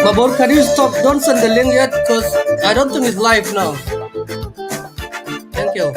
Babor, can you stop? Don't send the link yet, because I don't think it's live now. Thank you.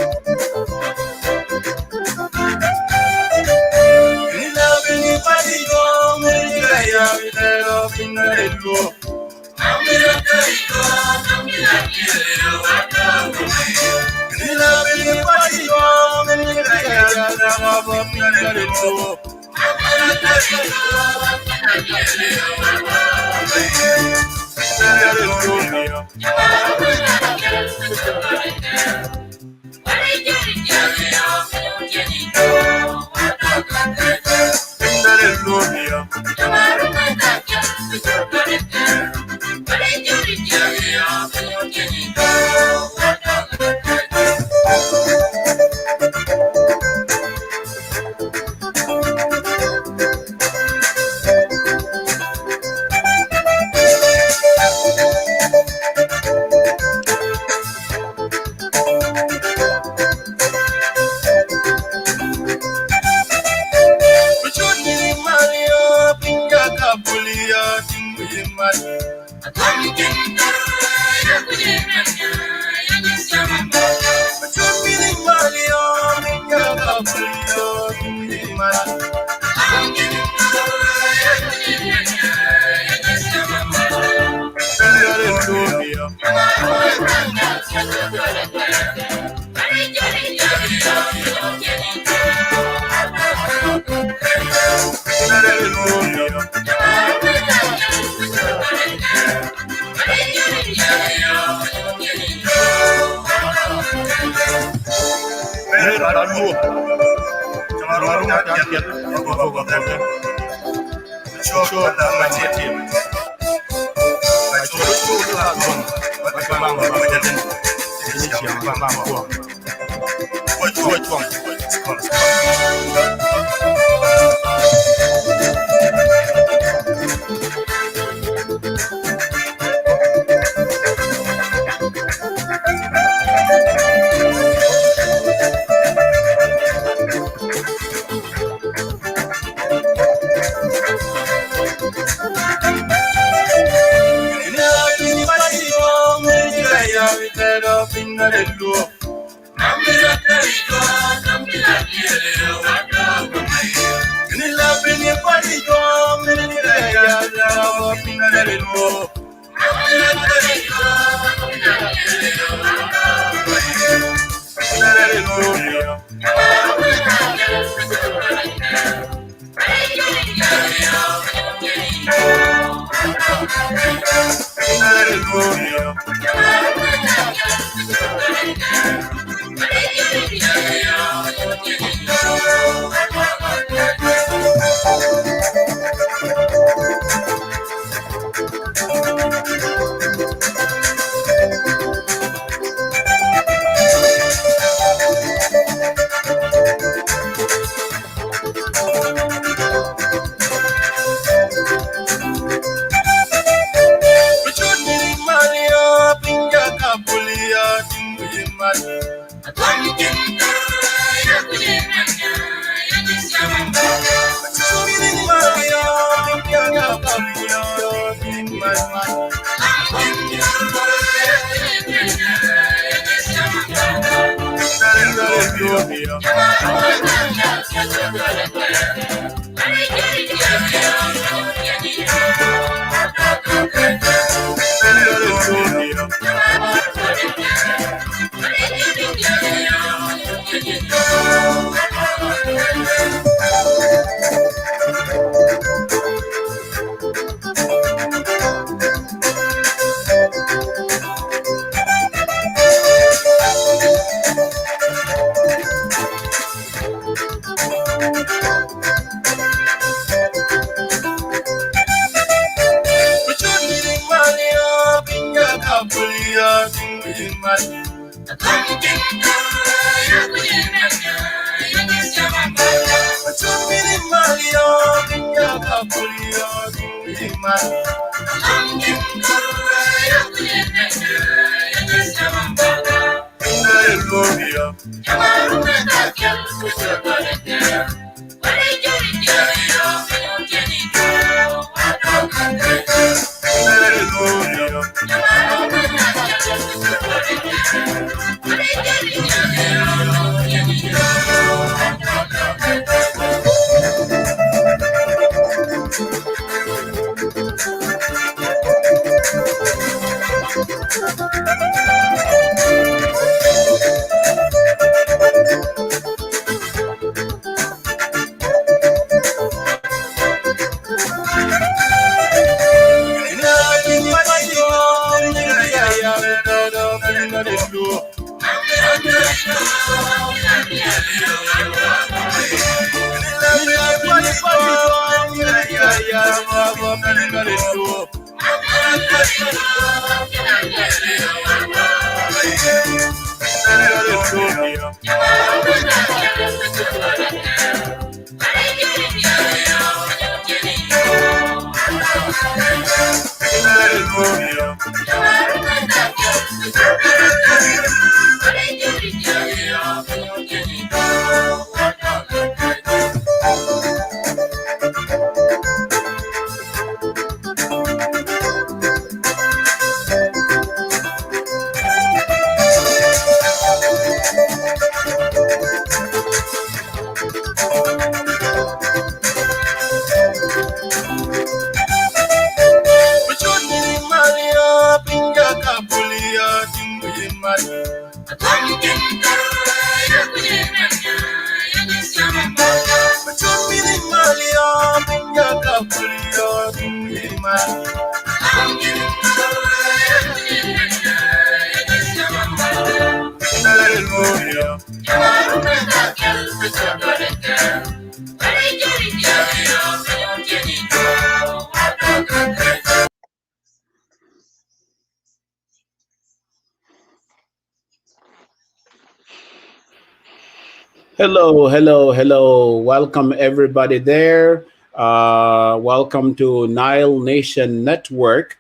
Hello, hello, hello. Welcome everybody there. Welcome to Nile Nation Network.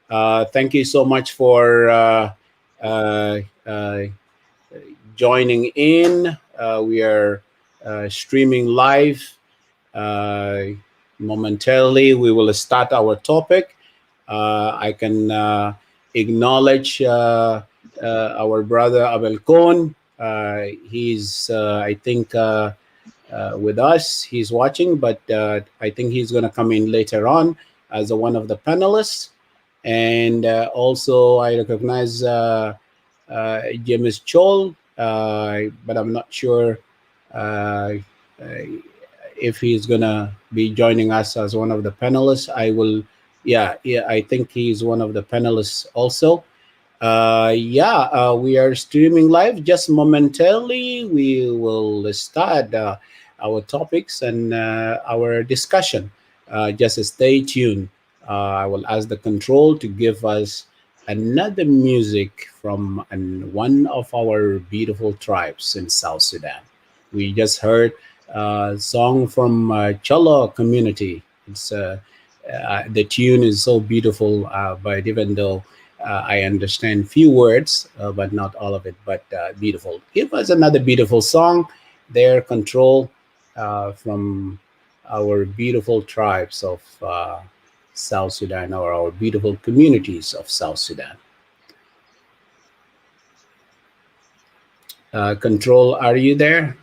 Thank you so much for uh, uh, joining in. We are streaming live. Uh, Momentarily, we will start our topic. I can acknowledge our brother Abel Kohn. He's, I think, with us. He's watching, but I think he's going to come in later on as one of the panelists. And also, I recognize James Chol, but I'm not sure uh, if he's going to be joining us as one of the panelists. I will, yeah, I think he's one of the panelists also. We are streaming live. Just momentarily, we will start our topics and our discussion. Just stay tuned. I will ask the control to give us another music from one of our beautiful tribes in South Sudan. We just heard a song from Cholo community. The tune is so beautiful, but even though I understand few words, but not all of it, but beautiful. Give us another beautiful song. Their control. from our beautiful tribes of South Sudan, or our beautiful communities of South Sudan. Control, are you there?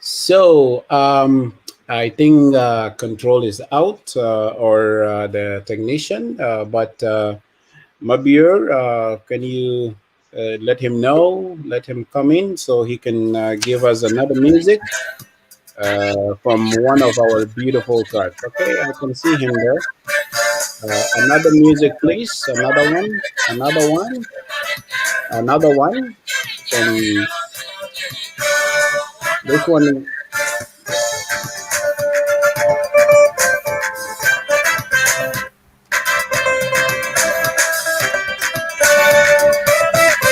So I think Control is out, or the technician, but Mabir, can you let him know, let him come in so he can give us another music from one of our beautiful tribes. Okay, I can see him there. Another music, please. Another one. Another one. Another one. From this one.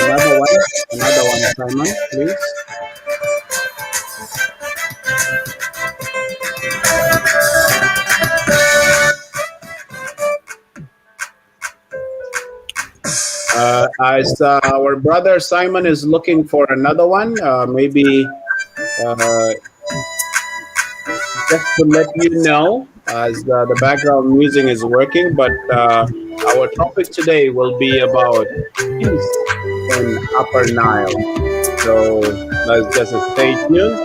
Another one. Another one, Simon, please. As our brother Simon is looking for another one, maybe just to let you know, as the background music is working, but our topic today will be about peace in Upper Nile. So let's just stay tuned.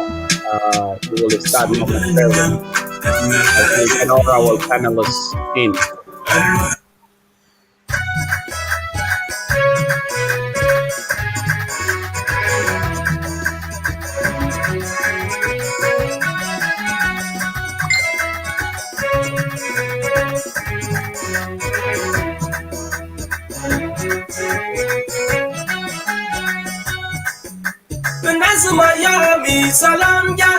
We will start momentarily as we get all our panelists in. Miami, salam ja,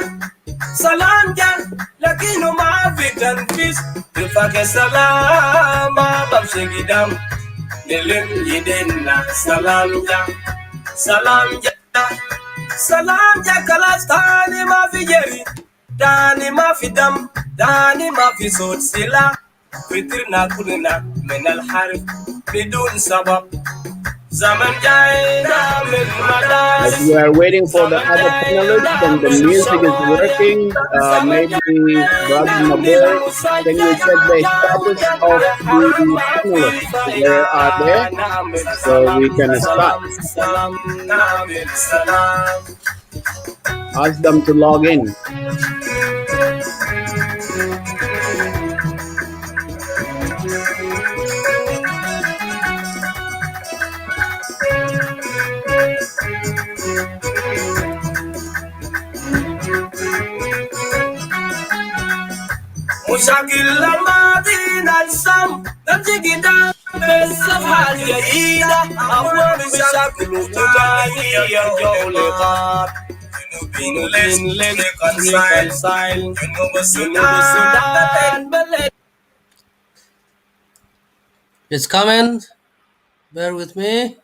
lakini maafikan fis, tufake salama, babshegidam, nilim yidena, salam ja, kalas tani mafi jeri, tani mafi dam, tani mafi sot sila, fitirna kulina, minal harif, bidun sabab. As we are waiting for the other panelists and the music is working, maybe Brother Mabir, can you check the status of the panelists? Where are they? So we can start. Ask them to log in. مشاكل الماضينا السم نمشي قدام بالصفحة الجديدة أول مشاكل وتجاهية الجولة جنوبين للكنسايل جنوب السودان It's coming. Bear with me.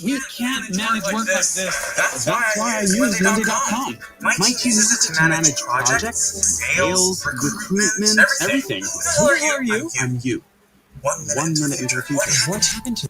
We can't manage work like this. That's why I use Monday.com. Mike uses it to manage projects, sales, recruitment, everything. Who are you? I'm you. 1 minute into the future. What happened to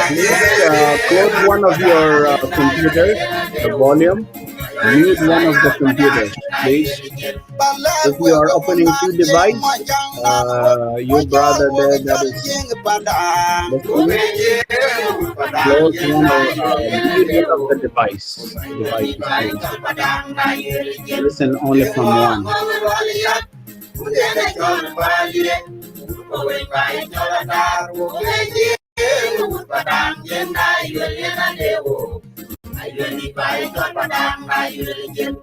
Please close one of your computers, the volume. Mute one of the computers, please. If you are opening two devices, your brother there that is listening, close one or mute one of the devices, please. Listen only from one. really buy God, but I really get.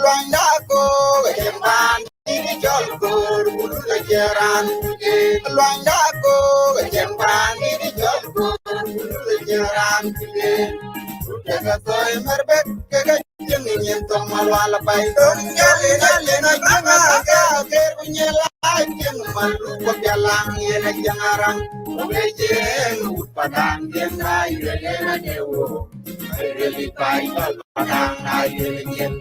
Luandako, Jemban, Jolko, Jaran, Luandako, Jemban, Jolko, Jaran, Jagatoy Merbet, Jimmy, Tom Malwala by Yalina, Kerbunyala, Maluka Yalang, Yanaran, Obejen, Padang, Yena, Yelena, I really buy Padang, I really get.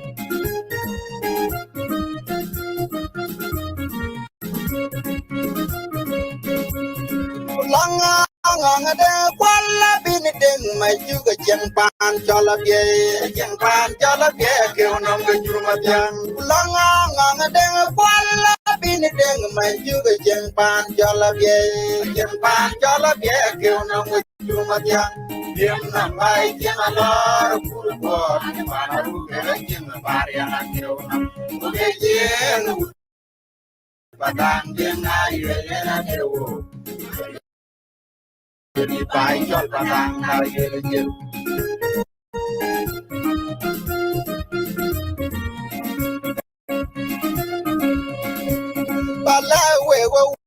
Langa de kwala bin ding mai juga jengpan jalabye ke onong ke jurma jang langa de kwala bin ding mai juga jengpan jalabye ke onong ke jurma jang diem nambai jeng alor kurbo manaru ke jeng barian ke onong ke jeng padang jeng ayo lena dewo Jadi baik padang ayo lena Balawe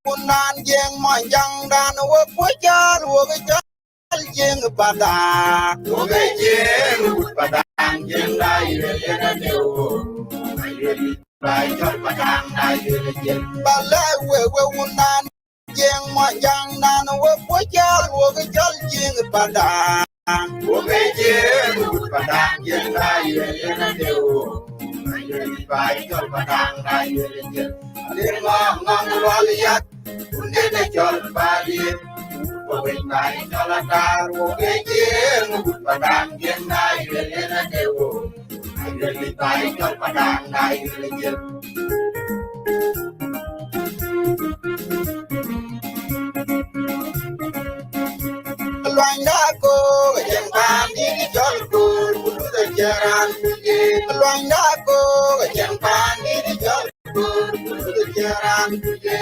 wunan jeng manjang dan wo pujar wo gejal jeng padang wo jeng padang jeng ayo lena dewo ayo baik padang ayo lena Balawe wunan jeng manjang dan wo pujar wo gejal jeng padang wo jeng padang jeng ayo lena dewo ayo baik padang ayo lena Ngong waliat Undene jol balik Wawin kai jolatar Woke jeng Padang jeng nai Lelena dewo Ayo litai jol padang nai lejel Luang dako Jeng pandi jol kur Bulu jaran Luang dako Jeng pandi jol Jaran tuje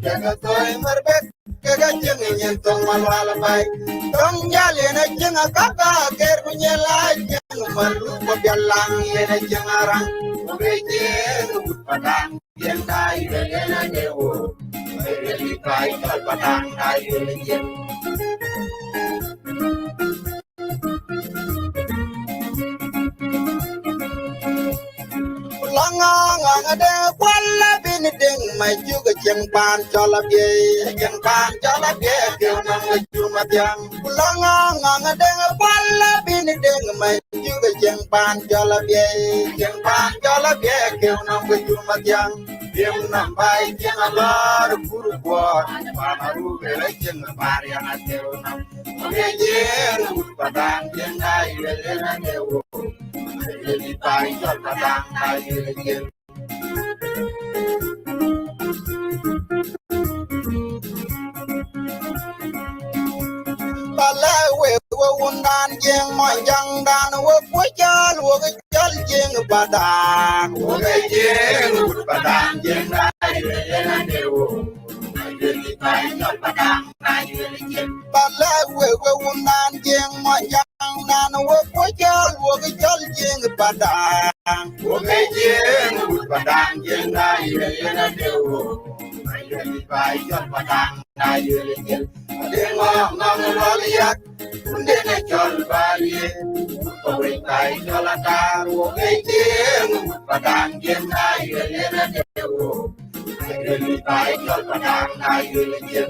jaga toy merbet kaga jeng tong malwala bay tong jale na jeng kaka ker punyela jeng malu pabialang yena jeng arang jeng padang jeng dai lena dewo really kai padang dai jeng Langa de kwala bin ding mai juga jengpan jalabye ke onong jurma tiang langa de kwala bin ding mai juga jengpan jalabye ke onong jurma tiang diem nambai jeng alor kurbuat panaru bele jeng barian ate onong jeng padang jeng dai lelena dewo Jadi baik jol padang ayo lejel Balawe wundan jeng manjang dan wo pujar wo gejal jeng padang wo jeng padang jeng ayo lelena dewo Jadi baik jol padang ayo lejel Balawe wundan jeng manjang dan wo pujar wo gejal jeng padang wo jeng padang jeng ayo lelena dewo Jadi baik jol padang ayo lejel ngong waliat undene jol balik Wawin kai jolatar wo jeng padang jeng ayo lelena dewo Jadi baik jol padang ayo lejel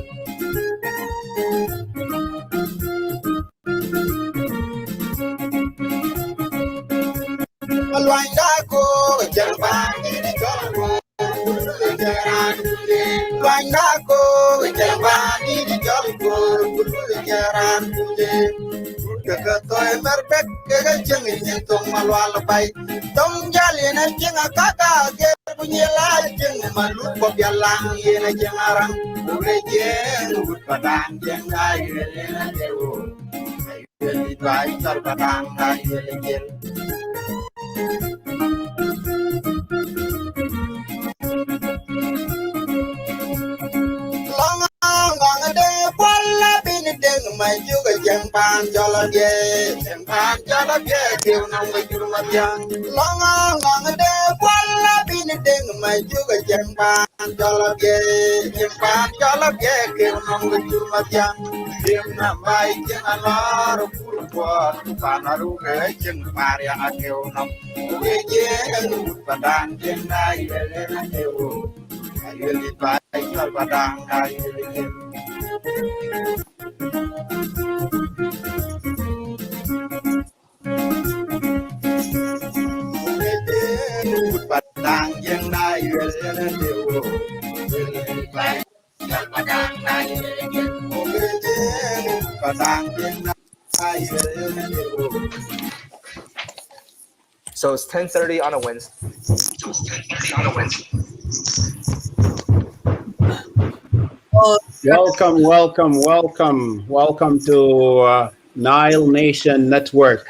Luang dako jengpan ini jolko jaran Luang dako jengpan ini jolko jaran Kekatoy merbet kegajeng nyentung malwal bay Tong jalina jeng kaka ger punyela jeng malu pabialang yena jeng arang Ule jeng padang jeng ayo lena dewo Ayo baik tar padang ayo lejel jeng pan jala ge jeng pan jala ge kêu nong ga jur ma yang long long de kwala bin deng ma juga jeng pan jala ge jeng pan jala ge kêu nong ga jur ma yang dim na mai jeng alor pur kwa panaru ge jeng par yang kêu nong ge jeng padang jeng nai le na kêu ayeli pai jal padang nai le padang jeng nai le na kêu pai jal padang nai padang jeng nai le na kêu. So it's 10:30 on a Wednesday. Welcome to Nile Nation Network.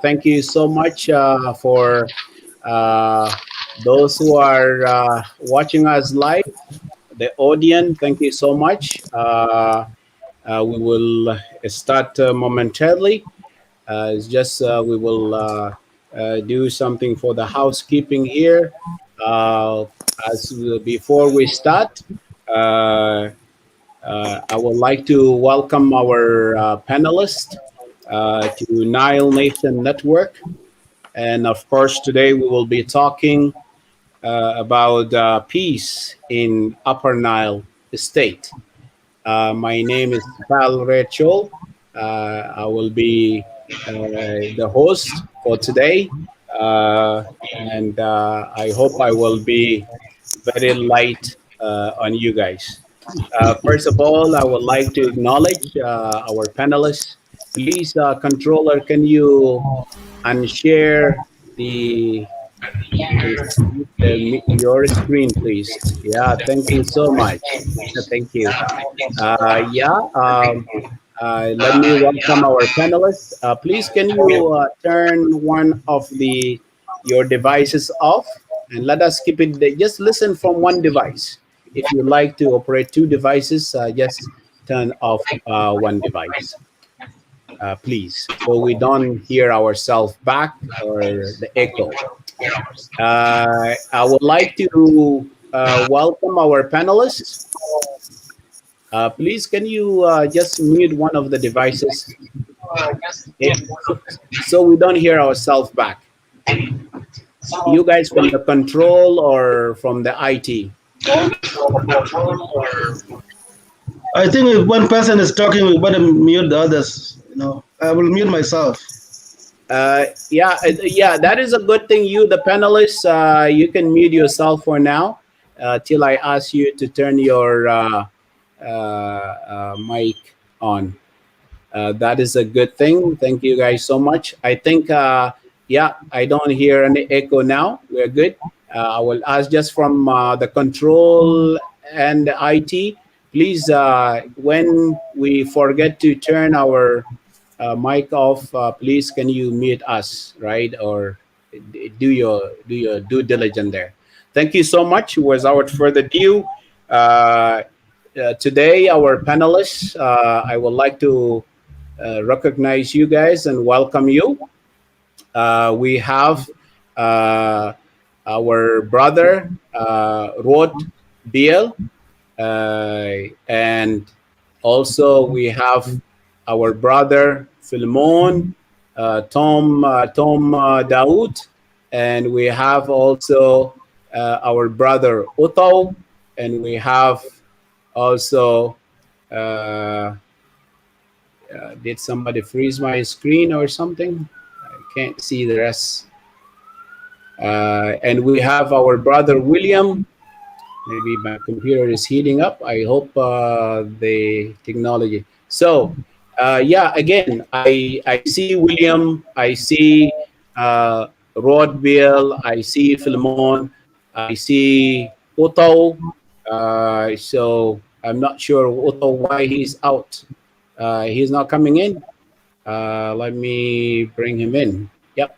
Thank you so much for those who are watching us live. The audience, thank you so much. We will start momentarily. It's just we will do something for the housekeeping here. Before we start, I would like to welcome our panelists to Nile Nation Network. And of course, today we will be talking about peace in Upper Nile State. My name is Pal Rachel. I will be the host for today. And I hope I will be very light on you guys. First of all, I would like to acknowledge our panelists. Please, controller, can you unshare your screen, please? Yeah, thank you so much. Thank you. Let me welcome our panelists. Please, can you turn one of your devices off and let us keep it. Just listen from one device. If you like to operate two devices, just turn off one device, please, so we don't hear ourselves back or the echo. I would like to welcome our panelists. Please, can you just mute one of the devices so we don't hear ourselves back? You guys from the control or from the IT? I think if one person is talking, we better mute the others. I will mute myself. Yeah, that is a good thing. You, the panelists, you can mute yourself for now till I ask you to turn your mic on. That is a good thing. Thank you guys so much. I think, I don't hear any echo now. We're good. I will ask just from the control and the IT. Please, when we forget to turn our mic off, please can you mute us, right? Or do your due diligence there. Thank you so much. Without further ado, today our panelists, I would like to recognize you guys and welcome you. We have our brother Rod Biel, and also we have our brother Philemon, Tom Daoud, and we have also our brother Otto, and we have also did somebody freeze my screen or something? I can't see the rest. And we have our brother William. Maybe my computer is heating up. I hope the technology. So again, I see William, I see Rod Bill, I see Philemon, I see Otto. So I'm not sure Otto why he's out. He's not coming in. Let me bring him in. Yep.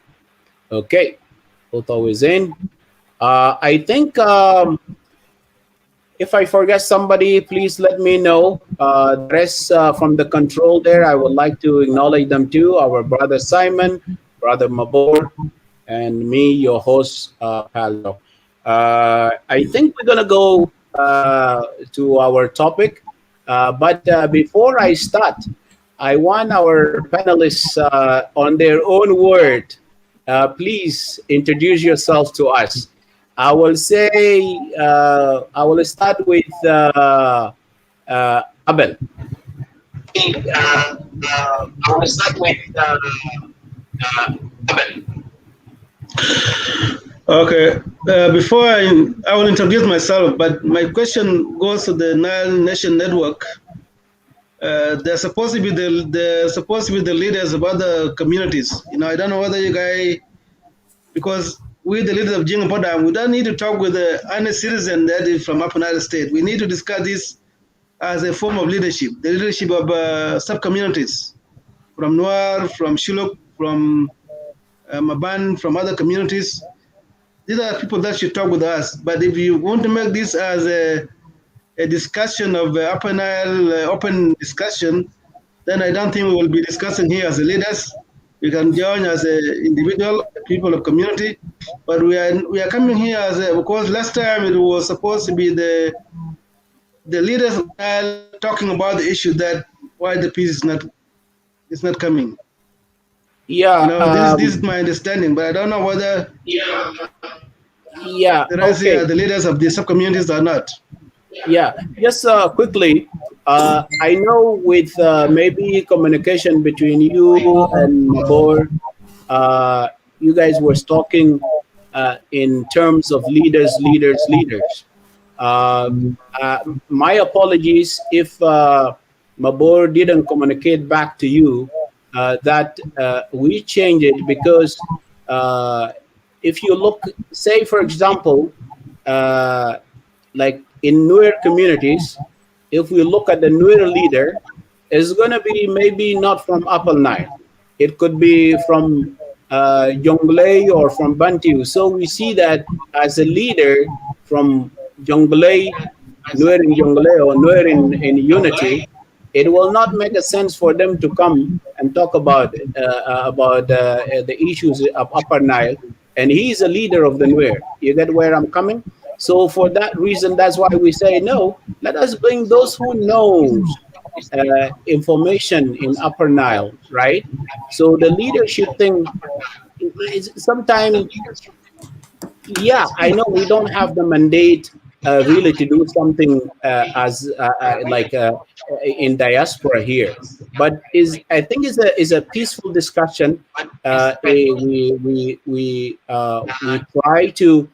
Okay. Otto is in. I think If I forget somebody, please let me know. The rest from the control there, I would like to acknowledge them too. Our brother Simon, brother Mabor, and me, your host, Paldo. I think we're going to go to our topic. But before I start, I want our panelists on their own word. Please introduce yourself to us. I will say, I will start with Abel. I will start with Abel. Okay. Before I will introduce myself, but my question goes to the Nile Nation Network. They're supposed to be the leaders of other communities. I don't know whether you guys, because we the leaders of Jingapoda, we don't need to talk with any citizen that is from Upper Nile State. We need to discuss this as a form of leadership, the leadership of sub communities from Nuer, from Shuluk, from Maban, from other communities. These are people that should talk with us. But if you want to make this as a discussion of Upper Nile, open discussion, then I don't think we will be discussing here as leaders. We can join as an individual, people of community, but we are coming here as because last time it was supposed to be the leaders of Nile talking about the issue that why the peace is not coming. Yeah. This is my understanding, but I don't know whether Yeah. the rest Okay. here are the leaders of the sub communities or not. Yeah. Just quickly, I know with maybe communication between you and Mabor, you guys were talking in terms of leaders. Uh, my apologies if Mabor didn't communicate back to you that we changed it because if you look, say for example, uh, like in newer communities, if we look at the newer leader, it's going to be maybe not from Upper Nile. It could be from Jonglei or from Bantu. So we see that as a leader from Jonglei, Nuer in Jonglei or Nuer in Unity, it will not make a sense for them to come and talk about the issues of Upper Nile. And he's a leader of the Nuer. You get where I'm coming? So for that reason, that's why we say no. Let us bring those who knows information in Upper Nile, right? So the leadership thing is sometimes, yeah, I know we don't have the mandate really to do something as like in diaspora here, but is I think is a peaceful discussion. We try to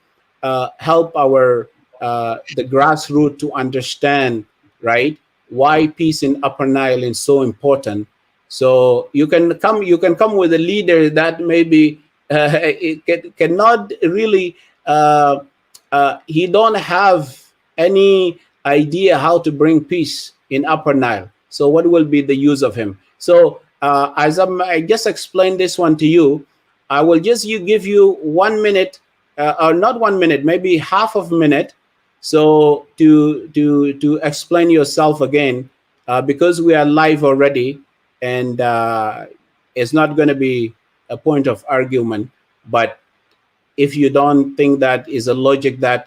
help our the grassroots to understand, right, why peace in Upper Nile is so important. So you can come with a leader that maybe cannot really he don't have any idea how to bring peace in Upper Nile. So what will be the use of him? So as I just explained this one to you, I will just give you 1 minute, or not 1 minute, maybe half of a minute, so to explain yourself again, because we are live already, and it's not going to be a point of argument. But if you don't think that is a logic that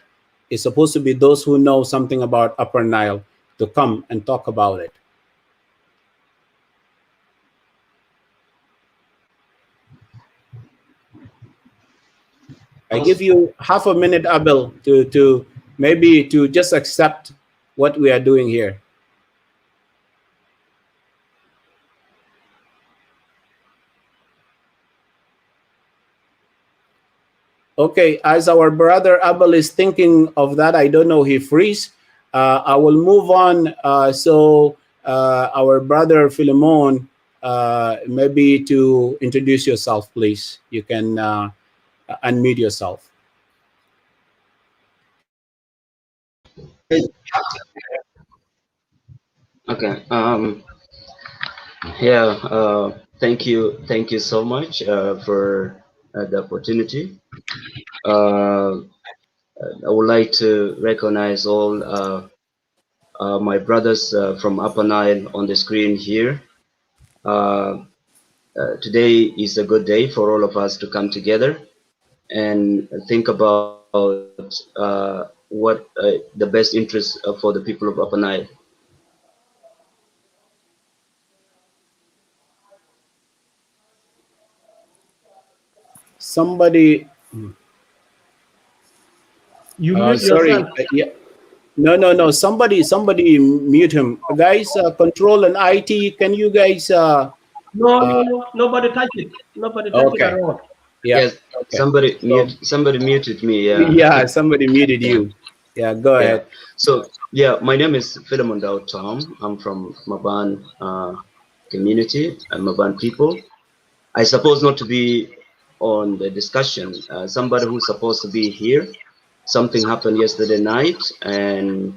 is supposed to be those who know something about Upper Nile to come and talk about it. I give you half a minute, Abel, to maybe to just accept what we are doing here. Okay, as our brother Abel is thinking of that, I don't know, he freeze. I will move on. So our brother Philemon, maybe to introduce yourself, please. You can unmute yourself. Okay. Yeah. Thank you so much for the opportunity. Uh, I would like to recognize all my brothers from Upper Nile on the screen here. Today is a good day for all of us to come together and think about what the best interest for the people of Upper Nile. Somebody, You mute sorry, yourself. yeah, no. Somebody mute him, guys. Control and IT. Can you guys? No, nobody touch it. Nobody touch it at Okay. all. Yeah. Yes, Okay. somebody muted me. Yeah. Yeah. Somebody muted you. Yeah. Go Yeah. ahead. So yeah, my name is Philemon Dao Tom. I'm from Maban community and Maban people. I suppose not to be on the discussion. Somebody who's supposed to be here. Something happened yesterday night, and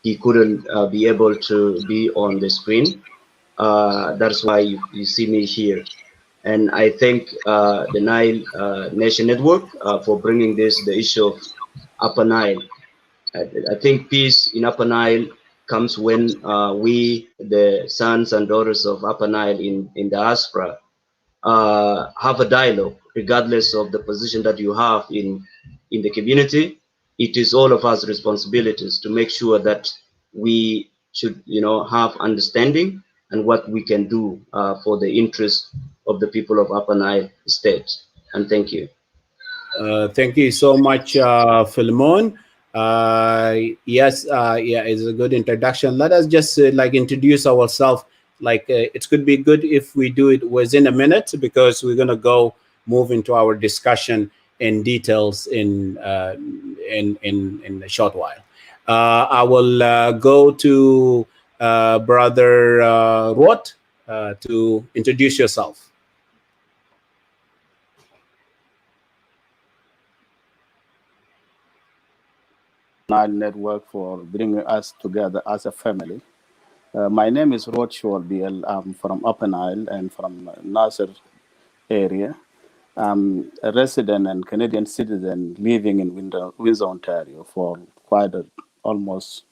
he couldn't be able to be on the screen. That's why you see me here. And I thank the Nile Nation Network for bringing the issue of Upper Nile. I think peace in Upper Nile comes when we, the sons and daughters of Upper Nile in diaspora, have a dialogue, regardless of the position that you have in the community. It is all of us responsibilities to make sure that we should, have understanding and what we can do for the interest of the people of Upper Nile State. And thank you. Thank you so much, Philemon. Yes, yeah, it's a good introduction. Let us just introduce ourselves. It could be good if we do it within a minute, because we're gonna move into our discussion in details in a short while. I will go to Brother Rot to introduce yourself. NILE Network for bringing us together as a family. My name is Rod Biel. I'm from Upper Nile and from Nasser area. I'm a resident and Canadian citizen living in Windsor, Ontario for almost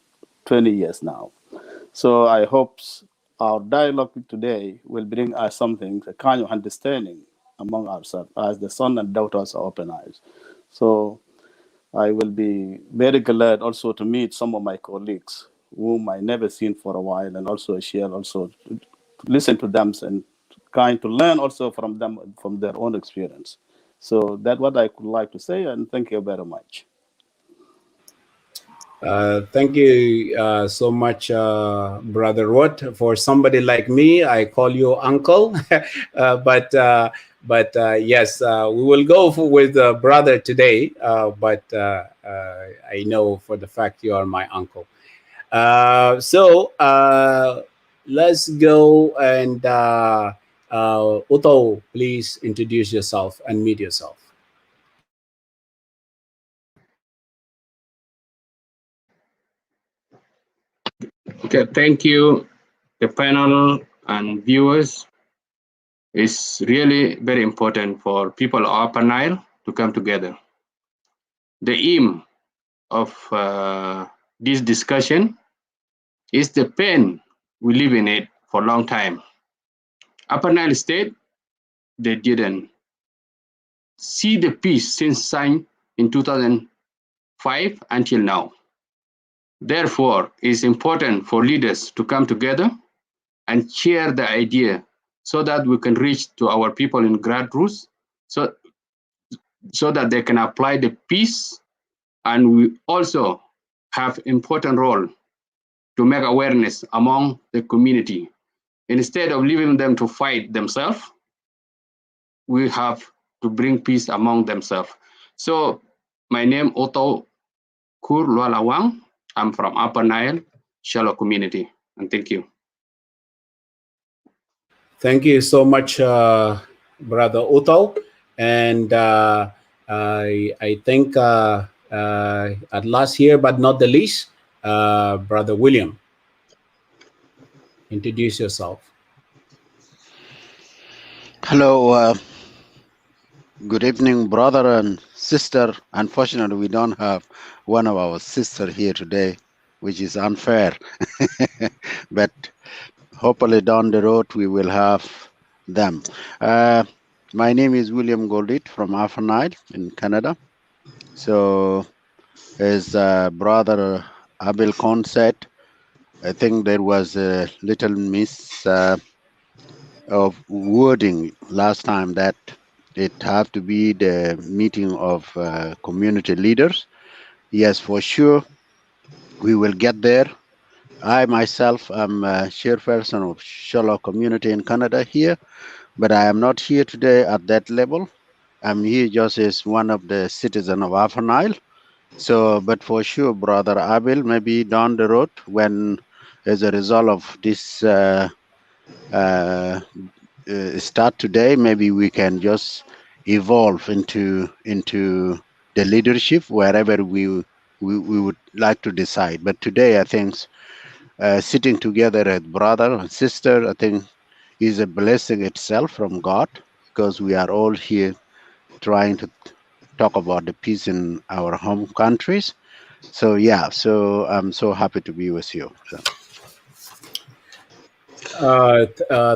20 years now. So I hope our dialogue today will bring us something, a kind of understanding among ourselves as the sons and daughters of Upper Nile. So I will be very glad also to meet some of my colleagues whom I never seen for a while, and also share, also to listen to them and kind to learn also from them, from their own experience. So that's what I could like to say, and thank you very much. Thank you so much, Brother Rot. For somebody like me, I call you uncle, but yes, we will go with brother today. But I know for the fact you are my uncle. So let's go and Uto, please introduce yourself and meet yourself. Okay, thank you, the panel and viewers. It's really very important for people of Upper Nile to come together. The aim of this discussion is the pain we live in it for a long time. Upper Nile State, they didn't see the peace since signed in 2005 until now. Therefore, it's important for leaders to come together and share the idea so that we can reach to our people in grassroots, so that they can apply the peace, and we also have important role to make awareness among the community. Instead of leaving them to fight themselves, we have to bring peace among themselves. So my name Otto Kur Lualawang. I'm from Upper Nile, Shallow community, and thank you. Thank you so much, Brother Uto. And I think at last here, but not the least, Brother William. Introduce yourself. Hello. Good evening, brother and sister. Unfortunately, we don't have one of our sisters here today, which is unfair. But hopefully down the road we will have them. My name is William Goldit from Upper Nile in Canada. So as brother Abel Kohn said, I think there was a little miss of wording last time that it have to be the meeting of community leaders. Yes, for sure, we will get there. I myself am a chairperson of Sherlock community in Canada here, but I am not here today at that level. I'm here just as one of the citizens of Upper Nile. So, but for sure, brother Abel, maybe down the road when, as a result of this start today, maybe we can just evolve into the leadership wherever we would like to decide. But today, I think sitting together as brother and sister, I think is a blessing itself from God, because we are all here trying to talk about the peace in our home countries. So yeah, so I'm so happy to be with you. So.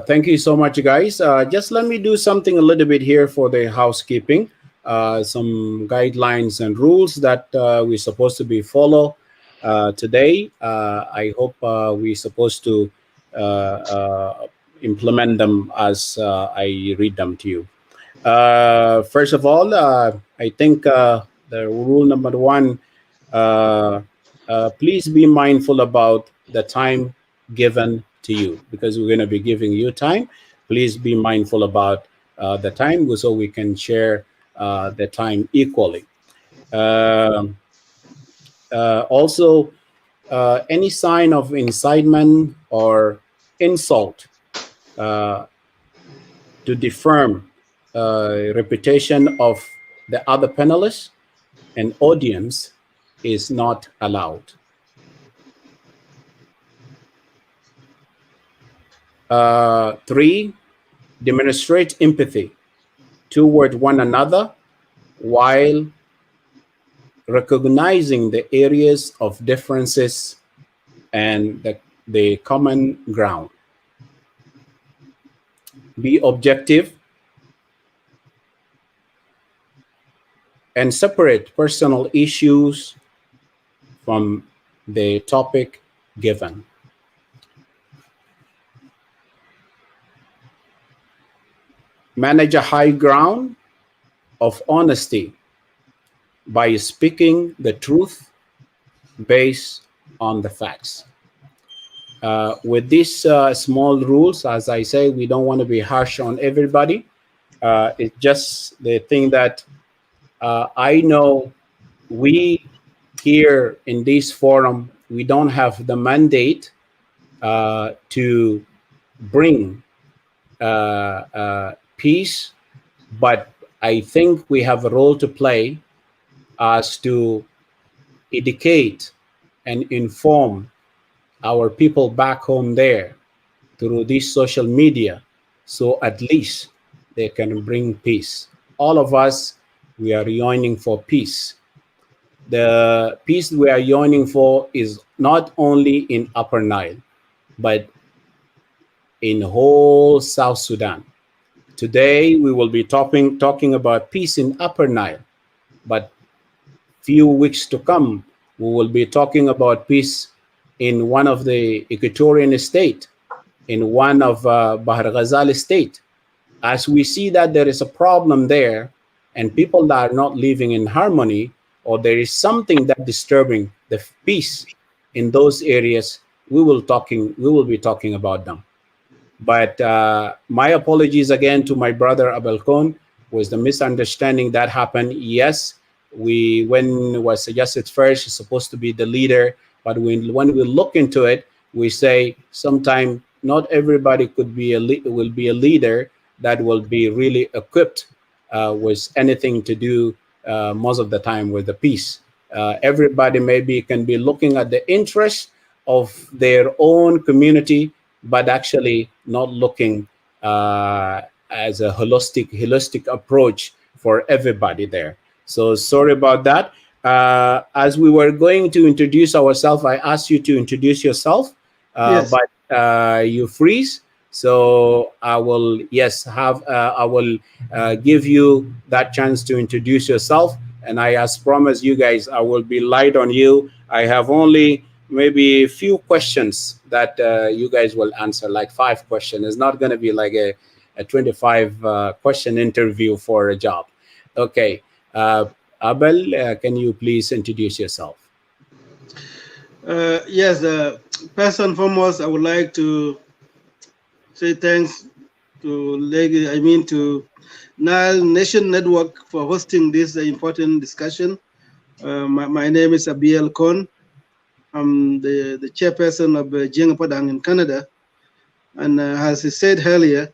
Thank you so much, guys. Just let me do something a little bit here for the housekeeping. Some guidelines and rules that we're supposed to be follow today. I hope we're supposed to implement them as I read them to you. First of all, I think the rule number one, please be mindful about the time given to you, because we're going to be giving you time. Please be mindful about the time so we can share the time equally. Also, any sign of incitement or insult to defame reputation of the other panelists and audience is not allowed. Three, demonstrate empathy toward one another while recognizing the areas of differences and the common ground. Be objective and separate personal issues from the topic given. Manage a high ground of honesty by speaking the truth based on the facts. With these small rules, as I say, we don't want to be harsh on everybody. It's just the thing that I know we here in this forum, we don't have the mandate to bring peace, but I think we have a role to play as to educate and inform our people back home there through this social media, so at least they can bring peace. All of us, we are yearning for peace. The peace we are yearning for is not only in Upper Nile, but in whole South Sudan. Today, we will be talking about peace in Upper Nile, but few weeks to come, we will be talking about peace in one of the Equatorian state, in one of Bahr Ghazal state. As we see that there is a problem there and people that are not living in harmony, or there is something that disturbing the peace in those areas, we will be talking about them. But my apologies again to my brother Abel Kohn, was the misunderstanding that happened. Yes, when it was suggested first, it's supposed to be the leader, but when we look into it, we say sometimes not everybody could be will be a leader that will be really equipped with anything to do most of the time with the peace. Everybody maybe can be looking at the interests of their own community, but actually not looking as a holistic approach for everybody there. So sorry about that. As we were going to introduce ourselves, I asked you to introduce yourself, Yes. but you freeze. So I will, yes, I will give you that chance to introduce yourself. And I, as promised you guys, I will be light on you. I have only maybe a few questions that you guys will answer, like 5 questions. It's not going to be like a 25 question interview for a job. Okay. Abel, can you please introduce yourself? Yes, first and foremost, I would like to say thanks to NILE Nation Network for hosting this important discussion. My name is Abiel Kon. I'm the chairperson of Jenga Padang in Canada. And as he said earlier,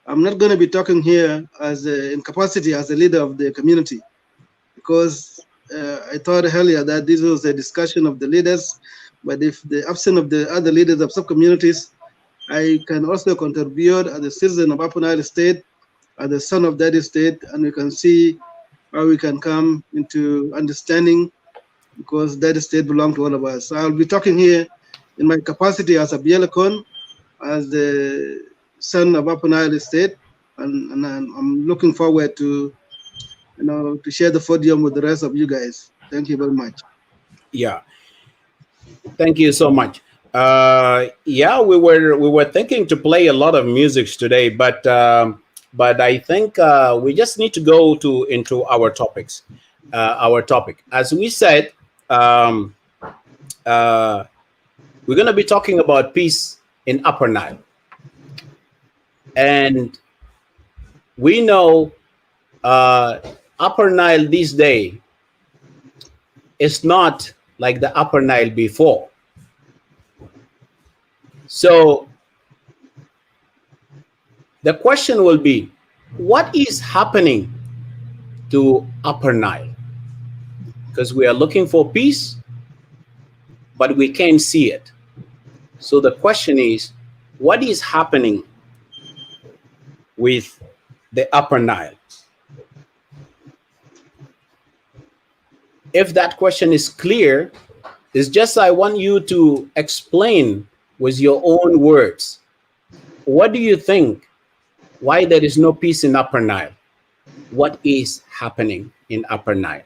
I'm not going to be talking here in capacity as a leader of the community, because I thought earlier that this was a discussion of the leaders, but if the absence of the other leaders of sub-communities, I can also contribute as a citizen of Upper Nile State, as the son of that state, and we can see how we can come into understanding, because that state belongs to all of us. So I'll be talking here in my capacity as a Bielakon, as the son of Upper Nile State, and I'm looking forward to to share the podium with the rest of you guys. Thank you very much. Yeah, thank you so much. Yeah, we were thinking to play a lot of music today, but I think we just need to go into our topics. Our topic, as we said, we're going to be talking about peace in Upper Nile, and we know Upper Nile this day is not like the Upper Nile before. So the question will be, what is happening to Upper Nile? Because we are looking for peace, but we can't see it. So the question is, what is happening with the Upper Nile? If that question is clear, it's just I want you to explain with your own words. What do you think? Why there is no peace in Upper Nile? What is happening in Upper Nile?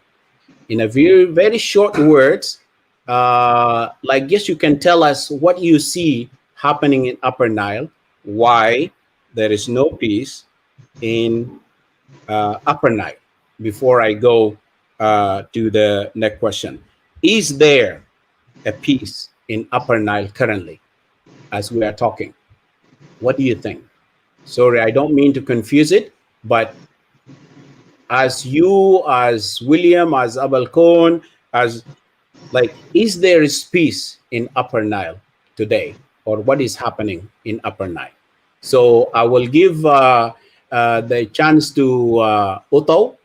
In a very, very short words, like yes, you can tell us what you see happening in Upper Nile, why there is no peace in Upper Nile. Before I go to the next question, is there a peace in Upper Nile currently as we are talking? What do you think? Sorry, I don't mean to confuse it, but as you, as William, as Abel Cohn, as like, is there peace in Upper Nile today, or what is happening in Upper Nile? So I will give the chance to Otto.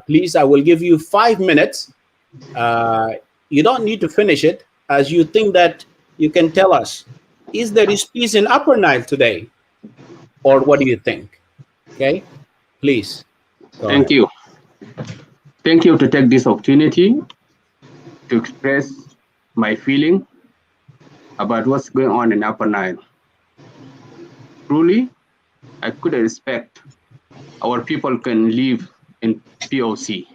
Please, I will give you 5 minutes. You don't need to finish it, as you think that you can tell us, is there peace in Upper Nile today, or what do you think? Okay, please. Thank you. Thank you to take this opportunity to express my feeling about what's going on in Upper Nile. Truly, I could expect our people can live in POC,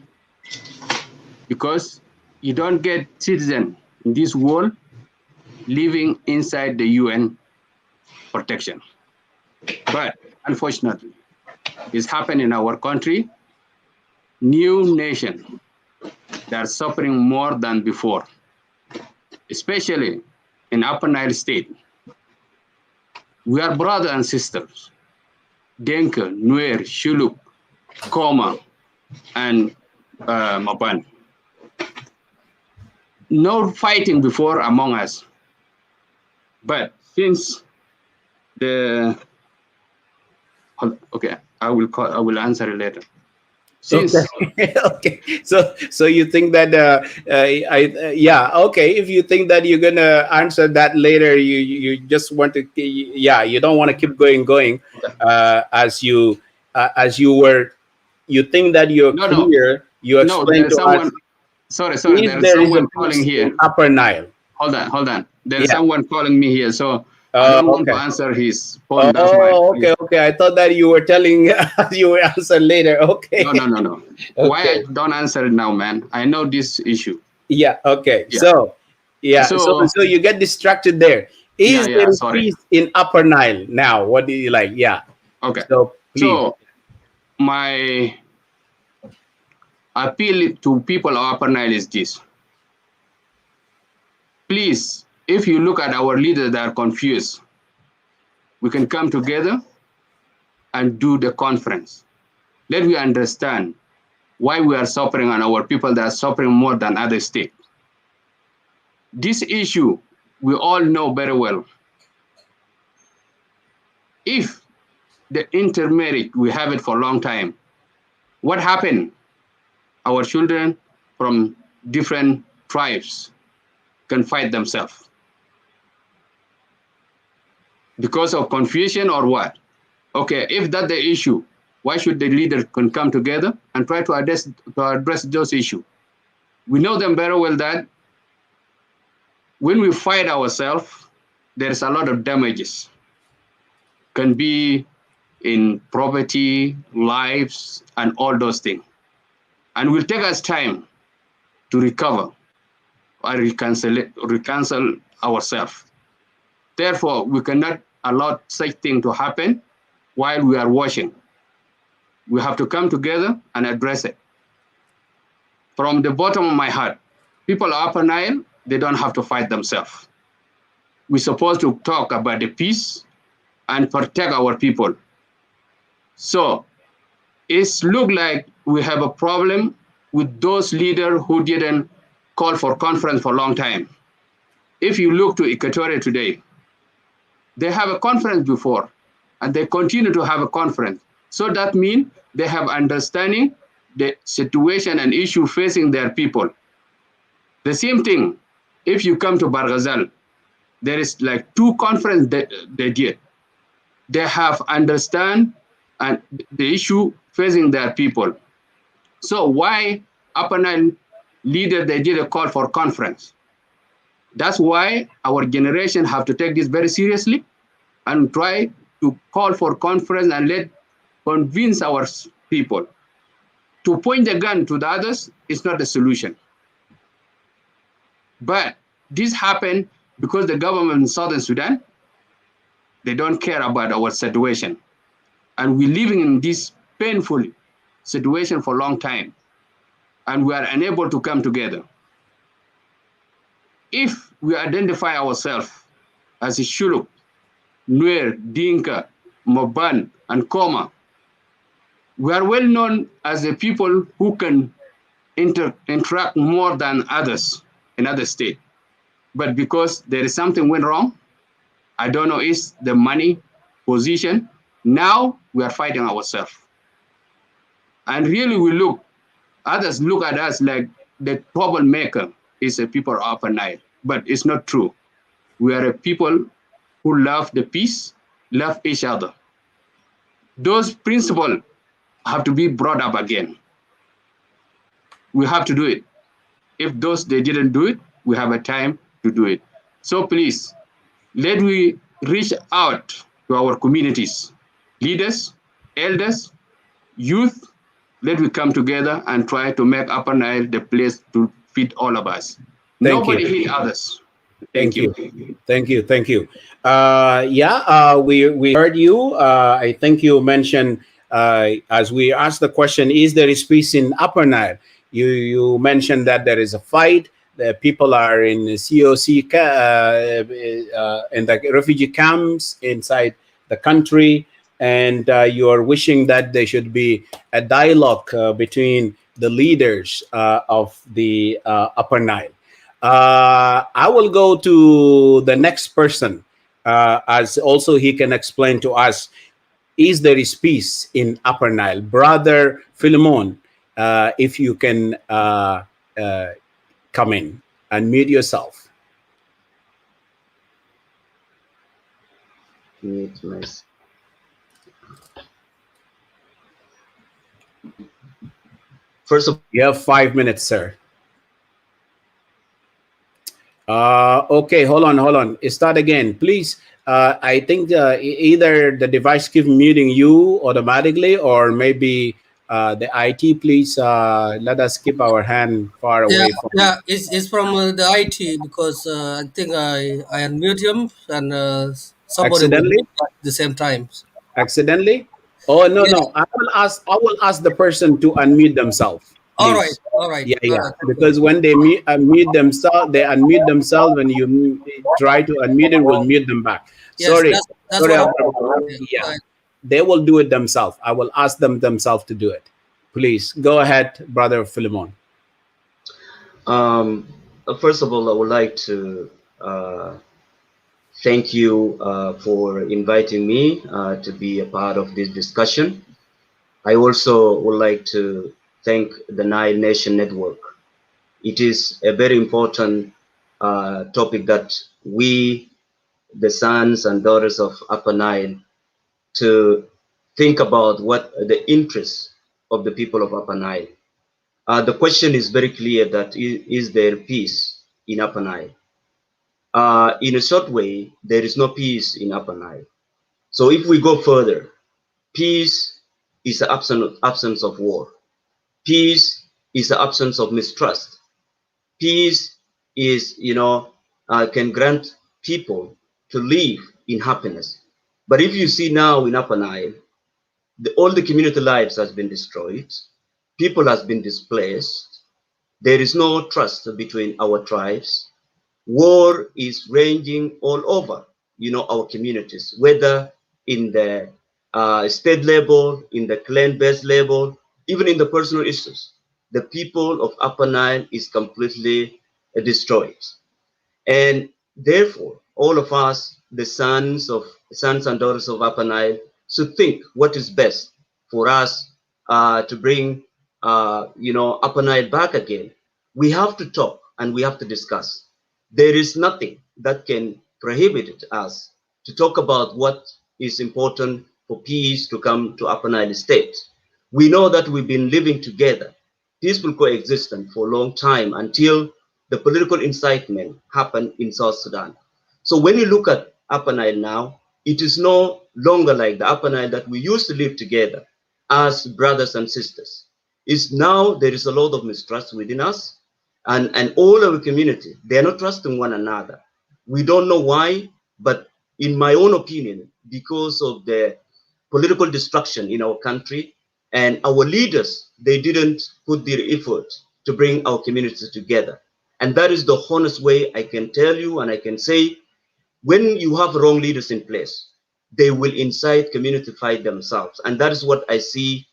because you don't get citizens in this world living inside the UN protection. But unfortunately, it's happened in our country. New nation that are suffering more than before, especially in Upper Nile State. We are brothers and sisters. Denke, Nuer, Shuluk, Koma, and Maban. No fighting before among us. But since the okay, I will answer it later. Since okay. Okay, so you think that yeah, okay, if you think that you're gonna answer that later, you just want to, yeah, you don't want to keep going as you were you think that you're No, clear, you no, explain there's to us someone. Sorry, if there is there is a someone calling peace here. in Upper Nile. Hold on. There's Yeah. someone calling me here, so I don't want to Okay. answer his phone. That's why. Oh, okay, okay. I thought that you were telling you will answer later. Okay. No. Why I don't answer it now, man? I know this issue. Yeah. Okay. Yeah. So, yeah. So So you get distracted there. Is yeah. there Sorry. peace in Upper Nile now? What do you like? Yeah. Okay. So please. So my appeal to people of Upper Nile is this. Please, if you look at our leaders that are confused, we can come together and do the conference. Let we understand why we are suffering and our people that are suffering more than other states. This issue, we all know very well. If the intermarriage, we have it for a long time, what happened? Our children from different tribes can fight themselves. Because of confusion or what? Okay, if that's the issue, why should the leaders can come together and try to address those issues? We know them very well that when we fight ourselves, there's a lot of damages. Can be in property, lives, and all those things. And it will take us time to recover or reconcile ourselves. Therefore, we cannot allow such thing to happen while we are watching. We have to come together and address it. From the bottom of my heart, people of Upper Nile, they don't have to fight themselves. We're supposed to talk about the peace and protect our people. So it's look like we have a problem with those leaders who didn't call for conference for a long time. If you look to Equatoria today, they have a conference before, and they continue to have a conference. So that means they have understanding the situation and issue facing their people. The same thing, if you come to Barghazal, there is like 2 conferences that they did. They have understand and the issue facing their people. So why Upper Nile leader, they did a call for conference? That's why our generation have to take this very seriously and try to call for conference and convince our people. To point the gun to the others is not the solution. But this happened because the government in Southern Sudan, they don't care about our situation. And we're living in this painful situation for a long time. And we are unable to come together. If we identify ourselves as a Shuluk, Nuer, Dinka, Moban, and Koma, we are well known as the people who can interact more than others in other states. But because there is something went wrong, I don't know, is the money position, now we are fighting ourselves. And really others look at us like the troublemaker is a people of Upper Nile, but it's not true. We are a people who love the peace, love each other. Those principles have to be brought up again. We have to do it. If they didn't do it, we have a time to do it. So please, let we reach out to our communities, leaders, elders, youth. Let we come together and try to make Upper Nile the place to fit all of us. Nobody hit others. Thank you. Thank you. We heard you. I think you mentioned as we asked the question, is there is peace in Upper Nile? You mentioned that there is a fight. The people are in the COC in the refugee camps inside the country, and you are wishing that there should be a dialogue between the leaders of the Upper Nile. I will go to the next person, as also he can explain to us, is there is peace in Upper Nile? Brother Philemon, if you can come in and mute yourself. Mute myself. First of You have 5 minutes, sir. Okay, hold on. Start again, please. I think either the device keeps muting you automatically, or maybe the IT. Please let us keep our hand far Yeah, away from. yeah, it's from the IT because I think I unmute him and somebody will Accidentally. mute at the same time. Accidentally. Oh no, Yeah. no. I will ask the person to unmute themselves, All right. please. All right. Yeah, All yeah. right. Okay. Because when they unmute themselves, they unmute themselves. When you try to unmute it, will mute them back. Yes, Sorry, that's sorry. what I'm. Yeah, they will do it themselves. I will ask them themselves to do it. Please go ahead, brother Philemon. First of all, I would like to thank you for inviting me to be a part of this discussion. I also would like to thank the Nile Nation Network. It is a very important topic that we, the sons and daughters of Upper Nile, to think about what the interests of the people of Upper Nile. The question is very clear that is there peace in Upper Nile? In a short way, there is no peace in Upper Nile. So if we go further, peace is the absence of war. Peace is the absence of mistrust. Peace is, can grant people to live in happiness. But if you see now in Upper Nile, all the community lives has been destroyed. People has been displaced. There is no trust between our tribes. War is ranging all over, our communities, whether in the state level, in the clan-based level, even in the personal issues. The people of Upper Nile is completely destroyed. And therefore, all of us, the sons and daughters of Upper Nile, should think what is best for us to bring, Upper Nile back again. We have to talk and we have to discuss. There is nothing that can prohibit us to talk about what is important for peace to come to Upper Nile State. We know that we've been living together, peaceful coexistence for a long time until the political incitement happened in South Sudan. So when you look at Upper Nile now, it is no longer like the Upper Nile that we used to live together as brothers and sisters. It's now there is a lot of mistrust within us and all our community, they are not trusting one another. We don't know why, but in my own opinion, because of the political destruction in our country and our leaders, they didn't put their effort to bring our communities together. And that is the honest way I can tell you, and I can say, when you have wrong leaders in place, they will incite community fight themselves. And that is what I see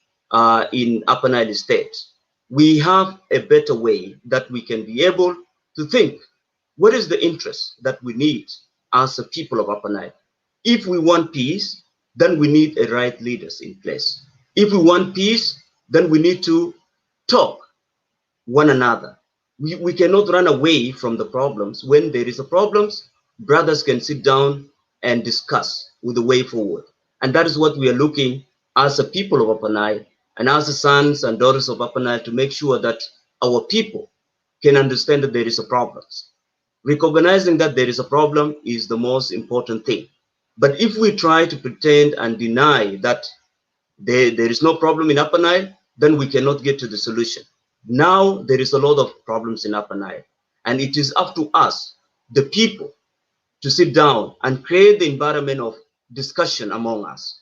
in Upper Nile State. We have a better way that we can be able to think, what is the interest that we need as a people of Upper Nile? If we want peace, then we need a right leaders in place. If we want peace, then we need to talk one another. We cannot run away from the problems. When there is a problems, brothers can sit down and discuss with the way forward. And that is what we are looking as a people of Upper Nile and as the sons and daughters of Upper Nile to make sure that our people can understand that there is a problem. Recognizing that there is a problem is the most important thing. But if we try to pretend and deny that there is no problem in Upper Nile, then we cannot get to the solution. Now there is a lot of problems in Upper Nile, and it is up to us, the people, to sit down and create the environment of discussion among us,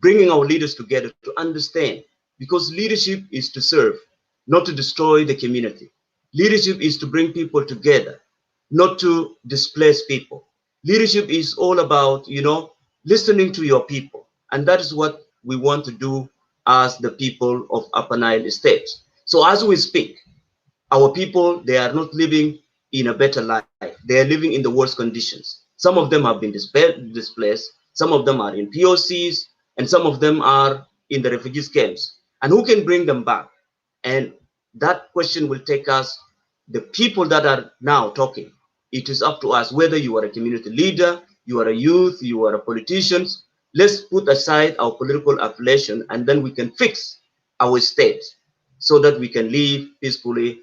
bringing our leaders together to understand, because leadership is to serve, not to destroy the community. Leadership is to bring people together, not to displace people. Leadership is all about, listening to your people. And that is what we want to do as the people of Upper Nile State. So as we speak, our people, they are not living in a better life. They are living in the worst conditions. Some of them have been displaced. Some of them are in POCs, and some of them are in the refugee camps. And who can bring them back? And that question will take us, the people that are now talking, it is up to us, whether you are a community leader, you are a youth, you are a politician. Let's put aside our political affiliation, and then we can fix our state. so that we can live peacefully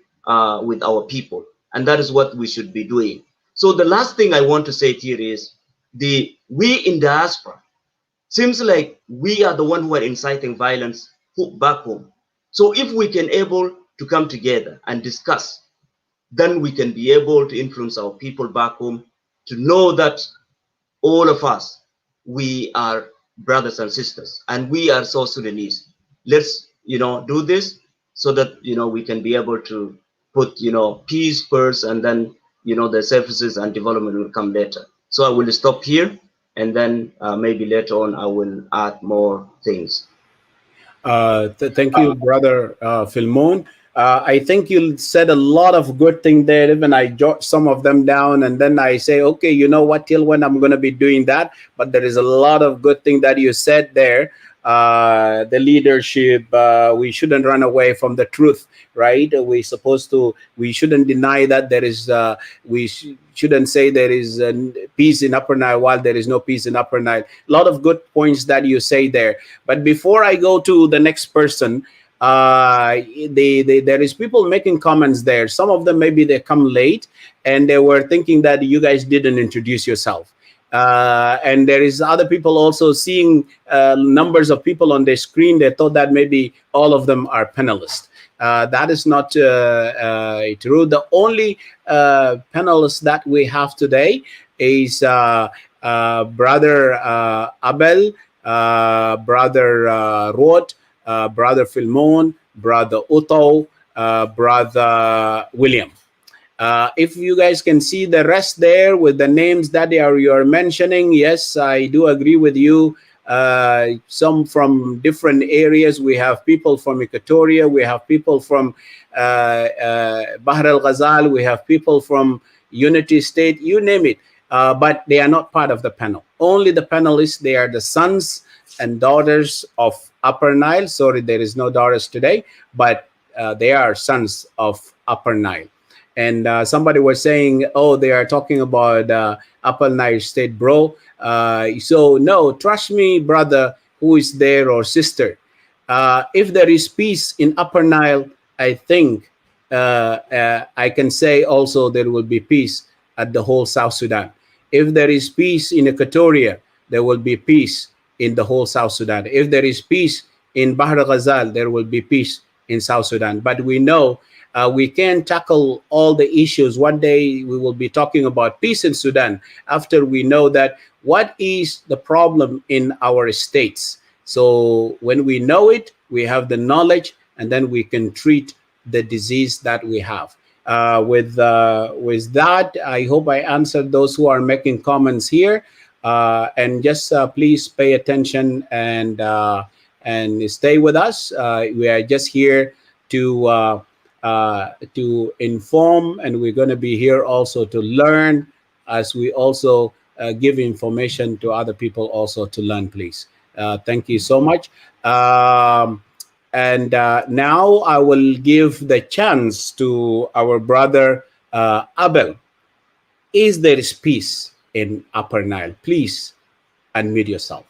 with our people. And that is what we should be doing. So the last thing I want to say here is we in diaspora, seems like we are the one who are inciting violence back home. So if we can able to come together and discuss, then we can be able to influence our people back home to know that all of us, we are brothers and sisters, and we are South Sudanese. Let's, do this so that, we can be able to put, peace first, and then, the services and development will come later. So I will stop here, and then maybe later on I will add more things. Thank you, brother Filmon. I think you said a lot of good things there. Even I jot some of them down, and then I say, okay, you know what? Till when I'm going to be doing that? But there is a lot of good thing that you said there. The leadership. We shouldn't run away from the truth, right? We shouldn't deny that there is. Shouldn't say there is peace in Upper Nile while there is no peace in Upper Nile. A lot of good points that you say there. But before I go to the next person, there is people making comments there. Some of them, maybe they come late and they were thinking that you guys didn't introduce yourself. And there is other people also seeing numbers of people on their screen. They thought that maybe all of them are panelists. That is not true. The only panelist that we have today is Brother Abel, Brother Rod, Brother Filmon, Brother Otto, Brother William. If you guys can see the rest there with the names that you're mentioning, yes, I do agree with you. Some from different areas. We have people from Equatoria. We have people from Bahr al-Ghazal. We have people from Unity State. You name it. But they are not part of the panel. Only the panelists, they are the sons and daughters of Upper Nile. Sorry, there is no daughters today, but they are sons of Upper Nile. And somebody was saying, oh, they are talking about Upper Nile State, bro. So no, trust me, brother, who is there, or sister. If there is peace in Upper Nile, I think I can say also there will be peace at the whole South Sudan. If there is peace in Equatoria, there will be peace in the whole South Sudan. If there is peace in Bahr al-Ghazal, there will be peace in South Sudan. But we know we can't tackle all the issues. One day we will be talking about peace in Sudan after we know that what is the problem in our states. So when we know it, we have the knowledge, and then we can treat the disease that we have. With that, I hope I answered those who are making comments here. And just please pay attention and stay with us. We are just here to inform, and we're going to be here also to learn, as we also give information to other people also to learn, please. Thank you so much. And now I will give the chance to our brother Abel. Is there peace in Upper Nile? Please unmute yourself.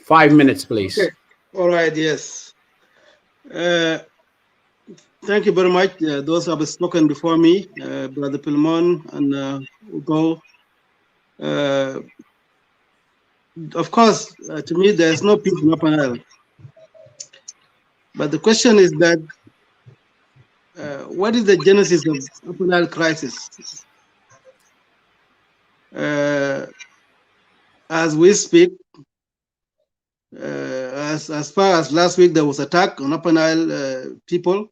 Five minutes, please. Okay. All right. Yes. Thank you very much. Those who have spoken before me, Brother Pilmon and Ugo. Of course, to me, there is no peace in Upper Nile. But the question is that, what is the genesis of Upper Nile crisis? As we speak, as far as last week, there was attack on Upper Nile people,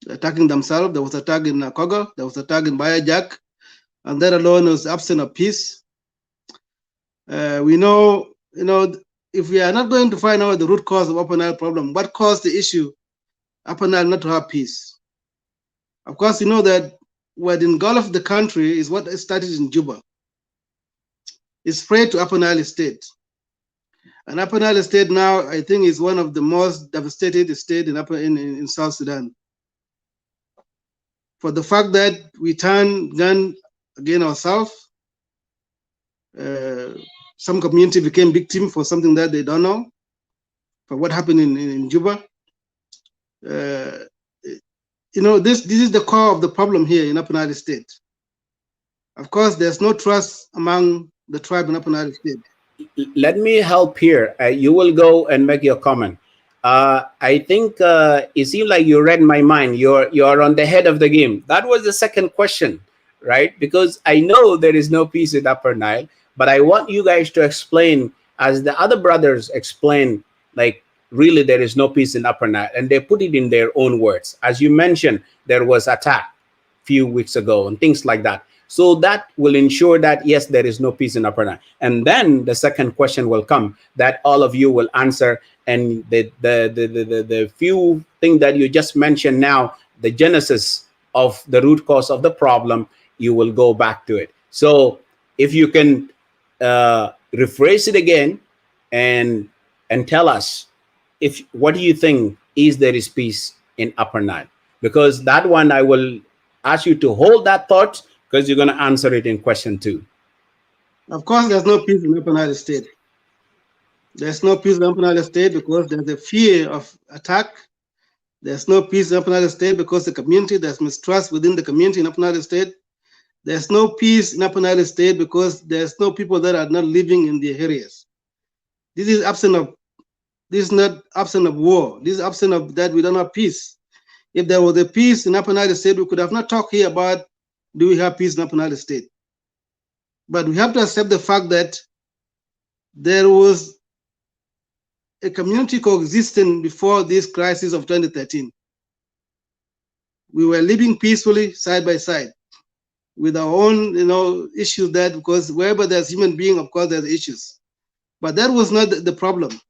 attacking themselves. There was attack in Koga, there was attack in Bayajak, and that alone was absence of peace. We know, if we are not going to find out the root cause of Upper Nile problem, what caused the issue, Upper Nile not to have peace? Of course, you know that what engulfed the country is what started in Juba. It spread to Upper Nile State. And Upper Nile State now, I think, is one of the most devastated states in South Sudan. For the fact that we turn gun against ourselves, Some community became victim for something that they don't know, for what happened in Juba. This is the core of the problem here in Upper Nile State. Of course, there's no trust among the tribe in Upper Nile State. Let me help here. You will go and make your comment. I think it seems like you read my mind. You're on the head of the game. That was the second question, right? Because I know there is no peace in Upper Nile, but I want you guys to explain, as the other brothers explain, like really there is no peace in Upper Nile, and they put it in their own words. As you mentioned, there was attack a few weeks ago and things like that. So that will ensure that, yes, there is no peace in Upper Nile. And then the second question will come that all of you will answer. And the few things that you just mentioned now, the genesis of the root cause of the problem, you will go back to it. So if you can rephrase it again and tell us, what do you think is there is peace in Upper Nile? Because that one, I will ask you to hold that thought, because you're going to answer it in question 2. Of course, there's no peace in Upper Nile State. There's no peace in Upper Nile State because there's a fear of attack. There's no peace in Upper Nile State because there's mistrust within the community in Upper Nile State. There's no peace in Upper Nile State because there's no people that are not living in the areas. This is not absent of war. This is absent of that we don't have peace. If there was a peace in Upper Nile State, we could have not talked here about do we have peace in Upper Nile State. But we have to accept the fact that there was a community coexisting before this crisis of 2013. We were living peacefully side by side with our own, issues that, because wherever there's human being, of course, there's issues. But that was not the problem.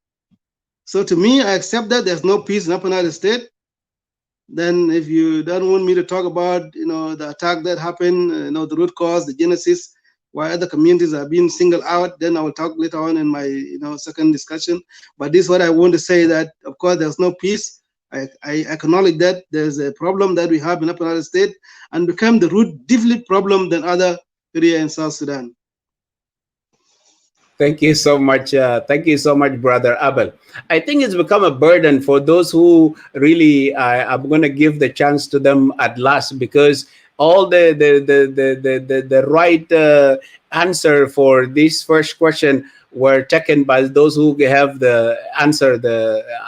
So to me, I accept that there's no peace in Upper Nile State. Then if you don't want me to talk about, the attack that happened, the root cause, the genesis, why other communities are being singled out, then I will talk later on in my, second discussion. But this is what I want to say, that, of course, there's no peace. I acknowledge that there's a problem that we have in Upper Nile State and become the root different problem than other area in South Sudan. Thank you so much. Thank you so much, Brother Abel. I think it's become a burden for those who really, I'm going to give the chance to them at last, because all the right answer for this first question were taken by those who have the answer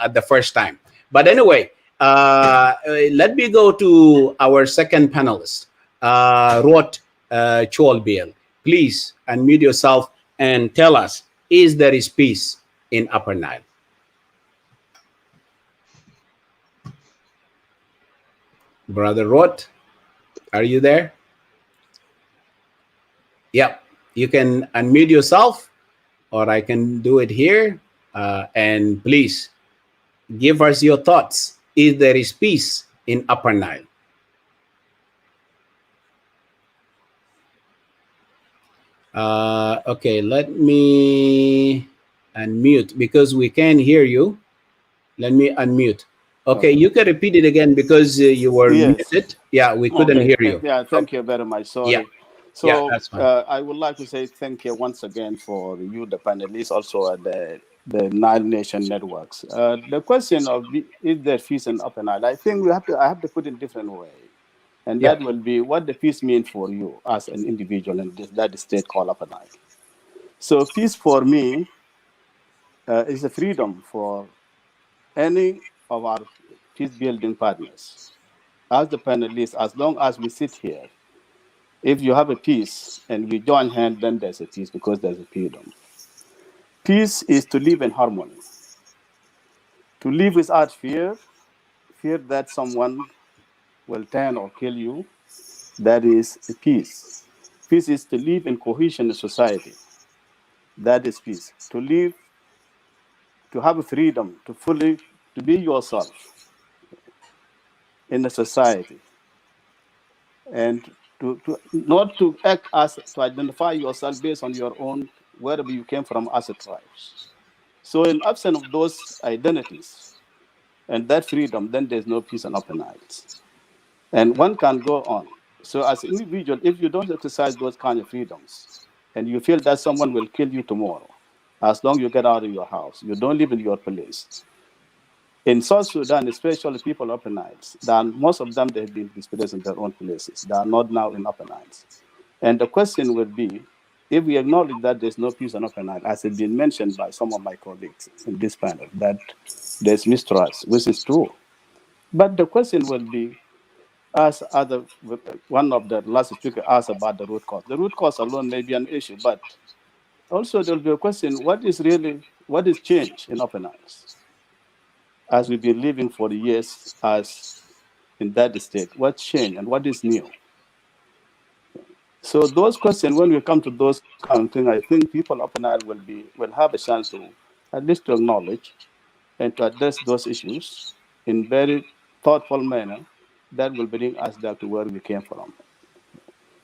at the first time. But anyway, let me go to our second panelist, Rod Cholbiel. Please unmute yourself and tell us, is there is peace in Upper Nile? Brother Rod, are you there? Yeah, you can unmute yourself, or I can do it here. And please give us your thoughts. Is there is peace in Upper Nile? Okay, let me unmute because we can't hear you. Let me unmute. Okay, you can repeat it again because you were muted. Yeah, we couldn't hear you. Yeah, thank you very much. Sorry. Yeah. So yeah, that's fine. I would like to say thank you once again for you, the panelists, also at the Nile Nation networks. The question of is there peace in Upper Nile? I think I have to put it in a different way. And that will be what the peace means for you as an individual in that state called Upper Nile. So peace for me is a freedom for any of our peace-building partners. As the panelists, as long as we sit here, if you have a peace and we join hands, then there's a peace because there's a freedom. Peace is to live in harmony. To live without fear that someone will turn or kill you, that is a peace. Peace is to live in cohesion in society. That is peace. To live, to have a freedom, to be yourself in a society. And to not to act as, to identify yourself based on your own, wherever you came from as a tribes. So in absence of those identities and that freedom, then there's no peace in Upper Nile. And one can go on. So as an individual, if you don't exercise those kind of freedoms, and you feel that someone will kill you tomorrow, as long as you get out of your house, you don't live in your place. In South Sudan, especially people Upper Niles, most of them they have been displaced in their own places. They are not now in Upper Niles. And the question would be, if we acknowledge that there's no peace on Upper Nile, as has been mentioned by some of my colleagues in this panel, that there's mistrust, which is true. But the question will be, as one of the last speakers asked about the root cause. The root cause alone may be an issue, but also there will be a question: what is changed in Upper Nile, as we've been living for the years as in that state? What changed and what is new? So those questions, when we come to those kind of things, I think people up and Nile will have a chance to at least to acknowledge and to address those issues in very thoughtful manner that will bring us back to where we came from.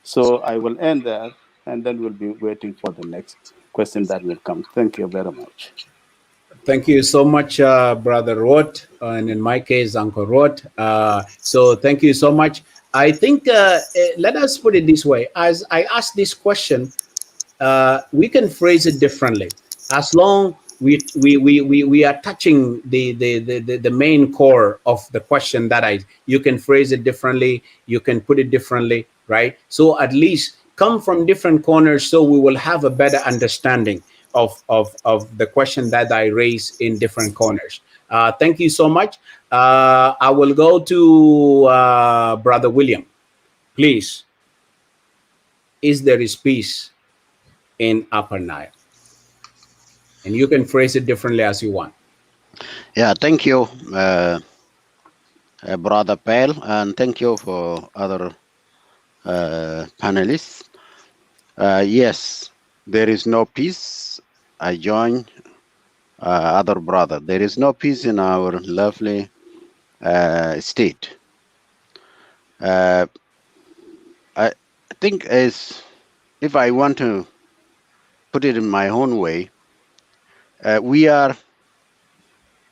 So I will end there, and then we'll be waiting for the next question that will come. Thank you very much. Thank you so much, Brother Roth, and in my case, Uncle Roth. So thank you so much. I think let us put it this way. As I ask this question, we can phrase it differently. As long we are touching the main core of the question that you can phrase it differently, you can put it differently, right? So at least come from different corners so we will have a better understanding of the question that I raise in different corners. Thank you so much. I will go to Brother William. Please, is there is peace in Upper Nile? And you can phrase it differently as you want. Yeah, thank you, Brother Pell, and thank you for other panelists. Yes, there is no peace. I join other brother. There is no peace in our lovely state. I think if I want to put it in my own way, we are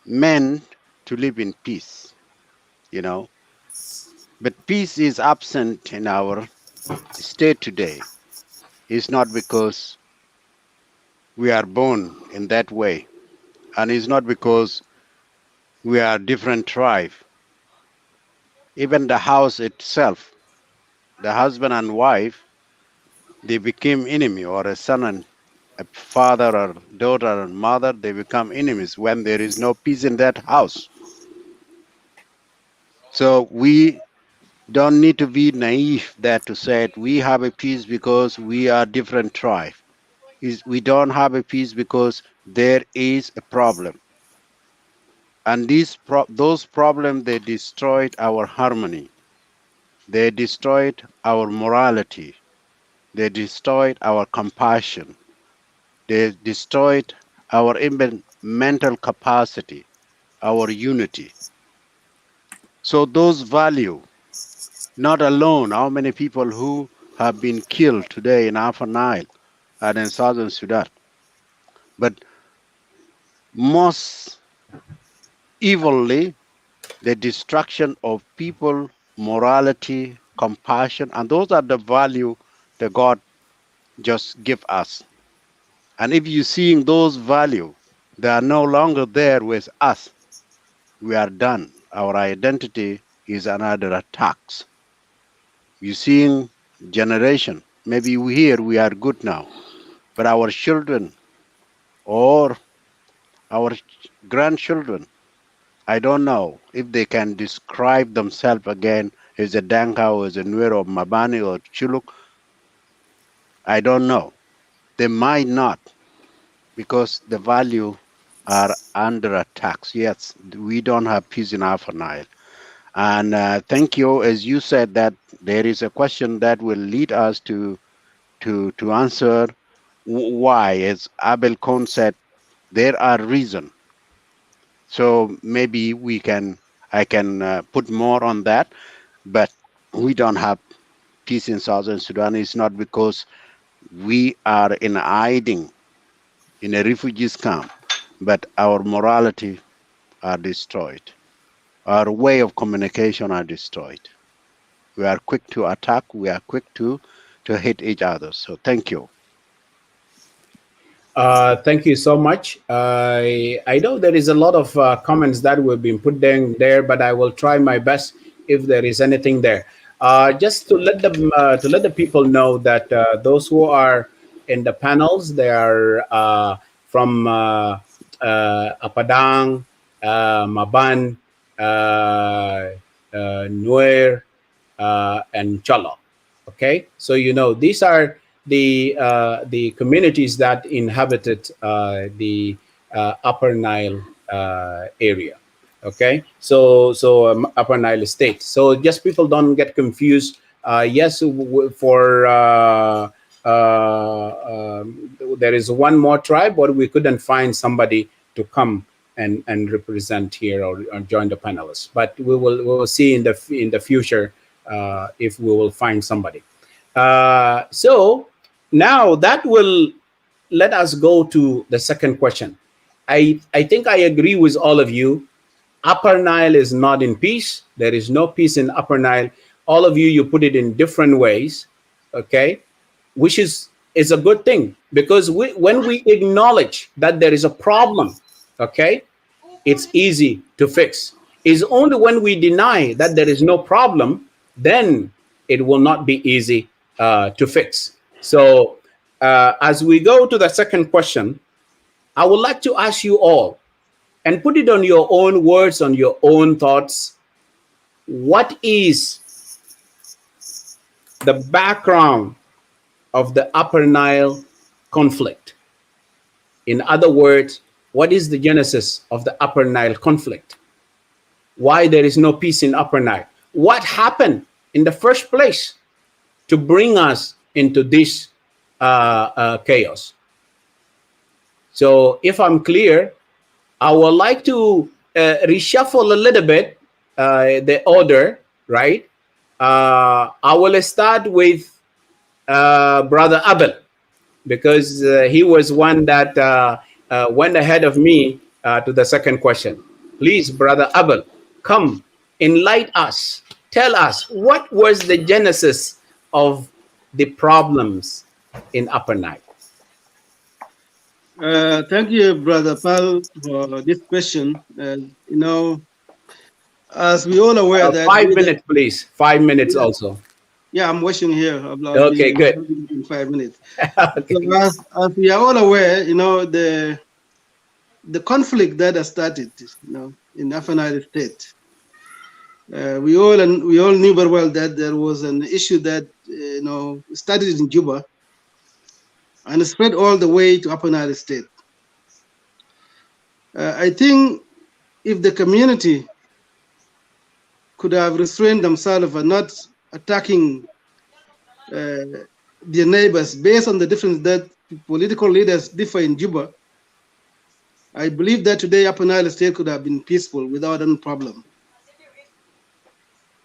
meant to live in peace, but peace is absent in our state today. It's not because we are born in that way, and it's not because we are different tribe. Even the house itself, the husband and wife, they became enemy, or a son and a father or daughter and mother, they become enemies when there is no peace in that house. So we don't need to be naive that to say we have a peace because we are different tribe. We don't have a peace because there is a problem. And those problems, they destroyed our harmony. They destroyed our morality. They destroyed our compassion. They destroyed our even mental capacity, our unity. So those values, not alone how many people who have been killed today in Upper Nile and in Southern Sudan, but most evilly, the destruction of people, morality, compassion, and those are the value that God just give us. And if you're seeing those value, they are no longer there with us, we are done. Our identity is under attacks. You're seeing generation, maybe we are good now, but our children or our grandchildren, I don't know if they can describe themselves again as a Danka or as a Nuer or Mabani or Chuluk. I don't know. They might not, because the value are under attacks. Yes, we don't have peace in Upper Nile. And thank you, as you said, that there is a question that will lead us to answer why, as Abel Kohn said, there are reasons. So maybe I can put more on that, but we don't have peace in Southern Sudan. It's not because we are in hiding in a refugees camp, but our morality are destroyed. Our way of communication are destroyed. We are quick to attack. We are quick to hit each other. So thank you. Thank you so much. I know there is a lot of comments that will be put down there, but I will try my best if there is anything there. Just to let the people know that those who are in the panels, they are from Apadang, Maban, Nuer, and Cholo. Okay, so you know these are the communities that inhabited the Upper Nile area. Okay, so Upper Nile state. So just people don't get confused. Yes, for there is one more tribe, but we couldn't find somebody to come and represent here or join the panelists. But we will see in the future if we will find somebody. So now that will let us go to the second question. I think I agree with all of you. Upper Nile is not in peace. There is no peace in Upper Nile. All of you put it in different ways, okay? Which is a good thing, because when we acknowledge that there is a problem, okay, it's easy to fix. It's only when we deny that there is no problem, then it will not be easy to fix. So as we go to the second question, I would like to ask you all, and put it on your own words, on your own thoughts. What is the background of the Upper Nile conflict? In other words, what is the genesis of the Upper Nile conflict? Why there is no peace in Upper Nile? What happened in the first place to bring us into this chaos? So if I'm clear, I would like to reshuffle a little bit the order, right? I will start with Brother Abel, because he was one that went ahead of me to the second question. Please, Brother Abel, come, enlighten us. Tell us, what was the genesis of the problems in Upper Nile? Thank you, Brother Paul, for this question. You know, as we all aware that 5 minutes, please. 5 minutes also. Yeah, I'm watching here. Okay, good. In 5 minutes. Okay. So as we are all aware, you know, the conflict that has started, you know, in Upper Nile State. We all knew very well that there was an issue that you know started in Juba and spread all the way to Upper Nile State. I think if the community could have restrained themselves and not attacking their neighbors based on the difference that political leaders differ in Juba, I believe that today Upper Nile State could have been peaceful without any problem.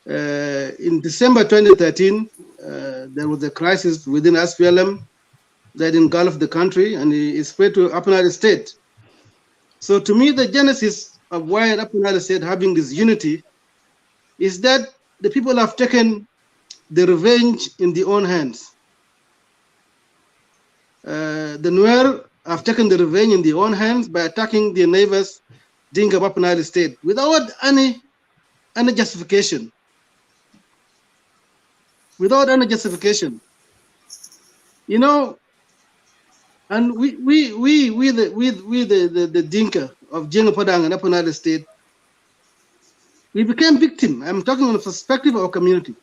In December 2013, there was a crisis within SPLM that engulfed the country, and it spread to Upper Nile State. So to me, the genesis of why Upper Nile State having this unity is that the people have taken the revenge in their own hands. The Nuer have taken the revenge in their own hands by attacking their neighbors, Dinka of Upper Nile State, without any justification. Without any justification, you know, and we the Dinka of Jenga Padang and Upper Nile State, we became victim. I'm talking on the perspective of our community.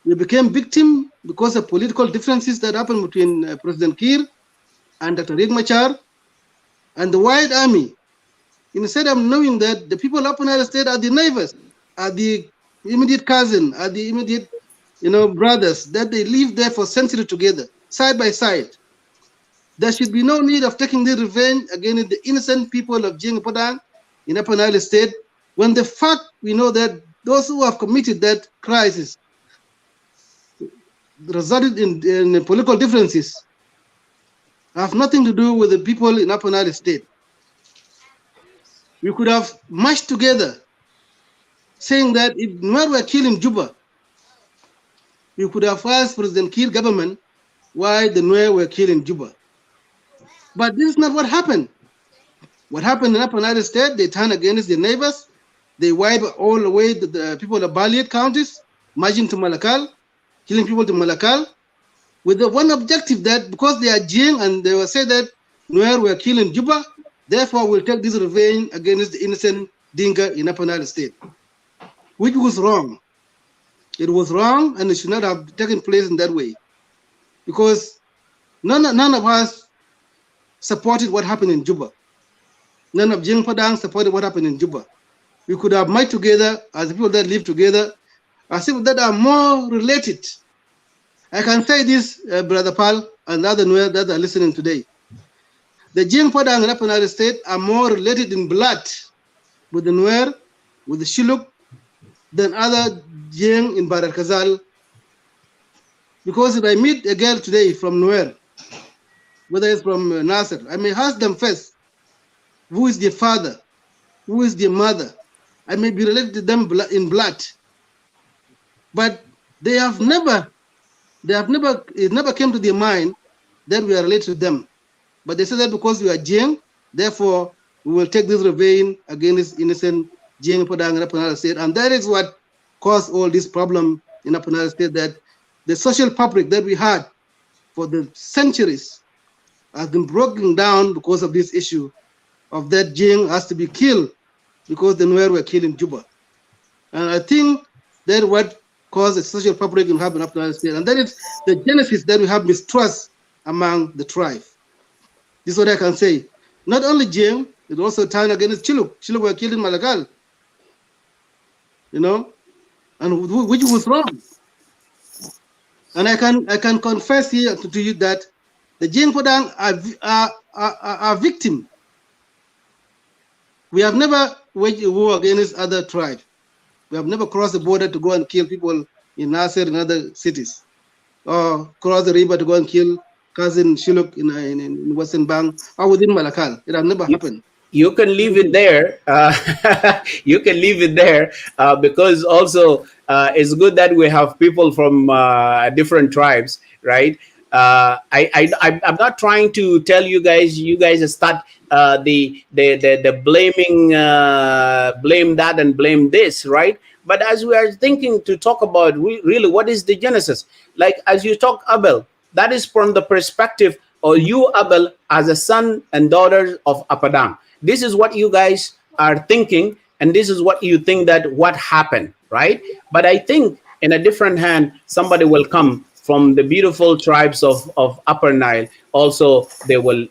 We became victim because of political differences that happened between President Kiir and Dr. Riek Machar and the White Army. Instead of knowing that the people of Upper Nile State are the neighbors, are the immediate cousin, are the immediate, you know, brothers, that they live there for centuries together, side by side. There should be no need of taking the revenge against the innocent people of Jenga Padang in Upper Nile State, when the fact we know that those who have committed that crisis resulted in political differences have nothing to do with the people in Upper Nile State. We could have marched together saying that if Nuer were killed in Juba, we could have asked President Kiir government why the Nuer were killed in Juba. But this is not what happened. What happened in Upper Nile State, they turned against their neighbors. They wiped all the way the people of Baliat counties, marching to Malakal, killing people to Malakal, with the one objective that because they are Jing and they will say that Nuer were killing Juba, therefore we'll take this revenge against the innocent Dinka in Upper Nile State, which was wrong. It was wrong and it should not have taken place in that way, because none of us supported what happened in Juba. None of Jing Padang supported what happened in Juba. We could have met together as people that live together, as people that are more related. I can say this, Brother Pal and other Nuer that are listening today. The Jing Padang and Upper Nile State are more related in blood with the Nuer, with the Shilluk, than other Jing in Barar Kazal. Because if I meet a girl today from Nuer, whether it's from Nasser, I may ask them first, who is their father? Who is their mother? I may be related to them in blood. But it never came to their mind that we are related to them. But they say that because we are Jing, therefore we will take this revenge against innocent Jing Padang and Upper Nile State. And that is what caused all this problem in Upper Nile State, that the social fabric that we had for the centuries has been broken down because of this issue of that Jing has to be killed because the Nuer were killing Juba. And I think that what caused the social fabric in Upper Nile State. And that is the genesis that we have mistrust among the tribe. This is what I can say. Not only Jing, it also turned against Chiluk. Chiluk were killed in Malakal. You know, and which was wrong. And I can confess here to you that the Jing Padang are victim. We have never waged a war against other tribes. We have never crossed the border to go and kill people in Nasser and other cities, or cross the river to go and kill cousin Shilluk in Western Bank or within Malakal. It has never happened. You can leave it there. You can leave it there because also it's good that we have people from different tribes, right? I'm not trying to tell you guys start the blaming, blame that and blame this, right? But as we are thinking to talk about really what is the genesis, like as you talk, Abel, that is from the perspective of you, Abel, as a son and daughter of Apadang. This is what you guys are thinking, and this is what you think that what happened, right? But I think in a different hand, somebody will come from the beautiful tribes of Upper Nile. Also, they will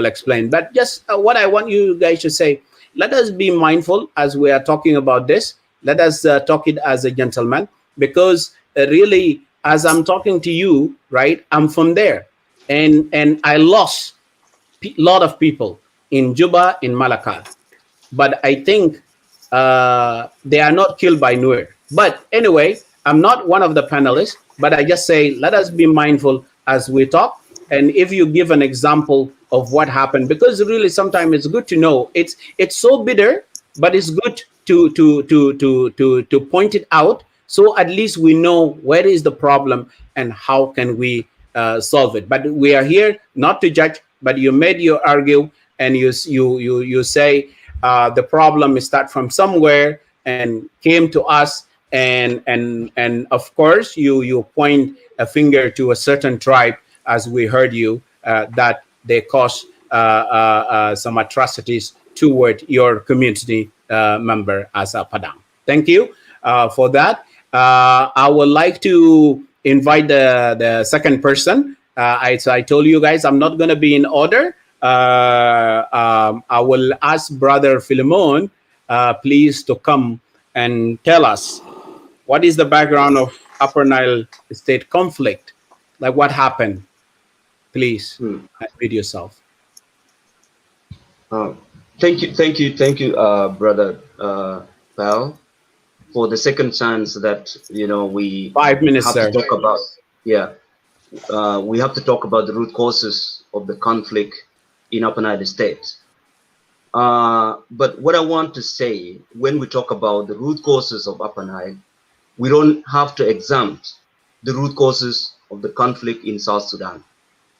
explain. But just what I want you guys to say, let us be mindful as we are talking about this. Let us talk it as a gentleman, because really, as I'm talking to you, right, I'm from there, and I lost a lot of people in Juba, in Malakal. But I think they are not killed by Nuer. But anyway, I'm not one of the panelists, but I just say, let us be mindful as we talk. And if you give an example of what happened, because really sometimes it's good to know. It's so bitter, but it's good to point it out, so at least we know where is the problem and how can we solve it. But we are here not to judge, but you made your argue, and you say the problem is start from somewhere and came to us, and of course you point a finger to a certain tribe, as we heard you, that they caused some atrocities toward your community member as a Padang. Thank you for that. I would like to invite the second person. I told you guys I'm not going to be in order. I will ask Brother Philemon, please, to come and tell us what is the background of Upper Nile State conflict, like what happened. Please, read yourself. Thank you, Brother Pal, for the second chance that we 5 minutes, have sir. to talk about. Yeah, we have to talk about the root causes of the conflict in Upper Nile State. But what I want to say, when we talk about the root causes of Upper Nile, we don't have to exempt the root causes of the conflict in South Sudan.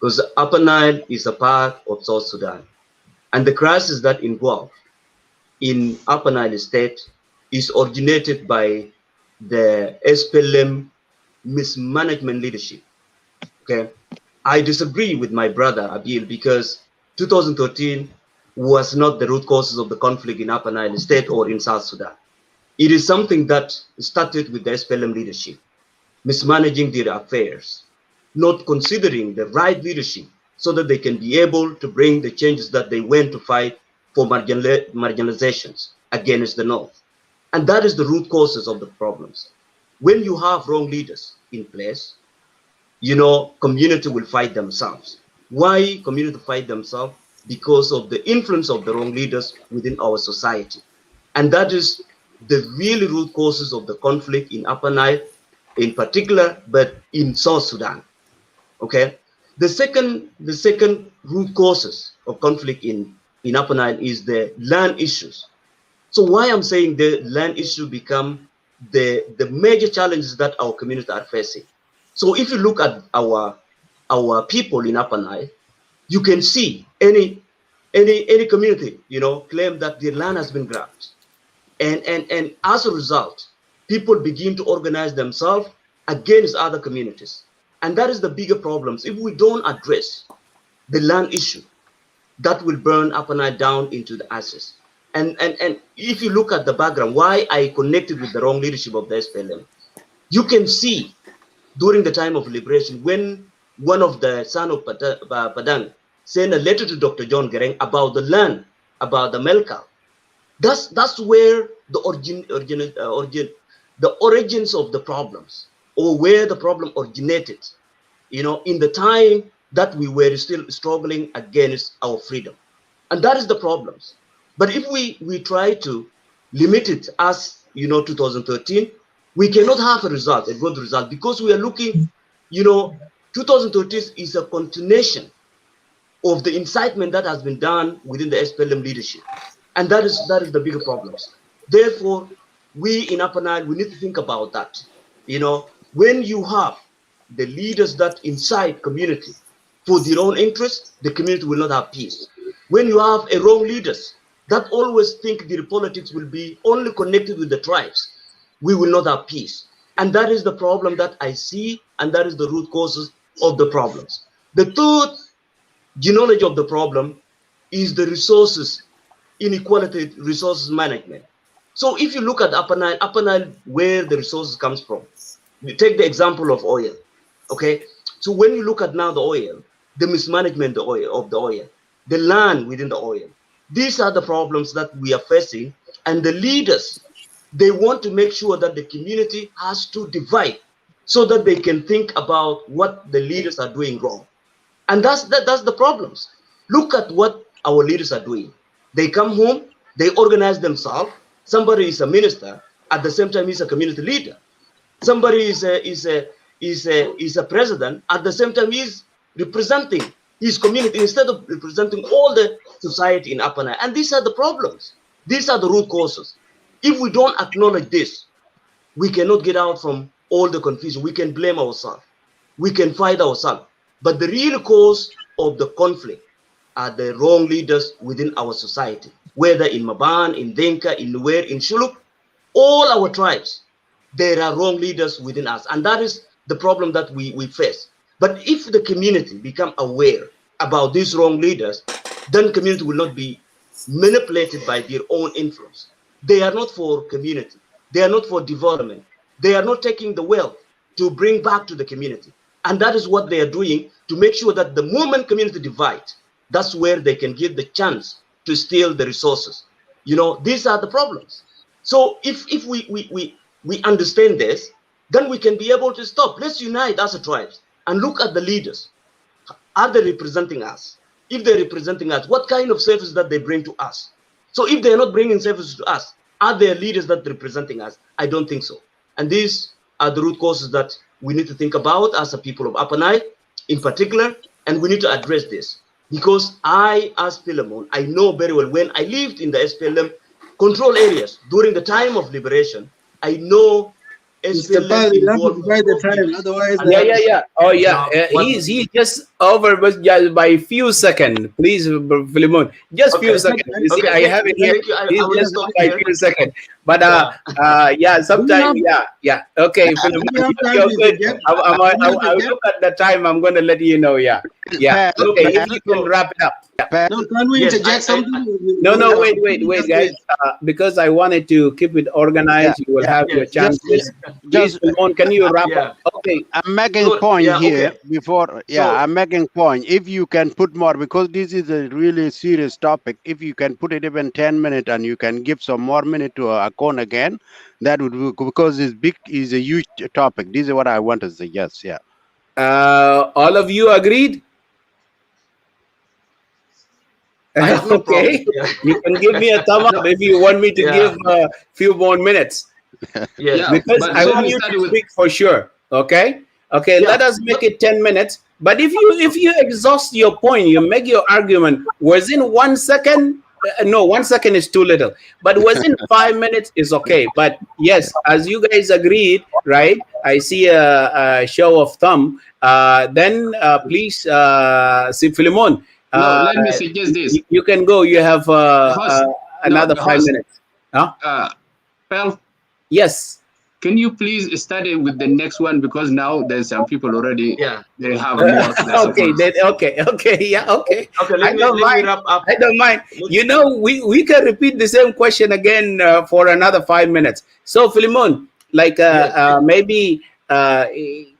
because the Upper Nile is a part of South Sudan. And the crisis that involved in Upper Nile state is originated by the SPLM mismanagement leadership. Okay, I disagree with my brother Abil because 2013 was not the root causes of the conflict in Upper Nile state or in South Sudan. It is something that started with the SPLM leadership mismanaging their affairs, not considering the right leadership so that they can be able to bring the changes that they went to fight for marginalizations against the North. And that is the root causes of the problems. When you have wrong leaders in place, you know, community will fight themselves. Why community fight themselves? Because of the influence of the wrong leaders within our society. And that is the really root causes of the conflict in Upper Nile in particular, but in South Sudan. Okay. The second root causes of conflict in Upper Nile is the land issues. So why I'm saying the land issue become the major challenges that our community are facing. So if you look at our people in Upper Nile, you can see any community, you know, claim that their land has been grabbed. And as a result, people begin to organize themselves against other communities. And that is the bigger problems. If we don't address the land issue, that will burn Upper Nile down into the ashes. And if you look at the background, why I connected with the wrong leadership of the SPLM, you can see during the time of liberation, when one of the son of Padang sent a letter to Dr. John Gereng about the land, about the Melka. That's where the origins of the problems, or where the problem originated, you know, in the time that we were still struggling against our freedom. And that is the problems. But if we try to limit it as, you know, 2013, we cannot have a good result, because we are looking, you know, 2013 is a continuation of the incitement that has been done within the SPLM leadership. And that is the bigger problems. Therefore, we in Upper Nile, we need to think about that. You know, when you have the leaders that incite community for their own interests, the community will not have peace. When you have a wrong leaders that always think their politics will be only connected with the tribes, we will not have peace. And that is the problem that I see, and that is the root causes of the problems. The third genealogy of the problem is the resources inequality, resources management. So if you look at Upper Nile, where the resources comes from, you take the example of oil. Okay, so when you look at now the oil, the mismanagement of the oil, the land within the oil, these are the problems that we are facing. And the leaders, they want to make sure that the community has to divide so that they can think about what the leaders are doing wrong. And that's the problems. Look at what our leaders are doing. They come home, they organize themselves. Somebody is a minister, at the same time he's a community leader. Somebody is a president, at the same time he's representing his community instead of representing all the society in Upper Nile. And these are the problems. These are the root causes. If we don't acknowledge this, we cannot get out from all the confusion. We can blame ourselves. We can fight ourselves. But the real cause of the conflict are the wrong leaders within our society, whether in Maban, in Denka, in Nuer, in Shuluk, all our tribes, there are wrong leaders within us. And that is the problem that we face. But if the community become aware about these wrong leaders, then community will not be manipulated by their own influence. They are not for community. They are not for development. They are not taking the wealth to bring back to the community. And that is what they are doing to make sure that the moment community divide, that's where they can give the chance to steal the resources. You know, these are the problems. So if we understand this, then we can be able to stop. Let's unite as a tribe and look at the leaders. Are they representing us? If they're representing us, what kind of service that they bring to us? So if they're not bringing services to us, are there leaders that are representing us? I don't think so. And these are the root causes that we need to think about as a people of Upper Nile in particular, and we need to address this. Because I, as Philemon, I know very well when I lived in the SPLM control areas during the time of liberation, I know Mr. Pal, you have to divide the time, otherwise. Yeah. Oh, yeah. Now, what- He just over, but just by few seconds, please, Philemon. Just few seconds. You see, I have it here. Thank you. I He's will just stop by here. few seconds. But yeah, sometimes, yeah. Okay, Philemon, Do we have time you're to good. interject? I'll look at the time. I'm going to let you know. Yeah. Okay, if you can wrap it up. Yeah. No, can we interject something? No, wait, guys. Because I wanted to keep it organized, you will have your chances. Please, Simon, can you wrap up? Okay. I'm making a point here before. I'm making point. If you can put more, because this is a really serious topic. If you can put it even 10 minutes and you can give some more minute to Akon again, that would be, because it's big, is a huge topic. This is what I want to say. Yes, yeah. All of you agreed? Okay, you can give me a thumb up if you want me to give a few more minutes. Because I want you to speak for sure. Okay. Let us make it 10 minutes. But if you exhaust your point, you make your argument within 1 second. No, 1 second is too little. But within 5 minutes is okay. But yes, as you guys agreed, right? I see a show of thumb. Then please, see Philemon. No, let me suggest this. You can go. You have another 5 minutes. Huh? Pel? Yes. Can you please study with the next one, because now there's some people already. Yeah. They have more. Okay. Yeah. Okay. Okay. I don't mind. I don't mind. You know, we can repeat the same question again for another 5 minutes. So Philemon, like maybe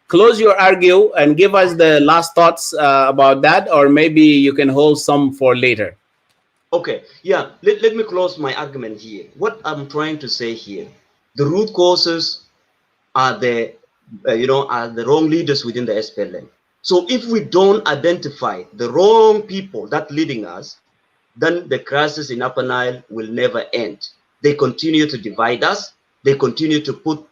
close your argue and give us the last thoughts about that, or maybe you can hold some for later. Okay, yeah, let me close my argument here. What I'm trying to say here, the root causes are the, are the wrong leaders within the SPLM. So if we don't identify the wrong people that leading us, then the crisis in Upper Nile will never end. They continue to divide us. They continue to put,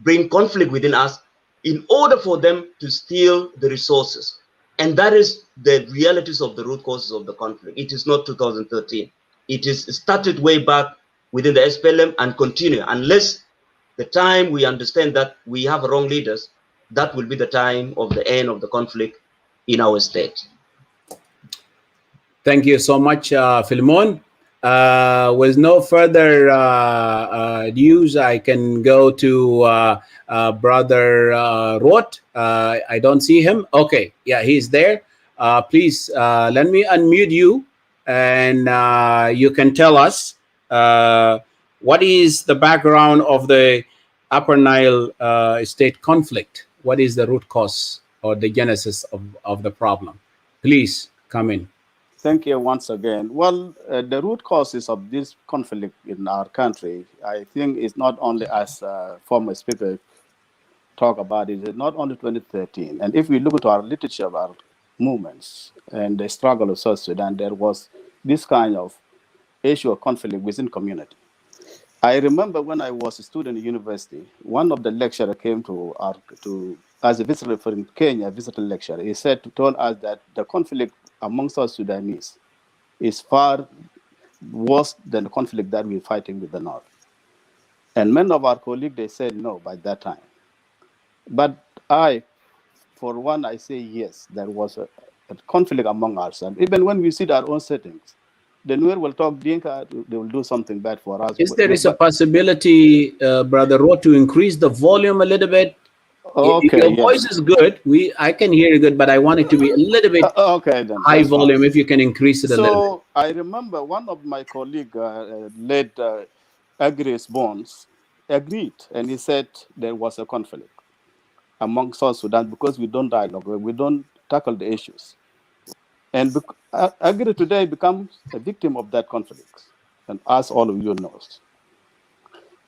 bring conflict within us in order for them to steal the resources. And that is the realities of the root causes of the conflict. It is not 2013. It is started way back within the SPLM and continue. Unless the time we understand that we have wrong leaders, that will be the time of the end of the conflict in our state. Thank you so much, Philemon. With no further news, I can go to Brother Roth. I don't see him. Okay, yeah, he's there. Please let me unmute you, and you can tell us what is the background of the Upper Nile state conflict. What is the root cause or the genesis of the problem? Please come in. Thank you once again. Well, the root causes of this conflict in our country, I think, is not only, as former speaker talk about it, it's not only 2013. And if we look at our literature about movements and the struggle of South Sudan, there was this kind of issue of conflict within community. I remember when I was a student at university, one of the lecturers came as a visitor from Kenya, a visitor lecturer. He told us that the conflict among South Sudanese is far worse than the conflict that we're fighting with the North. And many of our colleagues, they said no by that time. But for one, I say yes, there was a conflict among ourselves. Even when we see our own settings, the Nuer will talk Dinka, they will do something bad for us. Is there a possibility, Brother Roth, to increase the volume a little bit? Okay, your voice is good. I can hear you good, but I want it to be a little bit high volume. If you can increase it a little bit. So I remember one of my colleagues, led Agris Bonds, agreed, and he said there was a conflict among South Sudan because we don't dialogue, we don't tackle the issues. And Agri today becomes a victim of that conflict, and as all of you know.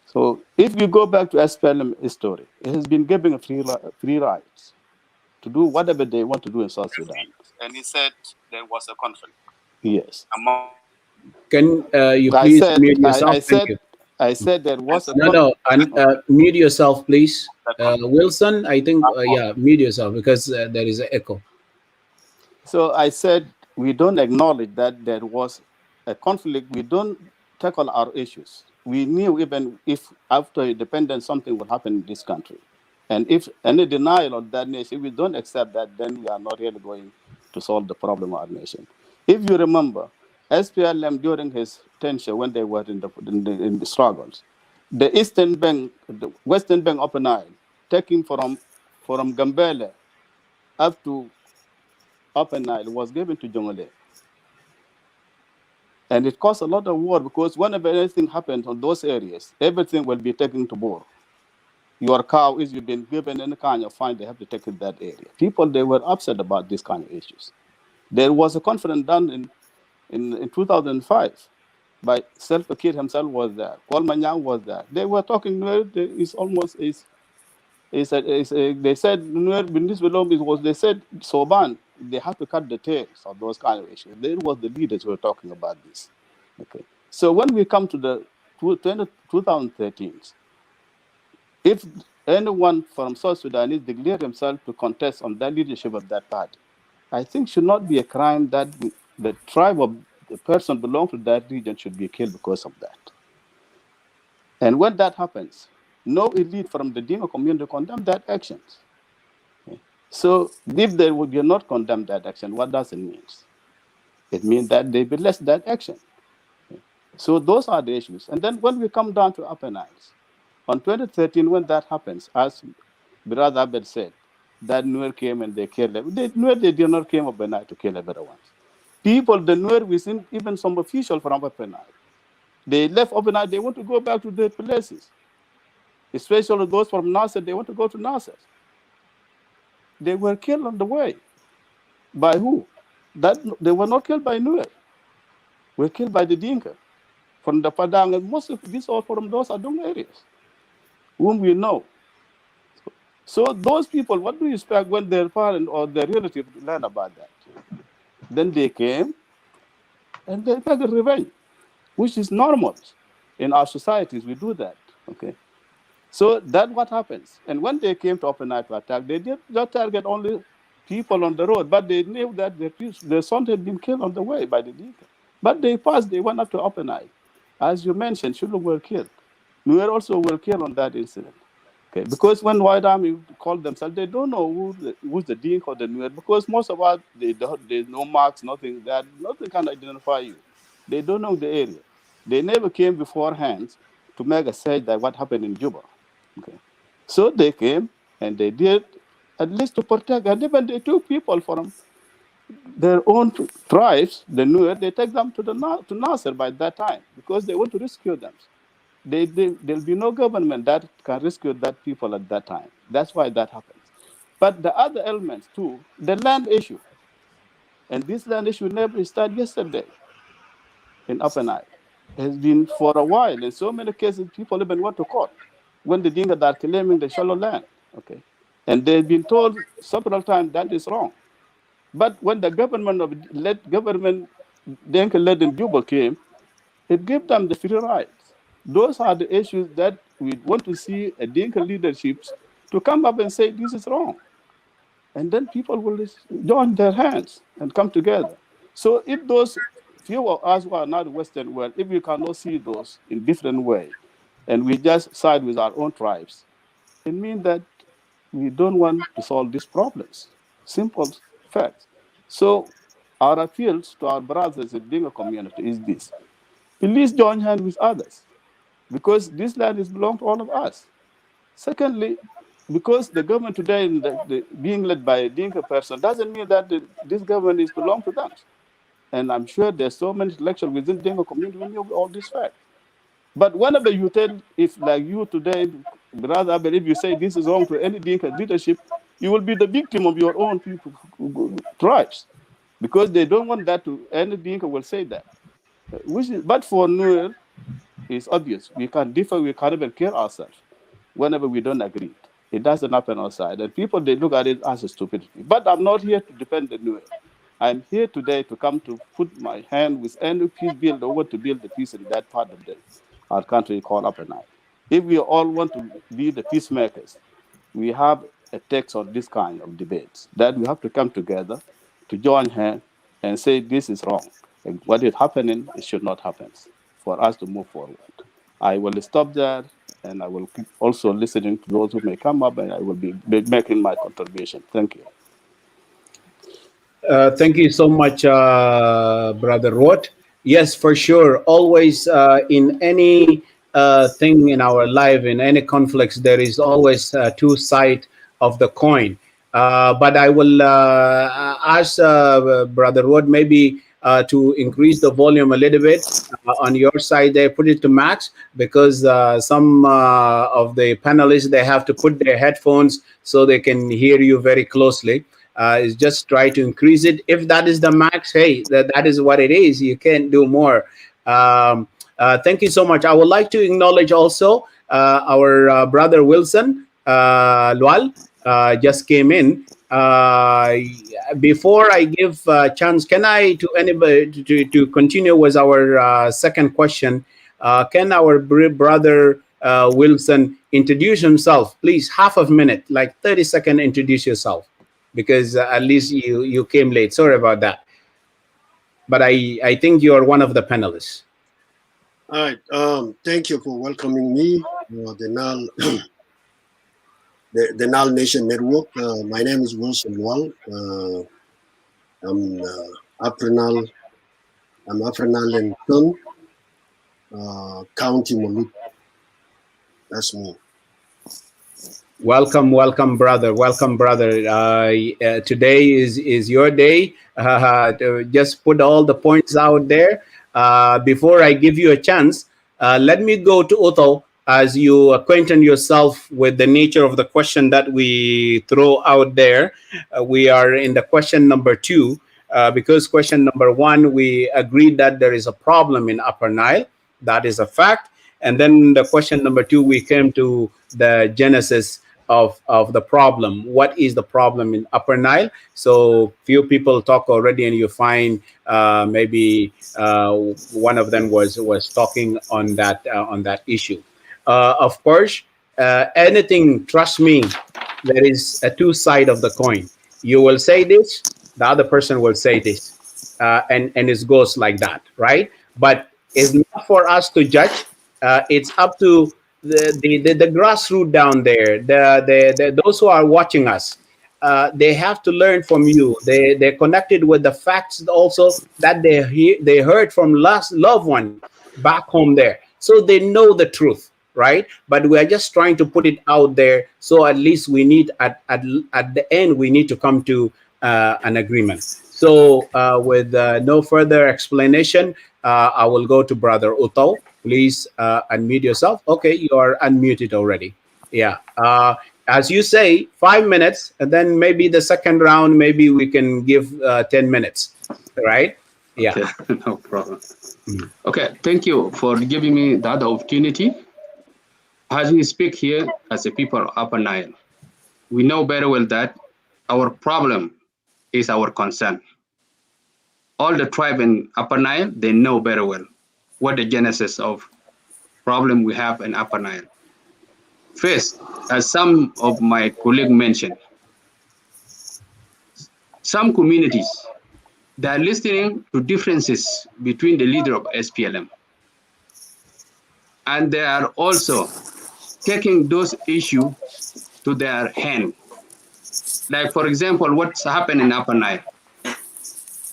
So if you go back to SPLM history, it has been given free rights to do whatever they want to do in South Sudan. And he said there was a conflict. Yes. Can you please mute yourself? I said there was a conflict. Mute yourself, please. Wilson, I think, mute yourself because there is an echo. So I said we don't acknowledge that there was a conflict. We don't tackle our issues. we knew even if after independence something will happen in this country. And if any denial of that nation, if we don't accept that, then we are not really going to solve the problem of our nation. If you remember, SPLM during his tenure when they were in the struggles, the Eastern Bank, the Western Bank Upper Nile, taking from Gambela up to Upper Nile was given to Jongole. And it caused a lot of war because whenever anything happens on those areas, everything will be taken to Bor. Your cow is you've been given any kind of fine, they have to take it that area. People, they were upset about these kind of issues. There was a conference done in 2005 by Self Kid himself was there. Kwal Manyang was there. They were talking, it's almost, they said, they said, Soban, they have to cut the tails of those kind of issues. There was the leaders who were talking about this. Okay. So when we come to the 2013, if anyone from South Sudan is declared himself to contest on that leadership of that party, I think should not be a crime that the tribe of the person belong to that region should be killed because of that. And when that happens, no elite from the Dinka community condemn that action. Okay. So if they would not condemn that action, what does it mean? It means that they bless that action. Okay. So those are the issues. And then when we come down to Upper Nile, on 2013, when that happens, as Brother Abed said, that Nuer came and they killed them. They did not came up by night to kill everyone. People, the Nuer, within even some officials from Upper Nile, they left Upper Nile, they want to go back to their places. Especially those from Nasser, they want to go to Nasser. They were killed on the way. By who? They were not killed by Nuer. Were killed by the Dinka. From the Padang, and most of these are from those Adong areas, whom we know. So those people, what do you expect when their parents or their relatives learn about that? Then they came and they got revenge, which is normal. In our societies, we do that. Okay. So that's what happens. And when they came to Upper Nile to attack, they did not target only people on the road, but they knew that their son had been killed on the way by the Dinka. But they passed, they went up to Upper Nile. As you mentioned, Shulu were killed. Nuer also were killed on that incident. Okay, because when White Army called themselves, they don't know who's the Dinka or the Nuer, because most of us, there's no marks, nothing can identify you. They don't know the area. They never came beforehand to make a say that what happened in Juba. Okay, so they came and they did at least to protect, and even they took people from their own tribes, the Nuer, they take them to Nasser by that time because they want to rescue them. There'll be no government that can rescue that people at that time. That's why that happens. But the other elements too, the land issue. And this land issue never started yesterday in Upper Nile. It has been for a while. In so many cases, people even went to court when the Dinka are claiming the shallow land. Okay. And they've been told several times that is wrong. But when the government Dinka-led in Juba came, it gave them the free rights. Those are the issues that we want to see a Dinka leadership to come up and say this is wrong. And then people will join their hands and come together. So if those few of us who are not Western world, if we cannot see those in different way, and we just side with our own tribes, it means that we don't want to solve these problems. Simple facts. So our appeals to our brothers in the Dinka community is this. Please join hands with others, because this land is belong to all of us. Secondly, because the government today being led by a Dinka person doesn't mean that this government is belong to them. And I'm sure there's so many intellectuals within the Dinka community who know all these facts. But whenever you tell, if like you today, brother, but if you say this is wrong to any Dinka leadership, you will be the victim of your own people, tribes, because they don't want that to, any Dinka will say that. But for Nuer, it's obvious. We can differ, we can't even kill ourselves whenever we don't agree. It doesn't happen outside. And people, they look at it as a stupidity. But I'm not here to defend the Nuer. I'm here today to come to put my hand with any peace builder over to build the peace in that part of our country called Upper Nile. If we all want to be the peacemakers, we have a text on this kind of debates that we have to come together to join hands and say this is wrong. And what is happening, it should not happen for us to move forward. I will stop there, and I will keep also listening to those who may come up, and I will be making my contribution. Thank you. Thank you so much, Brother Roth. Yes, for sure. Always in any thing in our life, in any conflicts, there is always two sides of the coin. But I will ask Brother Roth maybe to increase the volume a little bit on your side there, put it to max, because some of the panelists, they have to put their headphones so they can hear you very closely. Is just try to increase it. If that is the max, hey, that is what it is. You can't do more. Thank you so much. I would like to acknowledge also our brother Wilson Lual just came in. Before I give chance, can I to anybody to continue with our second question? Can our brother Wilson introduce himself, please? Half a minute, like 30-second. Introduce yourself, because at least you came late. Sorry about that, but I think you are one of the panelists. All right. Thank you for welcoming me. The NIle Nation Network. My name is Wilson Wall. I'm Afrinal and Son, County Malut. That's me. Welcome, brother. Welcome, brother. Today is your day. Just put all the points out there. Before I give you a chance, let me go to Otto as you acquaint yourself with the nature of the question that we throw out there. We are in the question number 2, because question number 1, we agreed that there is a problem in Upper Nile. That is a fact. And then the question number 2, we came to the genesis of the problem. What is the problem in Upper Nile? So few people talk already, and you find maybe one of them was talking on that issue. Of course, anything, trust me, there is a two side of the coin. You will say this, the other person will say this, and it goes like that, right? But it's not for us to judge. It's up to the grassroots down there, those who are watching us. They have to learn from you. They're connected with the facts also that they heard from loved one back home there, so they know the truth, right? But we are just trying to put it out there, so at least we need at the end we need to come to an agreement. So with no further explanation, I will go to Brother Uto. Please unmute yourself. Okay, you are unmuted already. Yeah. As you say, 5 minutes, and then maybe the second round, maybe we can give 10 minutes, right? Yeah. Okay, no problem. Okay, thank you for giving me that opportunity. As we speak here as a people of Upper Nile, we know very well that our problem is our concern. All the tribe in Upper Nile, they know very well what the genesis of problem we have in Upper Nile. First, as some of my colleagues mentioned, some communities, they are listening to differences between the leader of SPLM. And they are also taking those issues to their hand. Like, for example, what's happened in Upper Nile.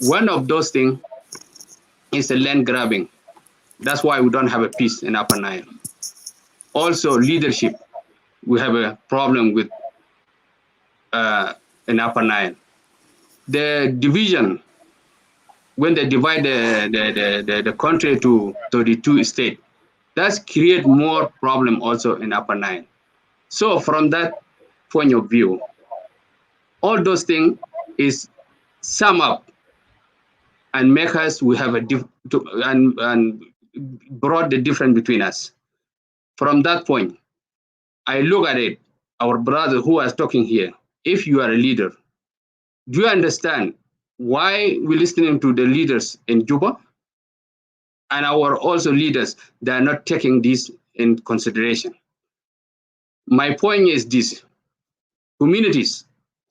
One of those things is the land grabbing. That's why we don't have a peace in Upper Nile. Also, leadership. We have a problem with in Upper Nile. The division, when they divide the country to 32 states, that's create more problem also in Upper Nile. So from that point of view, all those things is sum up and make us, we have a and brought the difference between us. From that point, I look at it, our brother who was talking here, if you are a leader, do you understand why we're listening to the leaders in Juba? And our also leaders, they are not taking this in consideration. My point is this, communities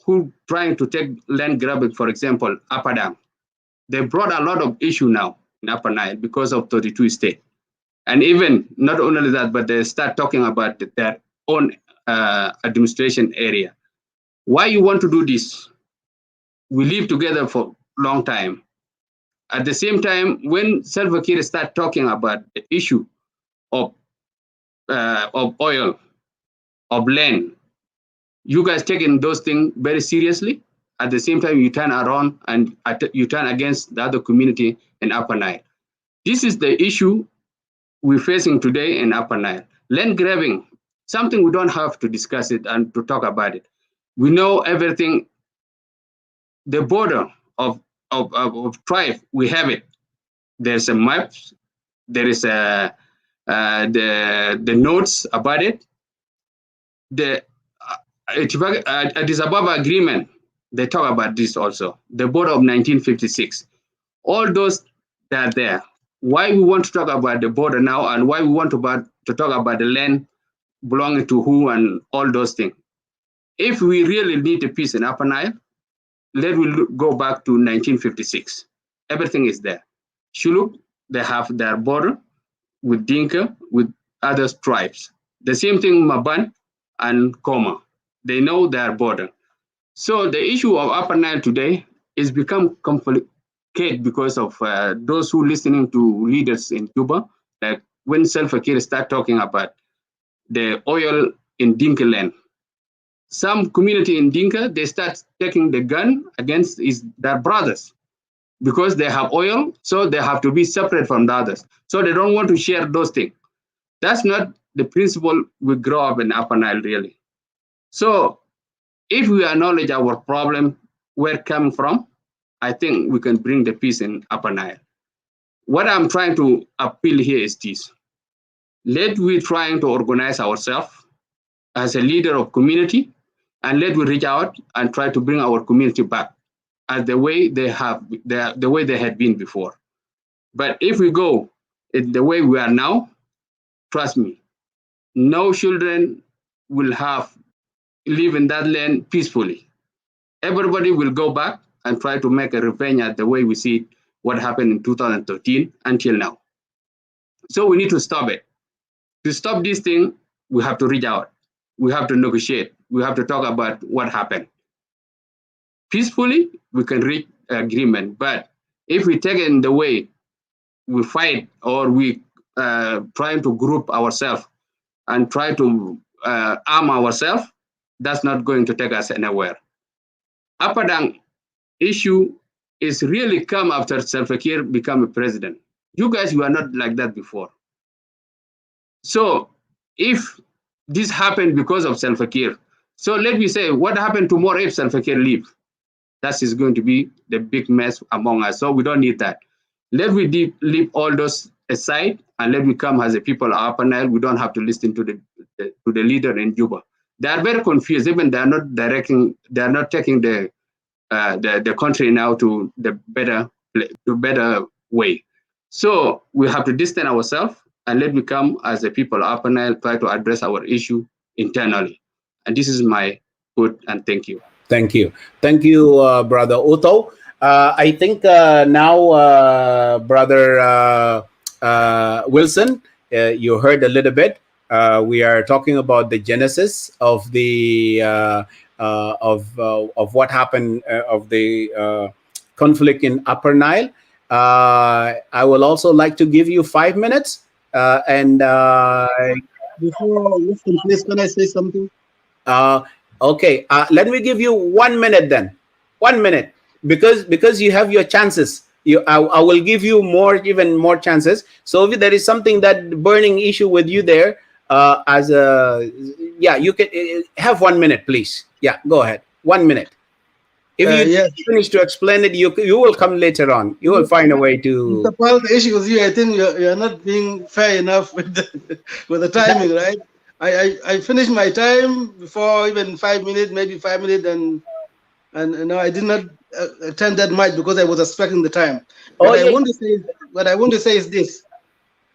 who trying to take land grabbing, for example, Upper Dam, they brought a lot of issue now in Upper Nile because of 32 states. And even not only that, but they start talking about their own administration area. Why you want to do this? We live together for a long time. At the same time, when Salva Kiir start talking about the issue of oil, of land, you guys taking those things very seriously. At the same time, you turn around and you turn against the other community in Upper Nile. This is the issue we're facing today in Upper Nile. Land grabbing, something we don't have to discuss it and to talk about it. We know everything. The border of tribe, we have it. There's a map. There is the notes about it. The Addis Ababa agreement, they talk about this also. The border of 1956. All those that are there. Why we want to talk about the border now, and why we want to talk about the land belonging to who and all those things. If we really need a peace in Upper Nile, let me go back to 1956. Everything is there. Shuluk, they have their border with Dinka, with other tribes. The same thing Maban and Koma. They know their border. So the issue of Upper Nile today is become complicated because of those who listening to leaders in Cuba, like when Salva Kiir start talking about the oil in Dinka land. Some community in Dinka, they start taking the gun against their brothers because they have oil, so they have to be separate from the others. So they don't want to share those things. That's not the principle we grow up in Upper Nile, really. So if we acknowledge our problem, where it comes from, I think we can bring the peace in Upper Nile. What I'm trying to appeal here is this. Let we trying to organize ourselves as a leader of community, and let we reach out and try to bring our community back as the way they had been before. But if we go in the way we are now, trust me, no children will live in that land peacefully. Everybody will go back and try to make a revenge at the way we see what happened in 2013 until now. So we need to stop it. To stop this thing, we have to reach out. We have to negotiate. We have to talk about what happened. Peacefully, we can reach agreement. But if we take it in the way we fight, or we trying to group ourselves and try to arm ourselves, that's not going to take us anywhere. Upper Dang issue is really come after Salva Kiir become a president. You guys were not like that before. So if this happened because of Salva Kiir, so let me say, what happened tomorrow if Salva Kiir leave? That is going to be the big mess among us. So we don't need that. Let me leave all those aside, and let me come as a people of Upper Nile. We don't have to listen to the leader in Juba. They are very confused. Even they are not taking the country now to the better way. So we have to distance ourselves, and let me come as a people of Upper Nile, try to address our issue internally. And this is my good, and thank you. Thank you. Thank you, Brother Otto. I think now, Brother Wilson, you heard a little bit. We are talking about the genesis of the of what happened of the conflict in Upper Nile. I will also like to give you 5 minutes. Before Wilson, please, can I say something? Okay, let me give you 1 minute then. 1 minute, because you have your chances. I will give you even more chances. So if there is something that burning issue with you there, you can have 1 minute, please. Yeah, go ahead. 1 minute. If you finish to explain it, you will come later on. You will find a way to. Mr. Paul, the issue with you, I think you're not being fair enough with the timing, right? I finished my time before even 5 minutes, maybe 5 minutes, and no, I did not attend that much because I was expecting the time. What I want to say is this: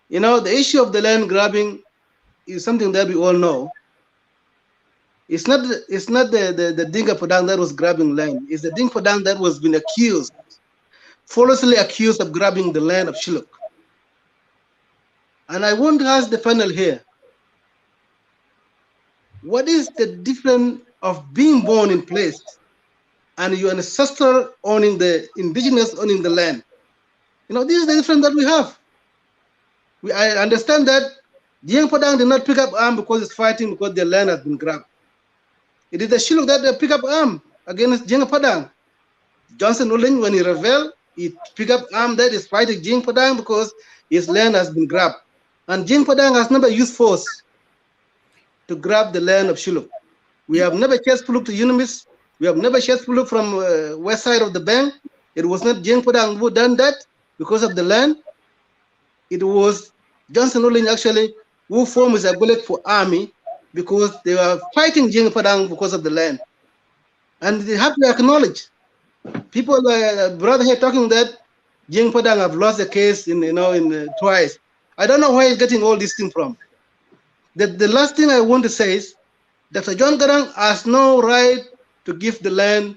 the issue of the land grabbing is something that we all know. It's not the Dinka Padang that was grabbing land. It's the Dinka Padang that was been falsely accused of grabbing the land of Shilluk. And I want to ask the panel here, what is the difference of being born in place and your ancestor owning the indigenous owning the land? You know, this is the difference that we have. I understand that Jiang Padang did not pick up arm because it's fighting because their land has been grabbed. It is the Shilluk that pick up arm against Jiang Padang. Johnson Uling, when he rebelled, he picked up arm that is fighting Jiang Padang because his land has been grabbed. And Jiang Padang has never used force to grab the land of Shilluk. We have never chased Shilluk to Unamis. We have never chased Shilluk from west side of the bank. It was not Jiang Padang who done that because of the land. It was Johnson Uling actually who formed his bullet for army because they were fighting Jiang Padang because of the land. And they have to acknowledge, people, brother here talking that Jiang Padang have lost the case in twice. I don't know where he's getting all these things from. The last thing I want to say is Dr. John Garang has no right to give the land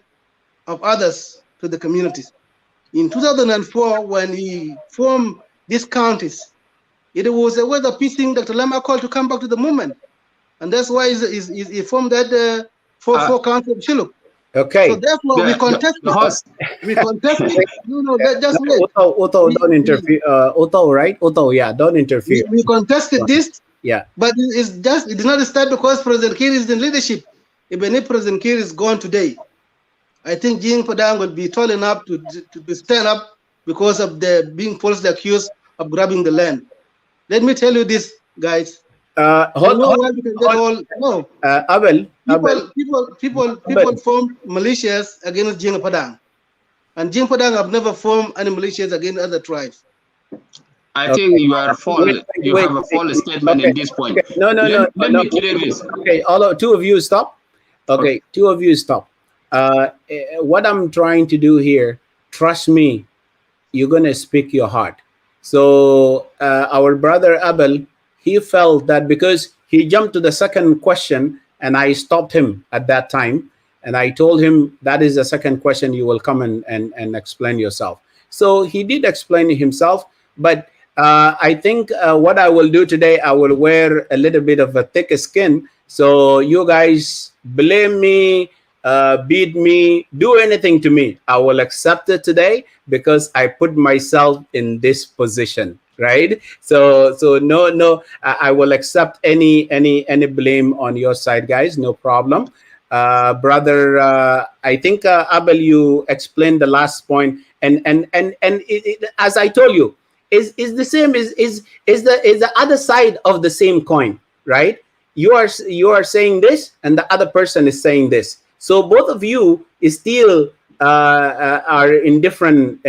of others to the communities. In 2004, when he formed these counties, it was a weather piecing Dr. Lama called to come back to the movement. And that's why he formed that four county of Shilluk. Okay. So therefore, we contested. We contested. Just wait. Otto, don't interfere. Otto, right? Otto, yeah, don't interfere. We contested this. Yeah. But it did not start because President Kiir is in leadership. Even if President Kiir is gone today, I think Jiang Padang will be tall enough to stand up because of the being falsely accused of grabbing the land. Let me tell you this, guys. Abel, people form militias against Jiang Padang, and Jiang Padang have never formed any militias against other tribes. I think you are false. You have a false statement in this point. Okay. No. Let me clear this. Okay, two of you stop. Okay, two of you stop. What I'm trying to do here, trust me, you're gonna speak your heart. So our brother Abel, he felt that because he jumped to the second question and I stopped him at that time, and I told him that is the second question, you will come and explain yourself. So he did explain himself, but I think what I will do today, I will wear a little bit of a thick skin. So you guys blame me, beat me, do anything to me, I will accept it today because I put myself in this position, right? So no, I will accept any blame on your side, guys, no problem. Brother, I think Abel, you explained the last point, and as I told you, is the same, is the other side of the same coin, right? You are saying this and the other person is saying this, so both of you is still are in different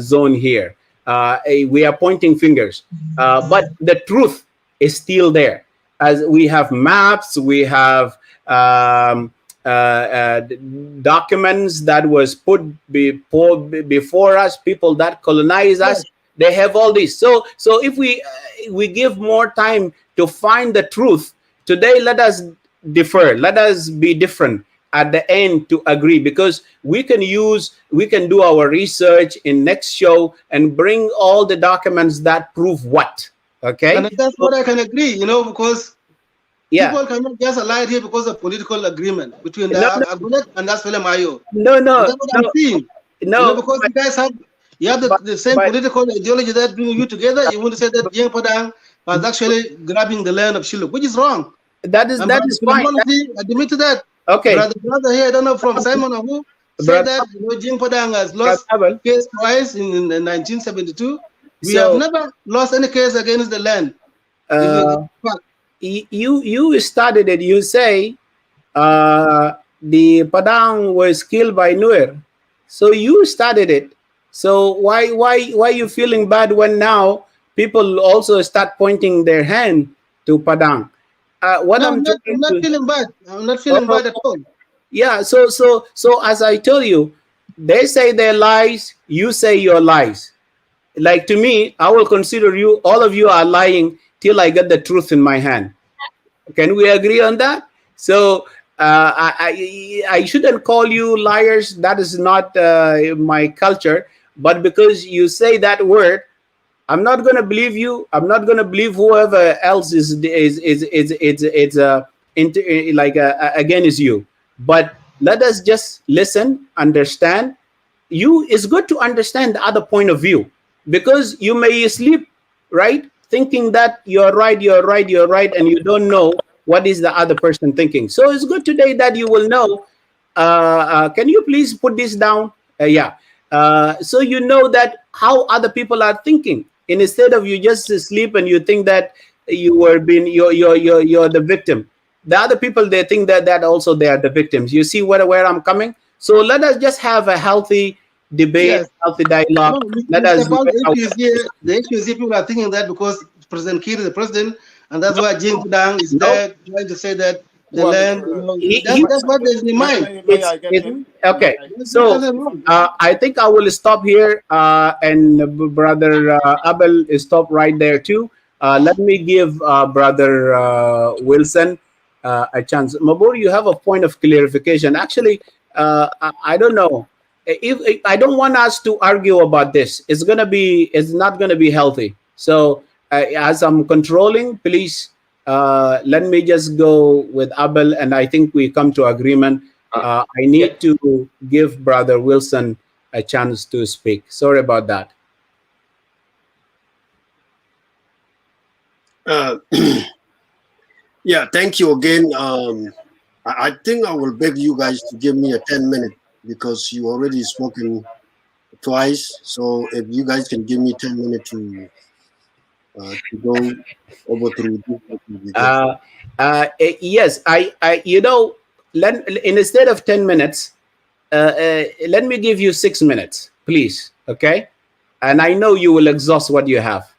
zone here. We are pointing fingers, but the truth is still there, as we have maps, we have documents that was put before us, people that colonize us, they have all this. So if we give more time to find the truth today, let us differ, let us be different at the end to agree, because we can do our research in next show and bring all the documents that prove what. Okay, and that's what I can agree, because people cannot just lie here because of political agreement between the Agulet and Asfele Mayo. No. That's what I'm seeing. Because you guys have the same political ideology that bring you together. You want to say that Jiang Padang was actually grabbing the land of Shilluk, which is wrong. That is fine. Admit to that. Okay. Brother here, I don't know from Simon or who said that Jiang Padang has lost case twice in 1972. We have never lost any case against the land. You started it. You say the Padang was killed by Nuer, so you started it. So why you feeling bad when now people also start pointing their hand to Padang? I'm not feeling bad. I'm not feeling bad at all. Yeah. So as I told you, they say their lies. You say your lies. Like, to me, I will consider you, all of you are lying till I get the truth in my hand. Can we agree on that? So I shouldn't call you liars. That is not my culture. But because you say that word, I'm not going to believe you. I'm not going to believe whoever else is against you. But let us just listen, understand. It's good to understand the other point of view, because you may sleep, right, thinking that you're right, and you don't know what is the other person thinking. So it's good today that you will know. Can you please put this down? Yeah. So you know that how other people are thinking, and instead of you just sleep and you think that you're the victim. The other people, they think that also they are the victims. You see where I'm coming? So let us just have a healthy debate, Yes. healthy dialogue. No, Let Mr. us Paul, the issue is here people are thinking that because President Kiir is the president, and that's why Jim Kudang is there trying to say that the Well, land, that's what is in mind. may I get in? Okay. There's So nothing wrong. I think I will stop here, and brother Abel is stop right there too. Let me give brother Wilson a chance. Mabur, you have a point of clarification. Actually, I don't know. If I don't want us to argue about this, it's not gonna be healthy. So as I'm controlling, please let me just go with Abel, and I think we come to agreement. I need to give brother Wilson a chance to speak. Sorry about that. Yeah, thank you again. I think I will beg you guys to give me a 10 minute because you already spoken twice. So if you guys can give me 10 minutes to go over through this, that would be good. Yes, instead of 10 minutes, let me give you 6 minutes, please. Okay. And I know you will exhaust what you have,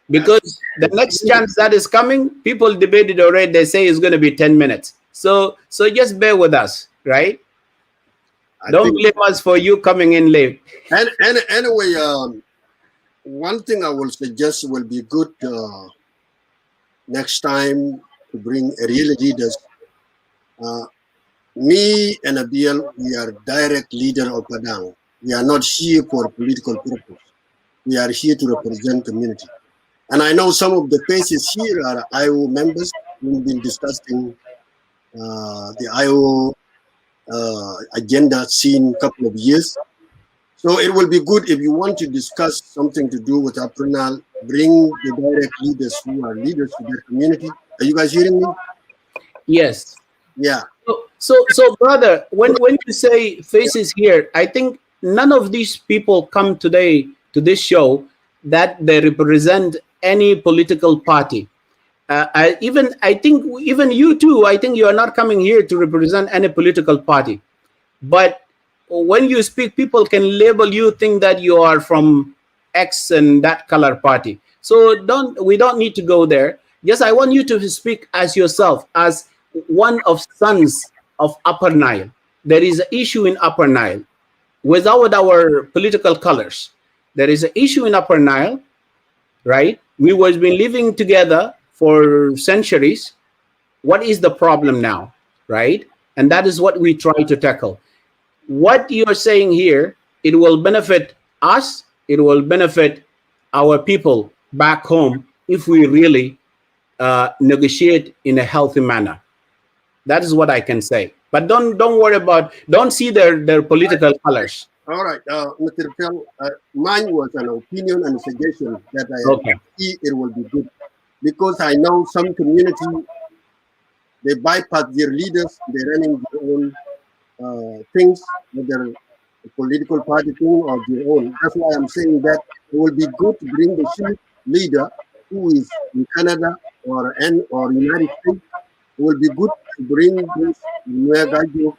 because the next chance that is coming, people debated already. They say it's going to be 10 minutes. So just bear with us, right? Don't blame us for you coming in late. And anyway, one thing I will suggest will be good next time to bring real leaders. Me and Abiel, we are direct leader of Padang. We are not here for political purpose. We are here to represent community. And I know some of the faces here are IO members. We've been discussing the IO agenda seen a couple of years. So it will be good if you want to discuss something to do with Aprenal, bring the direct leaders who are leaders to their community. Are you guys hearing me? Yes. Yeah. So brother, when you say faces here, I think none of these people come today to this show that they represent any political party. I think even you too, I think you are not coming here to represent any political party. But when you speak, people can label you, think that you are from X and that color party. So we don't need to go there. Yes, I want you to speak as yourself, as one of sons of Upper Nile. There is an issue in Upper Nile without our political colors. There is an issue in Upper Nile, right? We was been living together for centuries. What is the problem now, right? And that is what we try to tackle. What you're saying here, it will benefit us, it will benefit our people back home if we really negotiate in a healthy manner. That is what I can say. But don't worry about, don't see their political colors. All right, Mr. Phil, mine was an opinion and suggestion that I see it will be good, because I know some community, they bypass their leaders, they're running their own things, whether a political party thing or their own. That's why I'm saying that it will be good to bring the chief leader who is in Canada or United States. It will be good to bring those Nuegajo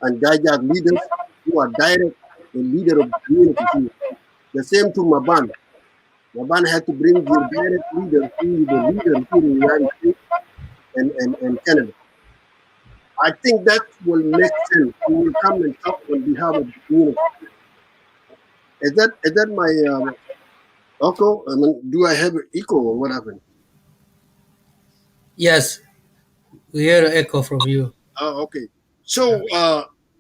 and Gajak leaders who are direct the leader of the community here. The same to Maban. Maban had to bring their direct leader who is the leader here in the United States and Canada. I think that will make sense. We will come and talk on behalf of the community. Is that my echo? I mean, do I have an echo or what happened? Yes, we hear an echo from you. Oh, okay. So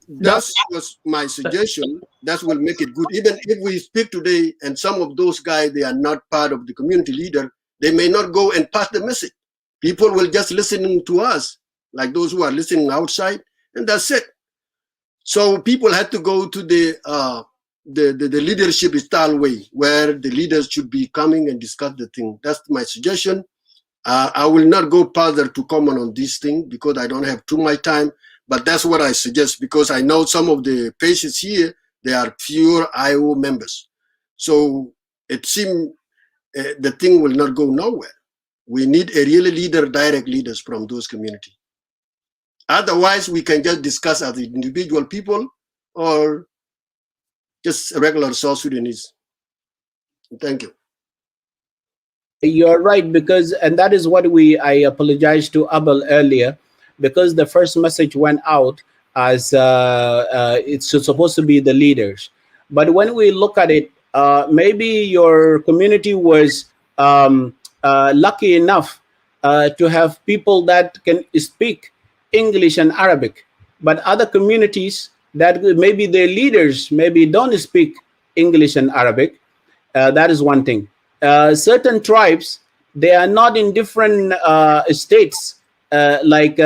that was my suggestion. That will make it good. Even if we speak today and some of those guys, they are not part of the community leader, they may not go and pass the message. People will just listen to us, like those who are listening outside, and that's it. So people had to go to the leadership style way, where the leaders should be coming and discuss the thing. That's my suggestion. I will not go further to comment on this thing because I don't have too much time, but that's what I suggest, because I know some of the patients here, they are pure IO members. So it seems the thing will not go nowhere. We need a real leader, direct leaders from those communities. Otherwise, we can just discuss as individual people or just regular South Sudanese. Thank you. You're right, because, and that is what I apologized to Abel earlier, because the first message went out as it's supposed to be the leaders. But when we look at it, maybe your community was lucky enough to have people that can speak English and Arabic, but other communities that maybe their leaders maybe don't speak English and Arabic. That is one thing. Certain tribes, they are not in different states, like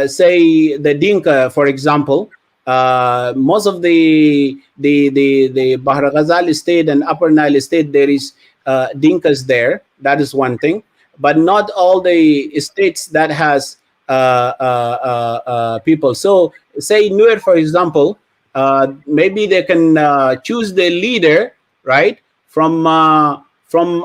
say the Dinka, for example. Most of the Bahr Ghazal state and Upper Nile state, there is Dinkas there. That is one thing. But not all the states that has people. So say Nuer, for example, maybe they can choose the leader, right, from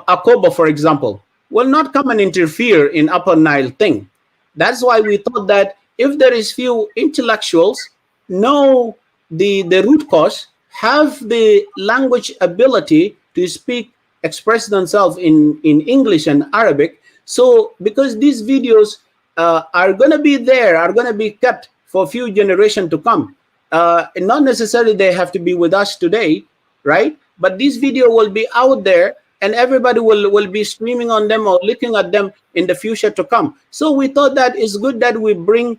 Akobo, for example, will not come and interfere in Upper Nile thing. That's why we thought that if there is few intellectuals know the root cause, have the language ability to speak, express themselves in English and Arabic. So because these videos are going to be there, are going to be kept for a few generations to come. And not necessarily they have to be with us today, right? But this video will be out there and everybody will be streaming on them or looking at them in the future to come. So we thought that it's good that we bring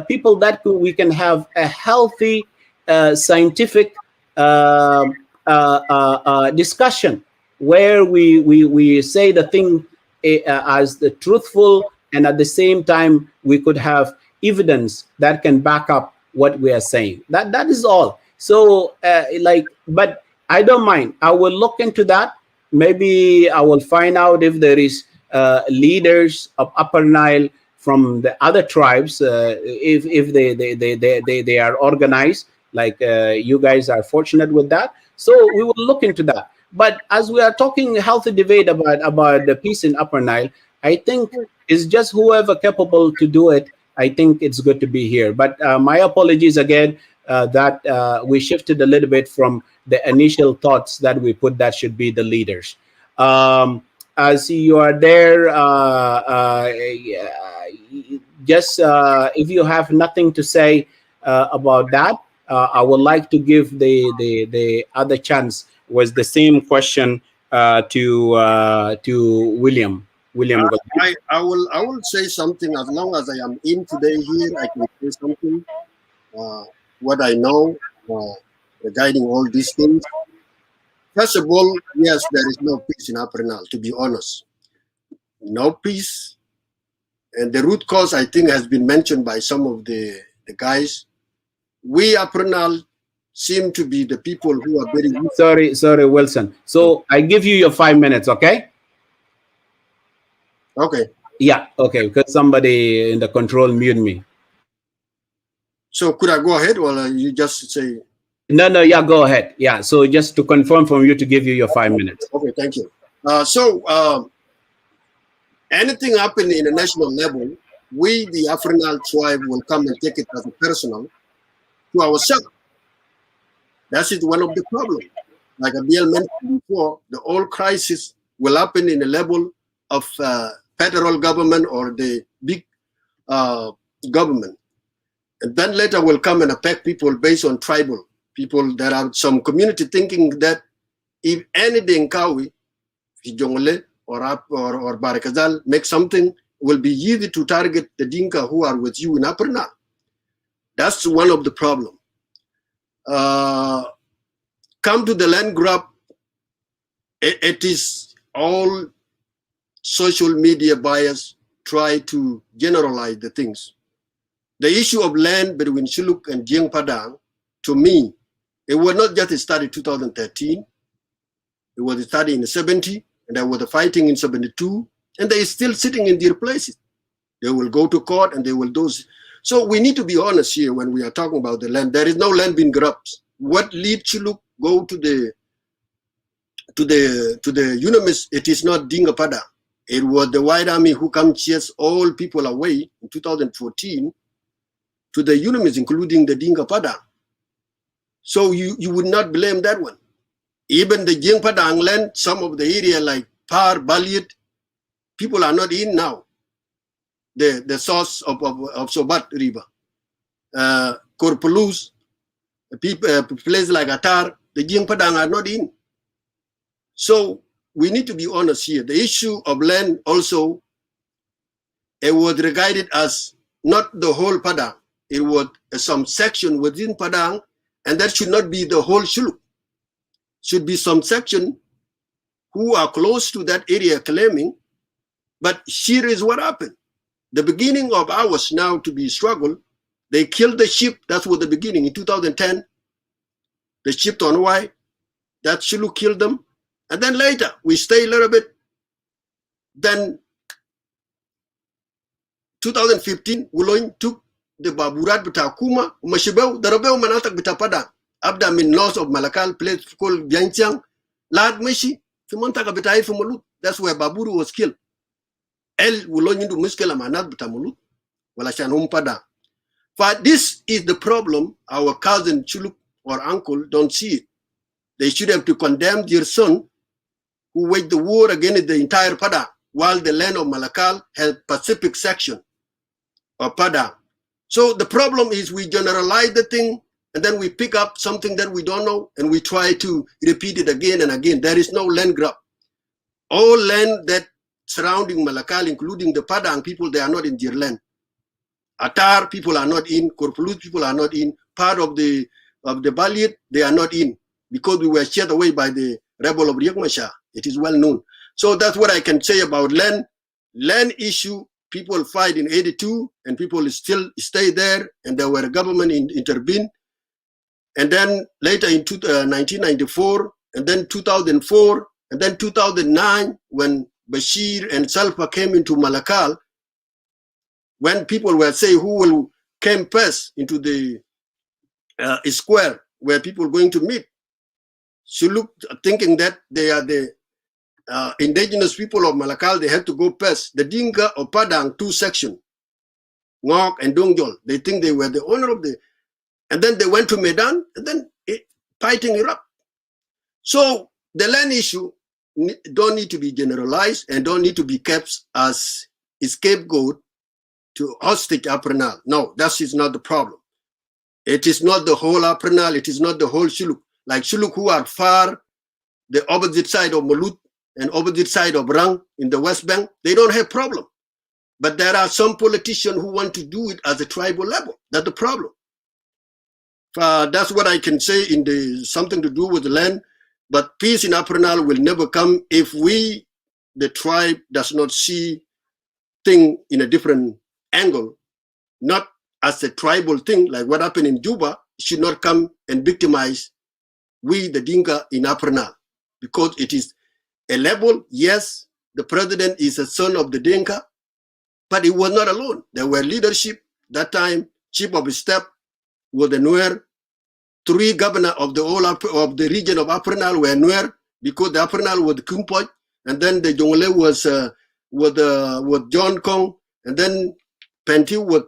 people that we can have a healthy, scientific discussion where we say the thing as the truthful, and at the same time we could have evidence that can back up what we are saying. That is all. So but I don't mind. I will look into that. Maybe I will find out if there is leaders of Upper Nile from the other tribes, if they are organized, like you guys are fortunate with that. So we will look into that. But as we are talking a healthy debate about the peace in Upper Nile, I think it's just whoever capable to do it. I think it's good to be here. But my apologies again that we shifted a little bit from the initial thoughts that we put that should be the leaders. As you are there, just if you have nothing to say about that, I would like to give the other chance. Was the same question to William. I will say something. As long as I am in today here, I can say something. What I know regarding all these things. First of all, yes, there is no peace in Upper Nile, to be honest. No peace. And the root cause, I think, has been mentioned by some of the guys. We, Upper Nile, seem to be the people who are very... Sorry, Wilson. So I give you your 5 minutes, okay? Okay. Yeah, okay, because somebody in the control muted me. So could I go ahead, or you just say... No, yeah, go ahead. Yeah, so just to confirm from you to give you your 5 minutes. Okay, thank you. Anything happen in a national level, we, the Afrinal tribe, will come and take it as a personal to ourselves. That is one of the problems. Like Abiel mentioned before, the whole crisis will happen in the level of federal government or the big government. And then later will come and affect people based on tribal people. There are some community thinking that if any Denkawi, Jongle or Barakazal make something, will be easy to target the Dinka who are with you in Upper Nile. That's one of the problems. come to the land grab, it is all social media bias try to generalize the things. The issue of land between Shilluk and Jiang Padang, to me, it was not just started in 2013. It was started in 70, and there was a fighting in 72, and they are still sitting in their places. They will go to court and they will do. So we need to be honest here when we are talking about the land. There is no land being grabbed. What lead Chiluk go to the Unamis? It is not Dinga Pada. It was the White Army who come chase all people away in 2014 to the Unamis, including the Dinga Pada. So you would not blame that one. Even the Jing Padang land, some of the area like Par, Baliet, people are not in now. The source of Sobat River. Korpulus, places like Atar, the Jing Padang are not in. So we need to be honest here. The issue of land also, it was regarded as not the whole Padang. It was some section within Padang, and that should not be the whole Shilluk. Should be some section who are close to that area claiming, but here is what happened. The beginning of ours now to be struggle, they killed the sheep. That was the beginning. In 2010, the sheep on why that Shilluk killed them. And then later, we stay a little bit. Then 2015, Wuloin took the Baburat Bitakuma, Mashibel, the Rebel Manatak Bitapada, Abda min loss of Malakal, place called Bianchang, Lad Meshi, Fimontaka Bitai Fumulut. That's where Baburu was killed. El Wuloin into Muskela Manat Bitamulut, Walashan Humpada. But this is the problem. Our cousin Chuluk or uncle don't see it. They should have to condemn their son who waged the war against the entire Pada, while the land of Malakal has Pacific section of Pada. So the problem is we generalize the thing and then we pick up something that we don't know and we try to repeat it again and again. There is no land grab. All land that surrounding Malakal, including the Padang people, they are not in their land. Atar people are not in, Korpulus people are not in, part of the Baliet, they are not in, because we were chased away by the rebel of Riek Machar. It is well known. So that's what I can say about land. Land issue, people fight in 82, and people still stay there, and there were government intervene. And then later in 1994, and then 2004, and then 2009, when Bashir and Salva came into Malakal, when people were saying who will come first into the square where people are going to meet, she looked thinking that they are the indigenous people of Malakal, they have to go first. The Dinka of Padang, two sections, Ngok and Dongjol, they think they were the owner of the, and then they went to Medan, and then fighting Iraq. So the land issue don't need to be generalized and don't need to be kept as a scapegoat to hostage Upper Nile. No, that is not the problem. It is not the whole Upper Nile, it is not the whole Shilluk. Like Shilluk who are far, the opposite side of Malut and opposite side of Rang in the West Bank, they don't have problem. But there are some politicians who want to do it at the tribal level. That's the problem. That's what I can say in the something to do with the land. But peace in Upper Nile will never come if we, the tribe, does not see thing in a different angle, not as a tribal thing like what happened in Juba. Should not come and victimize we, the Dinka, in Upper Nile, because it is a level. Yes, the president is a son of the Dinka, but he was not alone. There were leadership that time. Chief of staff was the Nuer. 3 governors of the whole of the region of Upper Nile were Nuer, because the Upper Nile was Kumpoch, and then the Jongle was John Kong, and then Pentiu was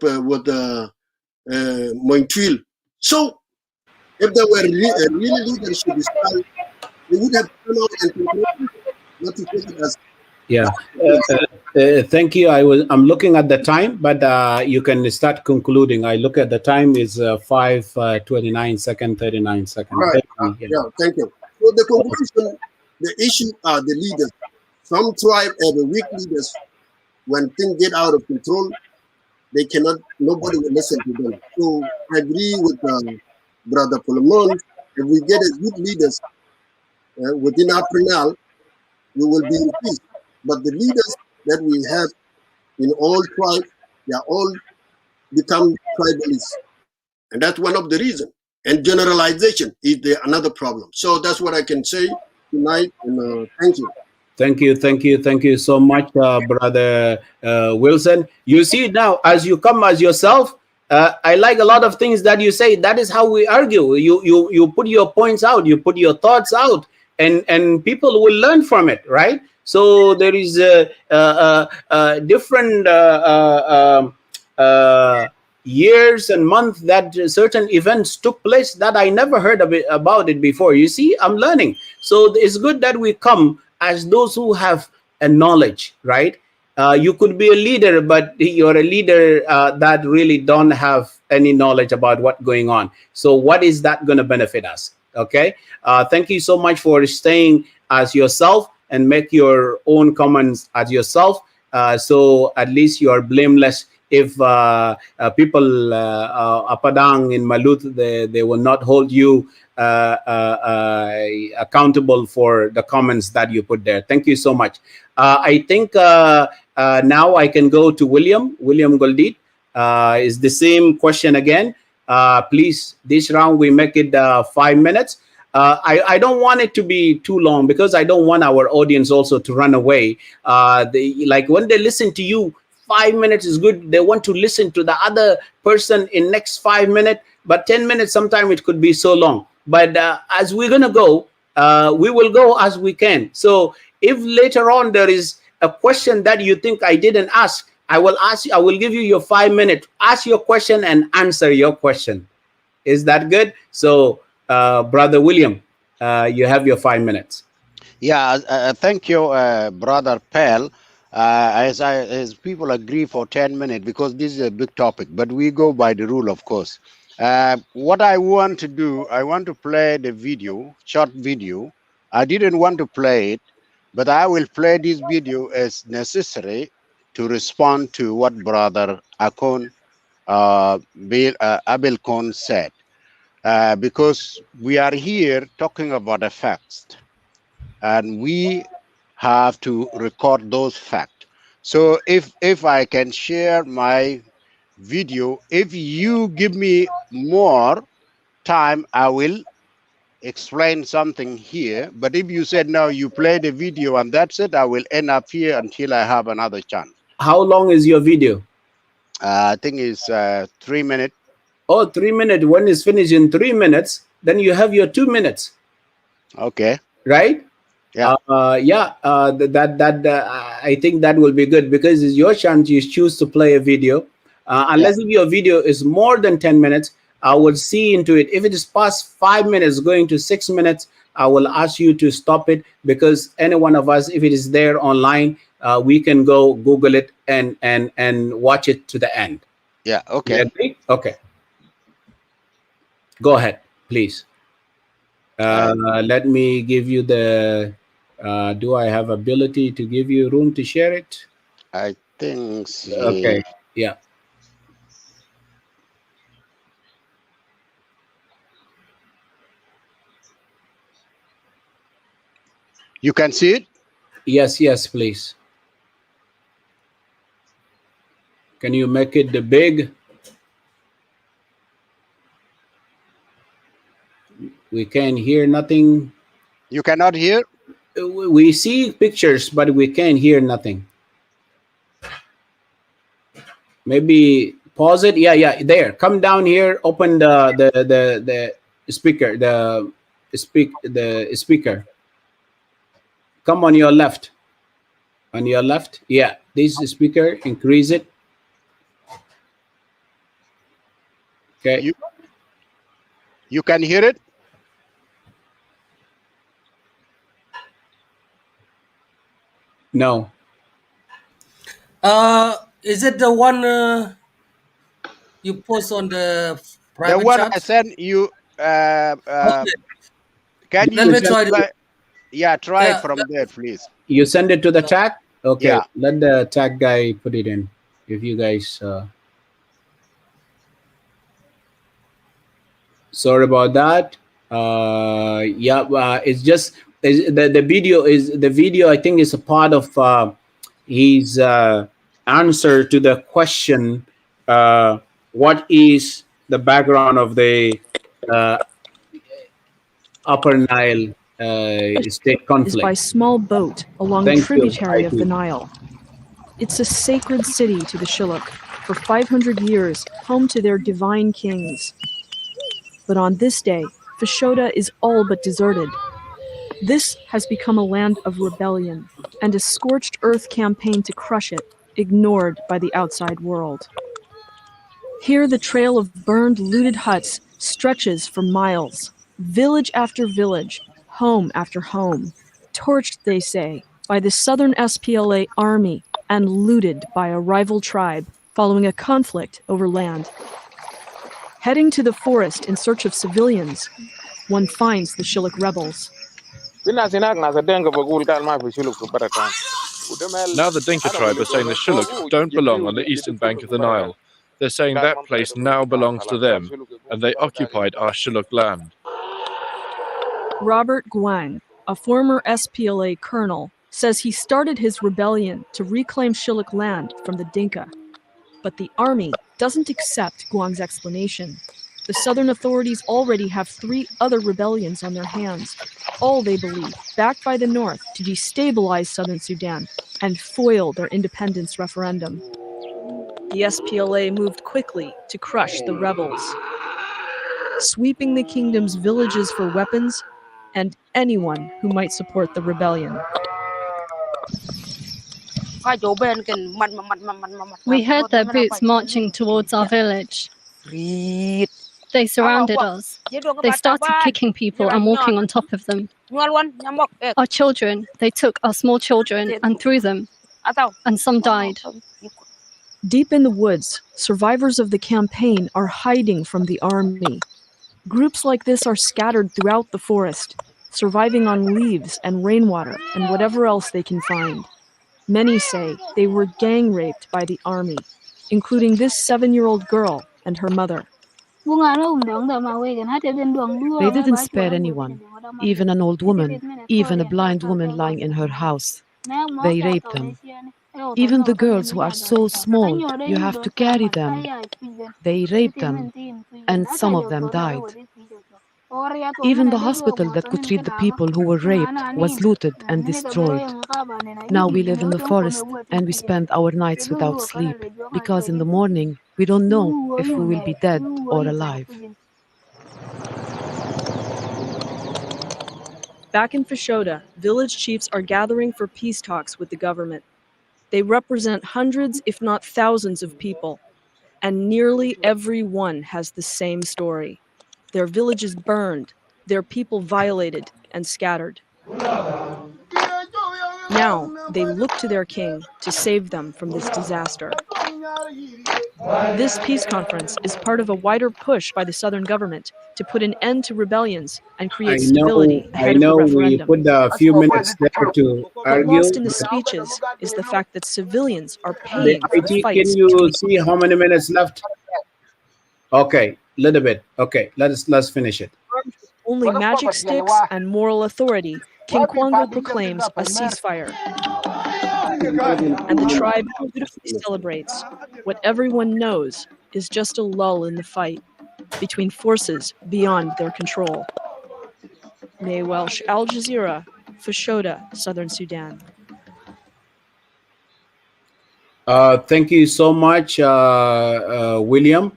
Mointuil. So if there were really leadership, they would have come out and concluded, not to take it as. Yeah. Thank you. I'm looking at the time, but you can start concluding. I look at the time is 5:29 seconds, 39 seconds. Right. Thank you. So the conclusion, the issue are the leaders. Some tribe have the weak leaders. When things get out of control, they cannot. Nobody will listen to them. So I agree with Brother Philemon, if we get a good leaders within Aprinal, we will be in peace. But the leaders that we have in all tribes, they are all become tribalists. And that's one of the reasons. And generalization is another problem. So that's what I can say tonight. And thank you. Thank you, thank you, thank you so much, Brother Wilson. You see now, as you come as yourself, I like a lot of things that you say. That is how we argue. You put your points out, you put your thoughts out, and people will learn from it, right? So there is different years and months that certain events took place that I never heard about it before. You see, I'm learning. So it's good that we come as those who have a knowledge, right? You could be a leader, but you're a leader that really don't have any knowledge about what's going on. So what is that going to benefit us? Okay. Thank you so much for staying as yourself and make your own comments as yourself. So at least you are blameless. If people Apadang in Malut, they will not hold you accountable for the comments that you put there. Thank you so much. I think now I can go to William Goldit. Is the same question again. Please, this round we make it 5 minutes. I don't want it to be too long because I don't want our audience also to run away. Like when they listen to you, 5 minutes is good. They want to listen to the other person in next 5 minutes, but 10 minutes, sometimes it could be so long. But as we're going to go, we will go as we can. So if later on there is a question that you think I didn't ask, I will ask you, I will give you your 5 minutes. Ask your question and answer your question. Is that good? So, Brother William, you have your 5 minutes. Yeah, thank you, Brother Pell. As people agree for 10 minutes, because this is a big topic, but we go by the rule, of course. What I want to do, I want to play the video, short video. I didn't want to play it, but I will play this video as necessary to respond to what Brother Akon, Abelkon said. Because we are here talking about the facts, and we have to record those facts. So if I can share my video, if you give me more time, I will explain something here. But if you said no, you play the video and that's it, I will end up here until I have another chance. How long is your video? I think it's 3 minutes. Oh, 3 minutes. When it's finished in 3 minutes, then you have your 2 minutes. Okay. Right? Yeah. I think that will be good because it's your chance. You choose to play a video. Unless if your video is more than 10 minutes, I will see into it. If it is past 5 minutes, going to 6 minutes, I will ask you to stop it, because any one of us, if it is there online, we can go Google it and watch it to the end. Yeah. Okay. Okay. Go ahead, please. Let me give you the. Do I have ability to give you room to share it? I think so. Okay. Yeah. You can see it? Yes, please. Can you make it the big? We can hear nothing. You cannot hear? We see pictures, but we can't hear nothing. Maybe pause it. Yeah. There. Come down here. Open the speaker. The speaker. Come on your left. On your left. Yeah. This speaker. Increase it. Okay. You can hear it? No. Is it the one you post on the private the one chat? I sent you. Okay. Can Let you me try it. Yeah, try it from there, please. You send it to the tag? Okay. Yeah. Let the tag guy put it in. If you guys Sorry about that. Yeah, it's just the video is the video. I think is a part of his answer to the question. What is the background of the uh, Upper Nile state conflict? Is by small boat along a Thank you. tributary of the Nile. It's a sacred city to the Shilluk, for 500 years home to their divine kings. But on this day, Fashoda is all but deserted. This has become a land of rebellion and a scorched earth campaign to crush it, ignored by the outside world. Here the trail of burned, looted huts stretches for miles, village after village, home after home, torched, they say, by the Southern SPLA army and looted by a rival tribe following a conflict over land. Heading to the forest in search of civilians, one finds the Shilluk rebels. Now the Dinka tribe are saying the Shilluk don't belong on the eastern bank of the Nile. They're saying that place now belongs to them, and they occupied our Shilluk land. Robert Guang, a former SPLA colonel, says he started his rebellion to reclaim Shilluk land from the Dinka. But the army doesn't accept Guang's explanation. The southern authorities already have 3 other rebellions on their hands, all they believe, backed by the North to destabilize southern Sudan and foil their independence referendum. The SPLA moved quickly to crush the rebels, sweeping the kingdom's villages for weapons and anyone who might support the rebellion. We heard their boots marching towards our village. They surrounded us. They started kicking people and walking on top of them. Our children, they took our small children and threw them, and some died. Deep in the woods, survivors of the campaign are hiding from the army. Groups like this are scattered throughout the forest, surviving on leaves and rainwater and whatever else they can find. Many say they were gang raped by the army, including this 7-year-old girl and her mother. They didn't spare anyone, even an old woman, even a blind woman lying in her house. They raped them. Even the girls who are so small, you have to carry them. They raped them, and some of them died. Even the hospital that could treat the people who were raped was looted and destroyed. Now we live in the forest and we spend our nights without sleep, because in the morning we don't know if we will be dead or alive. Back in Fashoda, village chiefs are gathering for peace talks with the government. They represent hundreds, if not thousands of people, and nearly every one has the same story. Their villages burned, their people violated and scattered. Now they look to their king to save them from this disaster. This peace conference is part of a wider push by the southern government to put an end to rebellions and create stability ahead of the referendum. We put a few minutes there to argue. Lost in the speeches is the fact that civilians are paying for the fights. Can you see how many minutes left? Okay, little bit. Okay, let's finish it. Only magic sticks and moral authority, King Kwango proclaims a ceasefire. And the tribe beautifully celebrates what everyone knows is just a lull in the fight between forces beyond their control. May Welsh, Al Jazeera, Fashoda, Southern Sudan. Thank you so much, William.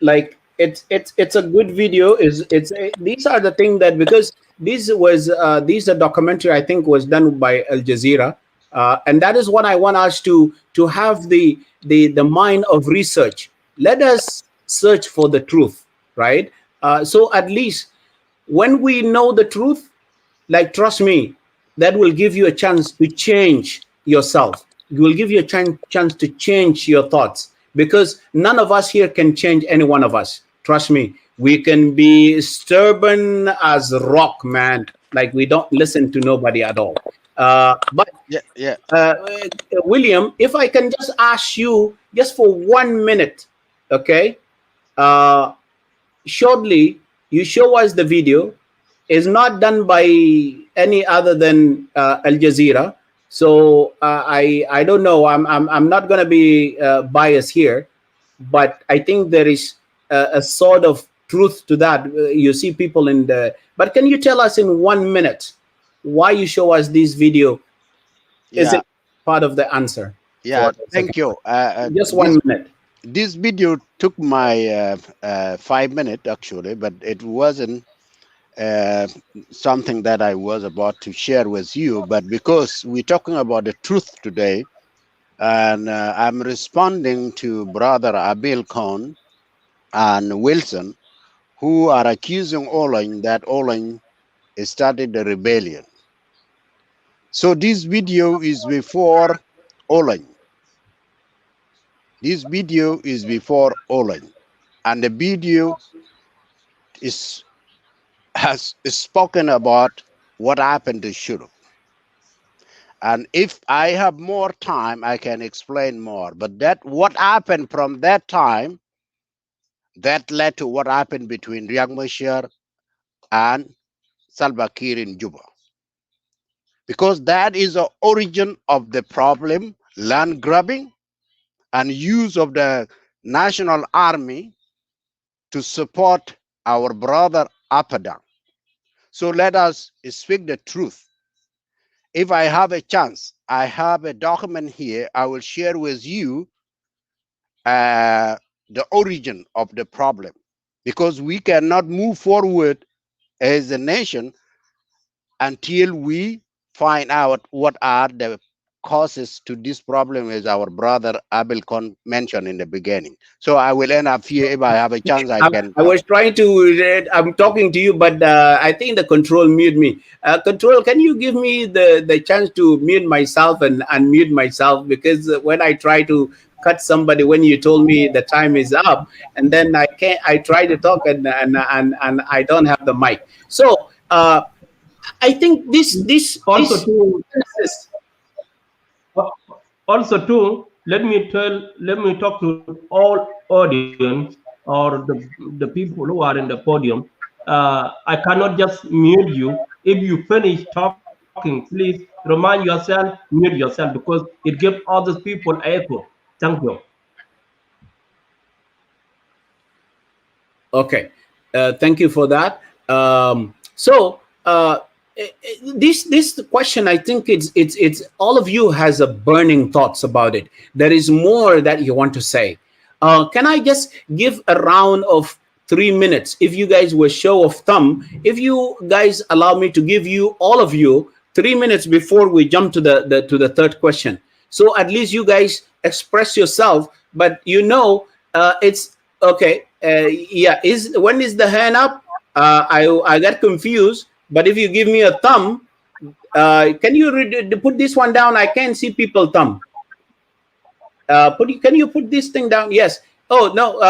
Like it's a good video. These are the things that, because these are documentary, I think, was done by Al Jazeera, and that is what I want us to have the mind of research. Let us search for the truth, right? So at least when we know the truth, like, trust me, that will give you a chance to change yourself. It will give you a chance to change your thoughts, because none of us here can change any one of us. Trust me, we can be stubborn as rock, man. Like, we don't listen to nobody at all. But William, if I can just ask you just for 1 minute, okay? shortly you show us the video. Is not done by any other than Al Jazeera. So I don't know. I'm not going to be biased here, but I think there is a sort of truth to that. You see people in the. But can you tell us in 1 minute why you show us this video? Is Yeah, it part of the answer? yeah. For the Thank second you. just 1 minute. This video took my 5 minutes actually, but it wasn't something that I was about to share with you. But because we're talking about the truth today, and I'm responding to Brother Abil Khan and Wilson, who are accusing Olin that Olin started the rebellion. So this video is before Olin. This video is before Olin, and the video has spoken about what happened to Shuruk. And if I have more time, I can explain more. But that what happened from that time, that led to what happened between Riek Machar and Salva Kiir in Juba. Because that is the origin of the problem, land grabbing and use of the national army to support our brother Apadang. So let us speak the truth. If I have a chance, I have a document here. I will share with you the origin of the problem, because we cannot move forward as a nation until we find out what are the causes to this problem, as our brother Abel mentioned in the beginning. So I will end up here. If I have a chance, I can. I was trying to. I'm talking to you, but I think the control mute me. Control, can you give me the chance to mute myself and unmute myself? Because when I try to cut somebody, when you told me the time is up, and then I can't. I try to talk and I don't have the mic. So I think this Also this. too, also too, let me talk to all audience or the people who are in the podium. I cannot just mute you. If you finish talking, please remind yourself, mute yourself, because it gives other people echo. Thank you. Okay, thank you for that. So this question, I think it's all of you has a burning thoughts about it. There is more that you want to say. Can I just give a round of 3 minutes? If you guys will show of thumb, if you guys allow me to give you all of you 3 minutes before we jump to the third question. So at least you guys express yourself, but it's okay. Yeah, when is the hand up? I got confused. But if you give me a thumb, can you put this one down? I can't see people thumb. Can you put this thing down? Yes. Oh no.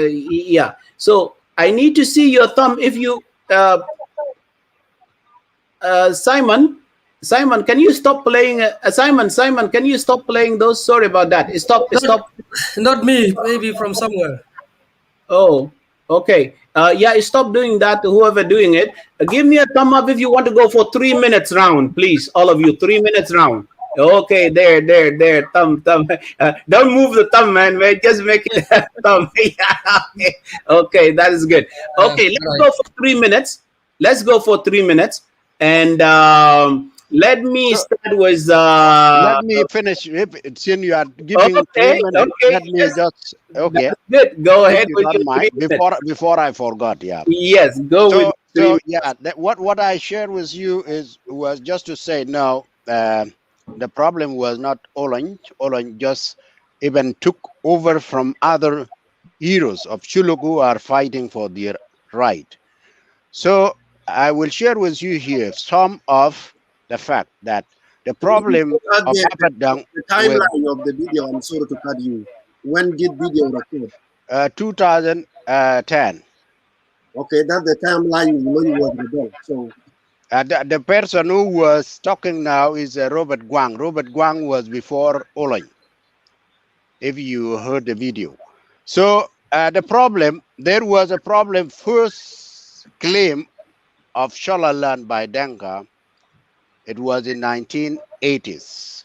Yeah. So I need to see your thumb. If you, Simon, can you stop playing? Simon, can you stop playing those? Sorry about that. Stop. Not me. Maybe from somewhere. Oh, okay. Yeah, stop doing that. Whoever doing it, give me a thumb up if you want to go for 3 minutes round, please. All of you, 3 minutes round. Okay, there. Thumb. Don't move the thumb, man. Just make it thumb. Yeah, okay, that is good. Okay, let's go for 3 minutes. And let me start with. Let me finish. Since you are giving 3 minutes, let me just. Okay. That's good. Go ahead with your 3 minutes. Before I forgot, yeah. Yes, go with. So yeah, what I shared with you was just to say no. The problem was not Orange. Orange just even took over from other heroes of Shuluk who are fighting for their right. So I will share with you here some of the fact that the problem of the timeline of the video. I'm sorry to cut you. When did video record? 2010. Okay, that's the timeline when you was rebel. So the person who was talking now is Robert Guang. Robert Guang was before Olin, if you heard the video. So The problem, there was a problem, first claim of Shola land by Denka, it was in 1980s.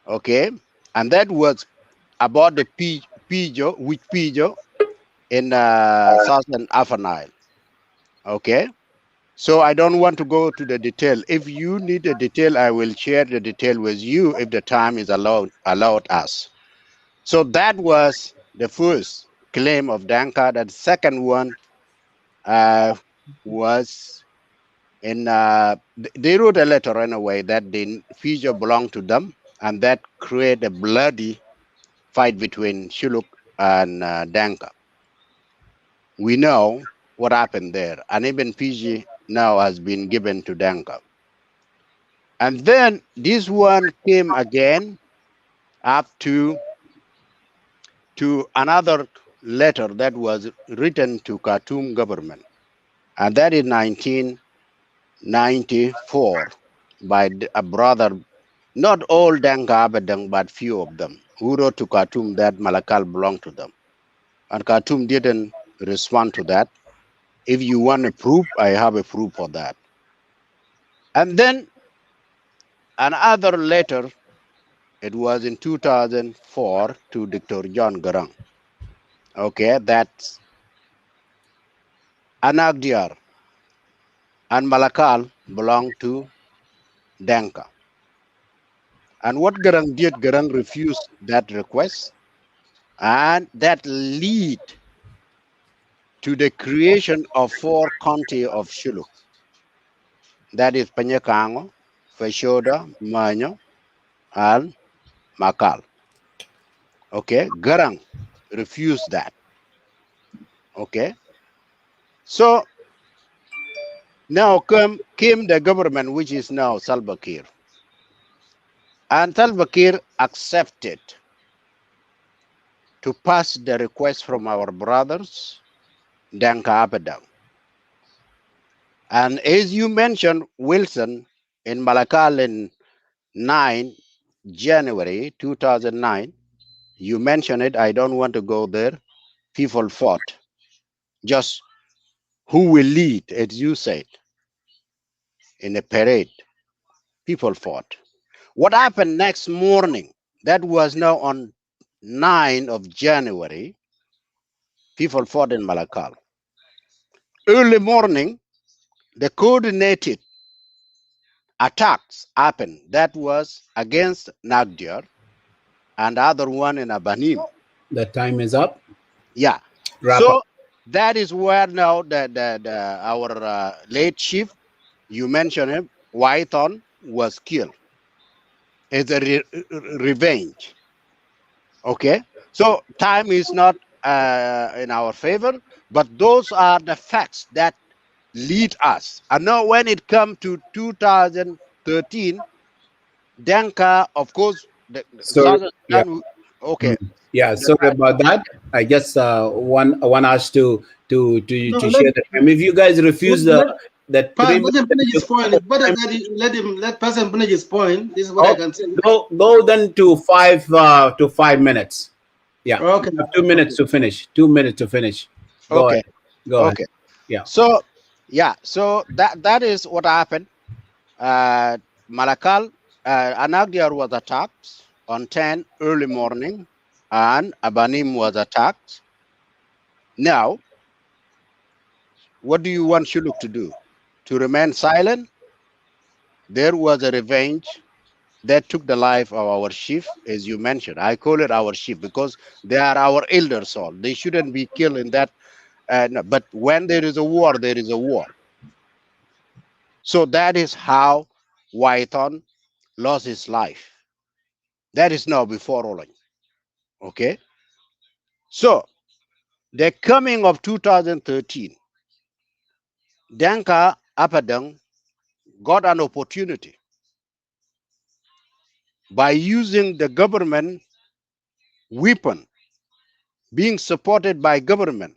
Okay, and that was about the Pijo in southern Upper Nile. Okay, so I don't want to go to the detail. If you need a detail, I will share the detail with you if the time is allowed us. So that was the first claim of Danka. That second one was in they wrote a letter anyway that the future belonged to them, and that created a bloody fight between Shuluk and Danka. We know what happened there, and even Fiji now has been given to Danka. And then this one came again up to another letter that was written to Khartoum government, and that in 1994 by a brother, not all Denka Abedang, but few of them, who wrote to Khartoum that Malakal belonged to them. And Khartoum didn't respond to that. If you want a proof, I have a proof for that. And then another letter, it was in 2004 to Dr. John Garang. Okay, that's Anagdiar and Malakal belong to Denka. And what Garang did, Garang refused that request, and that lead to the creation of 4 county of Shuluk. That is Panyakango, Fashoda, Manyo, and Makal. Okay, Garang refused that. Okay, so now came the government, which is now Salva Kiir. And Salva Kiir accepted to pass the request from our brothers, Danka Abedang. And as you mentioned, Wilson, in Malakal in 9 January 2009, you mentioned it, I don't want to go there. People fought. Just who will lead, as you said, in a parade. People fought. What happened next morning, that was now on 9 of January, people fought in Malakal. Early morning, the coordinated attacks happened. That was against Nagdiar and the other one in Abanim. The time is up. Yeah. Wrap So up. that is where now our late chief, you mentioned him, Whiteon, was killed. It's a revenge. Okay. So time is not in our favor, but those are the facts that lead us. And now when it comes to 2013, Denka, of course, the So Southern yeah. Sudan, okay. Yeah, sorry about that. I just want us to No, share the time. If you guys refuse let the 3 let minutes, him finish his point. It's better that let person finish his point. This is what I can say. go then to 5 minutes. Yeah. Okay. You have 2 minutes to finish. 2 minutes to finish. Go Okay. ahead. Go ahead. Okay. Yeah. So yeah, so that is what happened. Malakal, Anagdiar was attacked on 10 early morning, and Abanim was attacked. Now, what do you want Shuluk to do? To remain silent? There was a revenge that took the life of our chief, as you mentioned. I call it our chief because they are our elders all. They shouldn't be killed in that. No, but when there is a war, there is a war. So that is how Whiteon lost his life. That is now before rolling. Okay. So the coming of 2013, Danka Apadang got an opportunity by using the government weapon being supported by government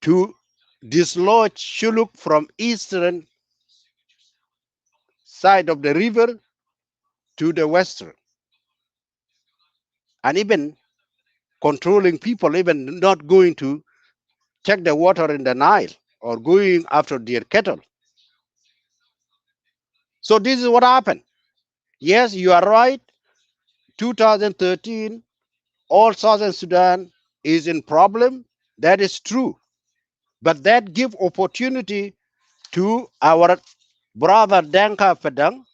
to dislodge Shuluk from eastern side of the river to the western. And even controlling people, even not going to check the water in the Nile or going after their cattle. So this is what happened. Yes, you are right. 2013, all Southern Sudan is in problem. That is true. But that give opportunity to our brother Danka Padang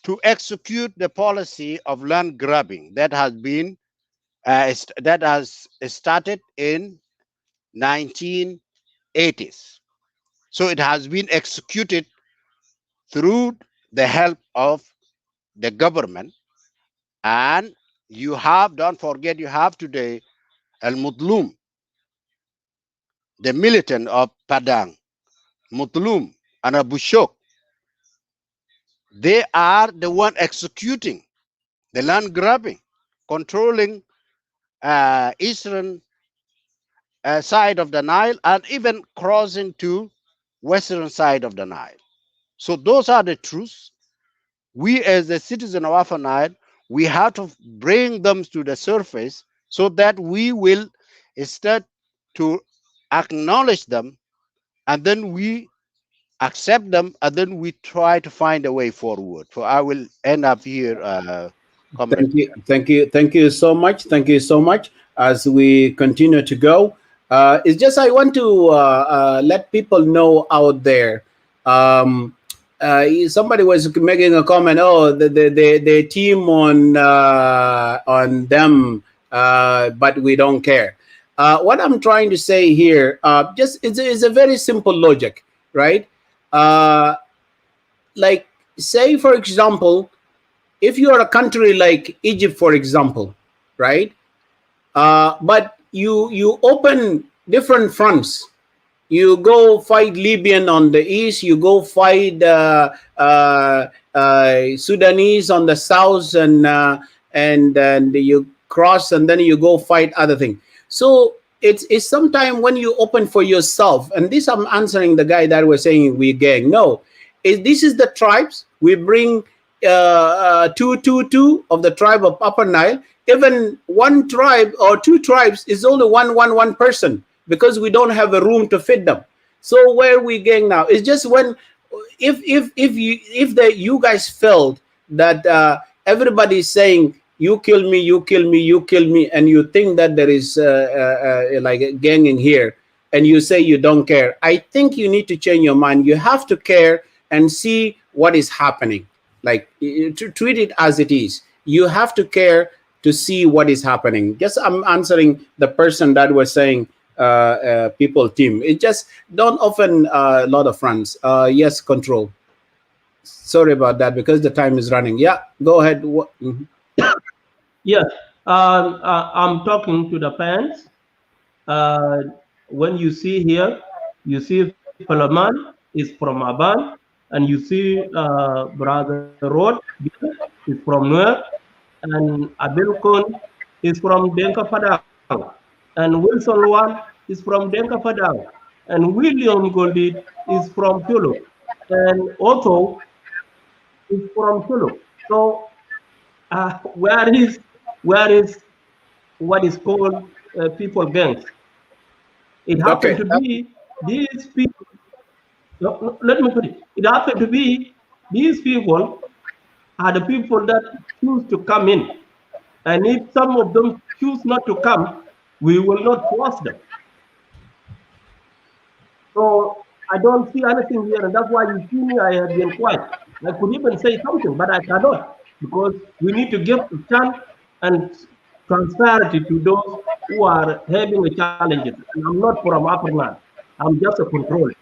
to execute the policy of land grabbing that has been that has started in 1980s. So it has been executed through the help of the government. And you have, don't forget, you have today Al Mudlum, the militant of Padang, Mudlum, and Abu Shok. They are the one executing the land grabbing, controlling eastern side of the Nile and even crossing to western side of the Nile. So those are the truths. We as the citizen of Upper Nile, we have to bring them to the surface so that we will start to acknowledge them, and then we accept them, and then we try to find a way forward. So I will end up here. Thank you so much. Thank you so much. As we continue to go, it's just I want to let people know out there. Somebody was making a comment. Oh, the team on them, but we don't care. What I'm trying to say here, just it's a very simple logic, right? Like, say for example, if you are a country like Egypt, for example, right? But you open different fronts. You go fight Libyan on the east. You go fight Sudanese on the south, and you cross, and then you go fight other things. So it's sometime when you open for yourself. And this I'm answering the guy that was saying we gang. No, this is the tribes. We bring 222 of the tribe of Upper Nile. Even one tribe or two tribes is only one person, because we don't have a room to fit them. So where we going now? It's just when if you guys felt that everybody is saying you kill me, you kill me, you kill me, and you think that there is like a gang in here, and you say you don't care, I think you need to change your mind. You have to care and see what is happening. Like, to treat it as it is. You have to care to see what is happening. Just I'm answering the person that was saying people team. It just don't often a lot of friends. Yes, control. Sorry about that, because the time is running. Yeah, go ahead. Yes, I'm talking to the fans. When you see here, you see Palaman is from Aban, and you see Brother Rod is from Nuer, and Abilkon is from Denka Padang, and Wilson Wan is from Denka Padang, and William Goldie is from Chulu, and Otto is from Chulu. So where is what is called people gangs? It happened to be these people. No, let me put it. It happened to be these people are the people that choose to come in, and if some of them choose not to come, we will not force them. So I don't see anything here, and that's why you see me. I have been quiet. I could even say something, but I cannot, because we need to give a chance and transparency to those who are having a challenges. And I'm not from Upper Nile. I'm just a controller.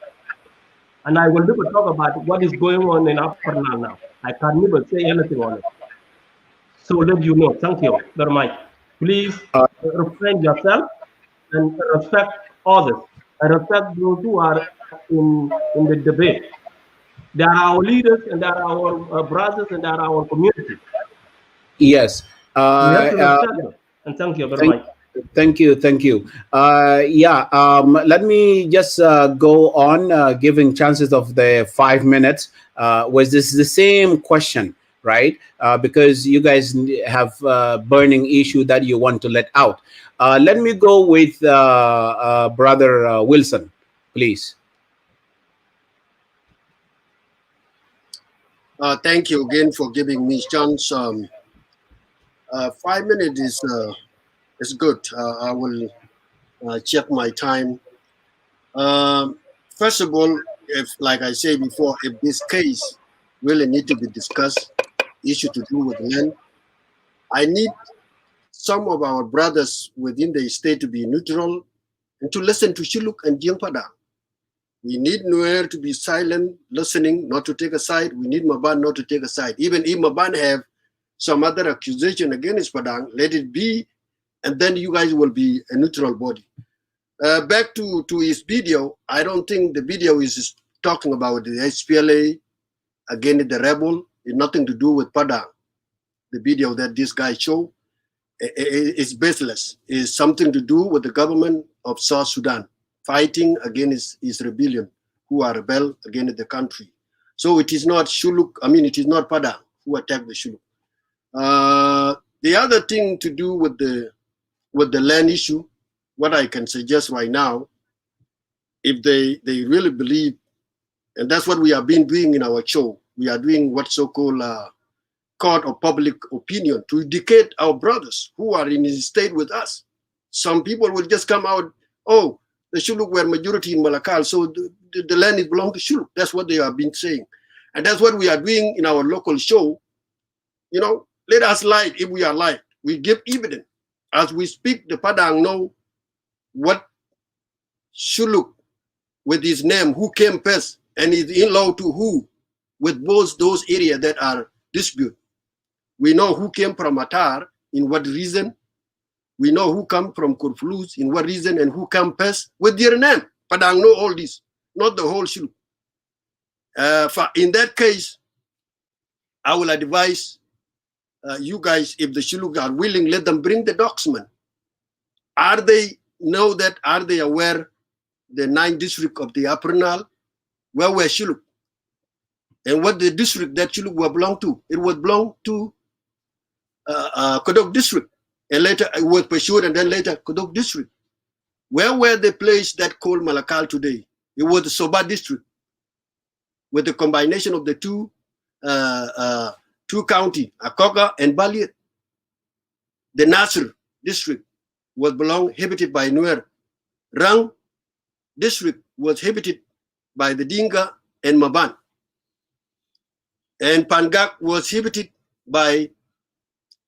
And I will never talk about what is going on in Upper Nile now. I can never say anything on it. So let you know. Thank you very much. Please refrain yourself and respect others. And respect those who are in the debate. They are our leaders, and they are our brothers, and they are our community. Yes. We have to respect them. And thank you very much. Thank you. Let me just go on giving chances of the 5 minutes. Was this the same question, right? Because you guys have burning issue that you want to let out. Let me go with Brother Wilson, please. Thank you again for giving me chance. 5 minutes is good. I will check my time. First of all, if, like I said before, if this case really need to be discussed, issue to do with land, I need some of our brothers within the state to be neutral and to listen to Shiluk and Jiangpada. We need Nuer to be silent, listening, not to take a side. We need Maban not to take a side. Even if Maban have some other accusation against Padang, let it be, and then you guys will be a neutral body. Back to his video, I don't think the video is talking about the SPLA against the rebel. It's nothing to do with Padang. The video that this guy showed is baseless. It's something to do with the government of South Sudan fighting against his rebellion, who are rebel against the country. So it is not Shuluk, it is not Padang who attacked the Shuluk. The other thing to do with the land issue, what I can suggest right now, if they really believe, and that's what we have been doing in our show, we are doing what so-called court of public opinion to educate our brothers who are in his state with us. Some people will just come out, oh, the Shuluk were majority in Malakal, so the land is belong to Shuluk. That's what they have been saying. And that's what we are doing in our local show. You know, let us lie if we are lying. We give evidence. As we speak, the Padang know what Shuluk with his name, who came first, and is in-law to who, with both those areas that are disputed. We know who came from Atar, in what reason. We know who come from Kurfluz, in what reason, and who come first with their name. Padang know all this, not the whole Shuluk. In that case, I will advise you guys, if the Shuluk are willing, let them bring the document. Are they aware the 9th district of the Upper Nile, where were Shuluk? And what the district that Shuluk will belong to? It would belong to Kodok district. And later it was Peshur, and then later Kodok district. Where were the place that called Malakal today? It was the Soba district, with the combination of the two county, Akoga and Baliet. The Nasr district was habited by Nuer. Rang district was habited by the Dinga and Maban. And Pangak was habited by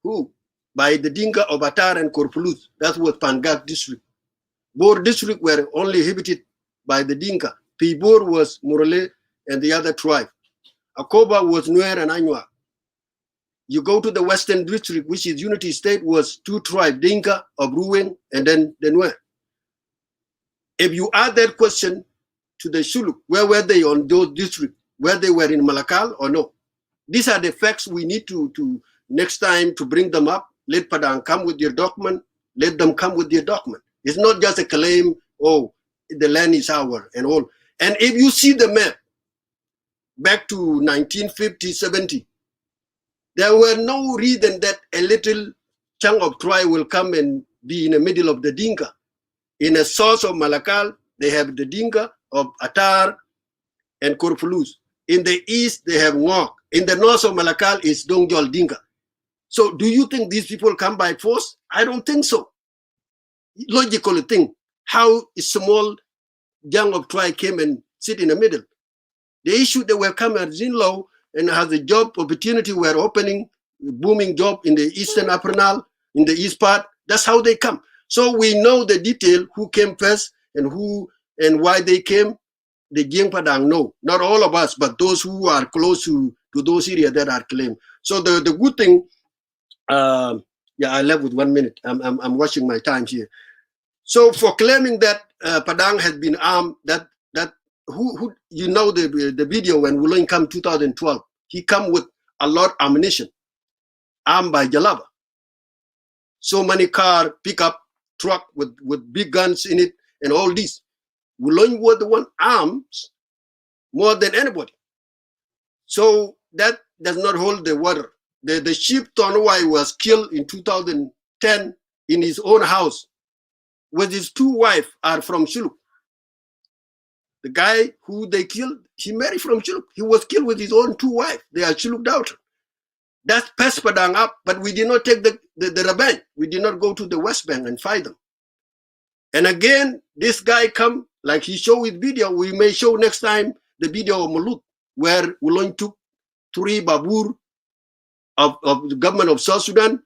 who? By the Dinga of Atar and Korpuluz. That was Pangak district. Bor district were only habited by the Dinka. Pibor was Murale and the other tribe. Akoba was Nuer and Anyuak. You go to the Western district, which is Unity State, was 2 tribes, Dinka of Ruwen and then the Nuer. If you add that question to the Shuluk, where were they on those districts? Where they were in Malakal or no? These are the facts we need to next time to bring them up. Let Padang come with their document. Let them come with their document. It's not just a claim, oh, the land is ours and all. And if you see the map back to 1950, 70, there were no reason that a little chunk of tribe will come and be in the middle of the Dinka. In the south of Malakal, they have the Dinka of Atar and Korpuluz. In the east, they have Ngok. In the north of Malakal is Dongjol Dinka. So do you think these people come by force? I don't think so. Logical thing, how a small young of tribe came and sit in the middle. The issue they were coming as in-law and has a job opportunity were opening, booming job in the eastern Upper Nile, in the east part. That's how they come. So we know the detail, who came first and who and why they came. The Jiang Padang know, not all of us, but those who are close to those areas that are claimed. So the good thing, yeah, I left with 1 minute. I'm watching my time here. So for claiming that Padang has been armed, who you know the video when Wuling come 2012, he come with a lot of ammunition, armed by Jalaba. So many car, pickup, truck with big guns in it and all this. Wuling was the one armed more than anybody. So that does not hold the water. The chief Tonawai was killed in 2010 in his own house with his two wives are from Shuluk. The guy who they killed, he married from Shuluk. He was killed with his own two wives. They are Shuluk daughter. That's Pespadang up, but we did not take the revenge. We did not go to the West Bank and fight them. And again, this guy come, like he showed with video, we may show next time the video of Malut, where Ulon took 3 babur of the government of South Sudan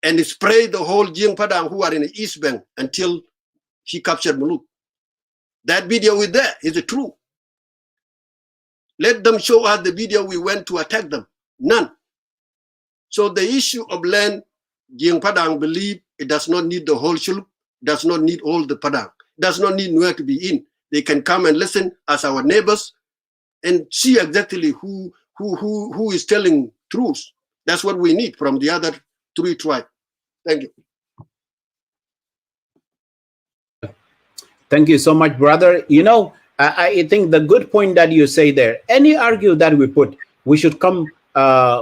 and sprayed the whole Jing Padang who are in the East Bank until he captured Malut. That video is there. Is it true? Let them show us the video we went to attack them. None. So the issue of land, Jing Padang believe it does not need the whole Shuluk, does not need all the Padang, does not need nowhere to be in. They can come and listen as our neighbors and see exactly who is telling truth. That's what we need from the other 3 tribes. Thank you. Thank you so much, brother. You know, I think the good point that you say there, any argue that we put, we should come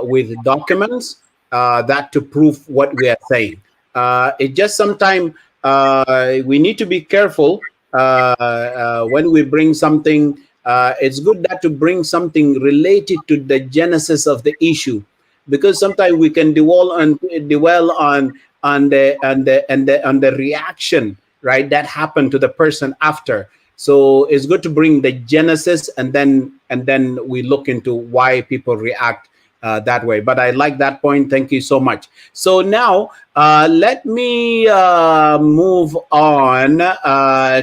with documents that to prove what we are saying. It just sometimes we need to be careful when we bring something. It's good that to bring something related to the genesis of the issue, because sometimes we can dwell on the reaction, right, that happened to the person after. So it's good to bring the genesis and then we look into why people react that way. But I like that point. Thank you so much. So now let me move on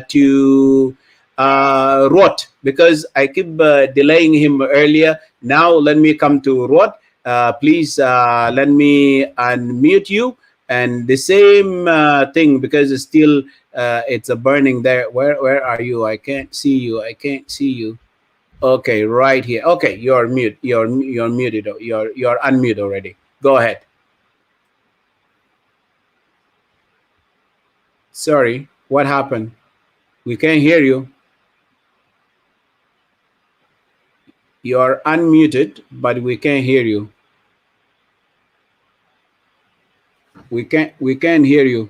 to Rot, because I keep delaying him earlier. Now let me come to Rot. Please let me unmute you. And the same thing, because it's still it's a burning there. Where are you? I can't see you. I can't see you. Okay, right here. Okay, you're mute. You're muted. You're unmuted already. Go ahead. Sorry, what happened? We can't hear you. You're unmuted, but we can't hear you. We can't hear you.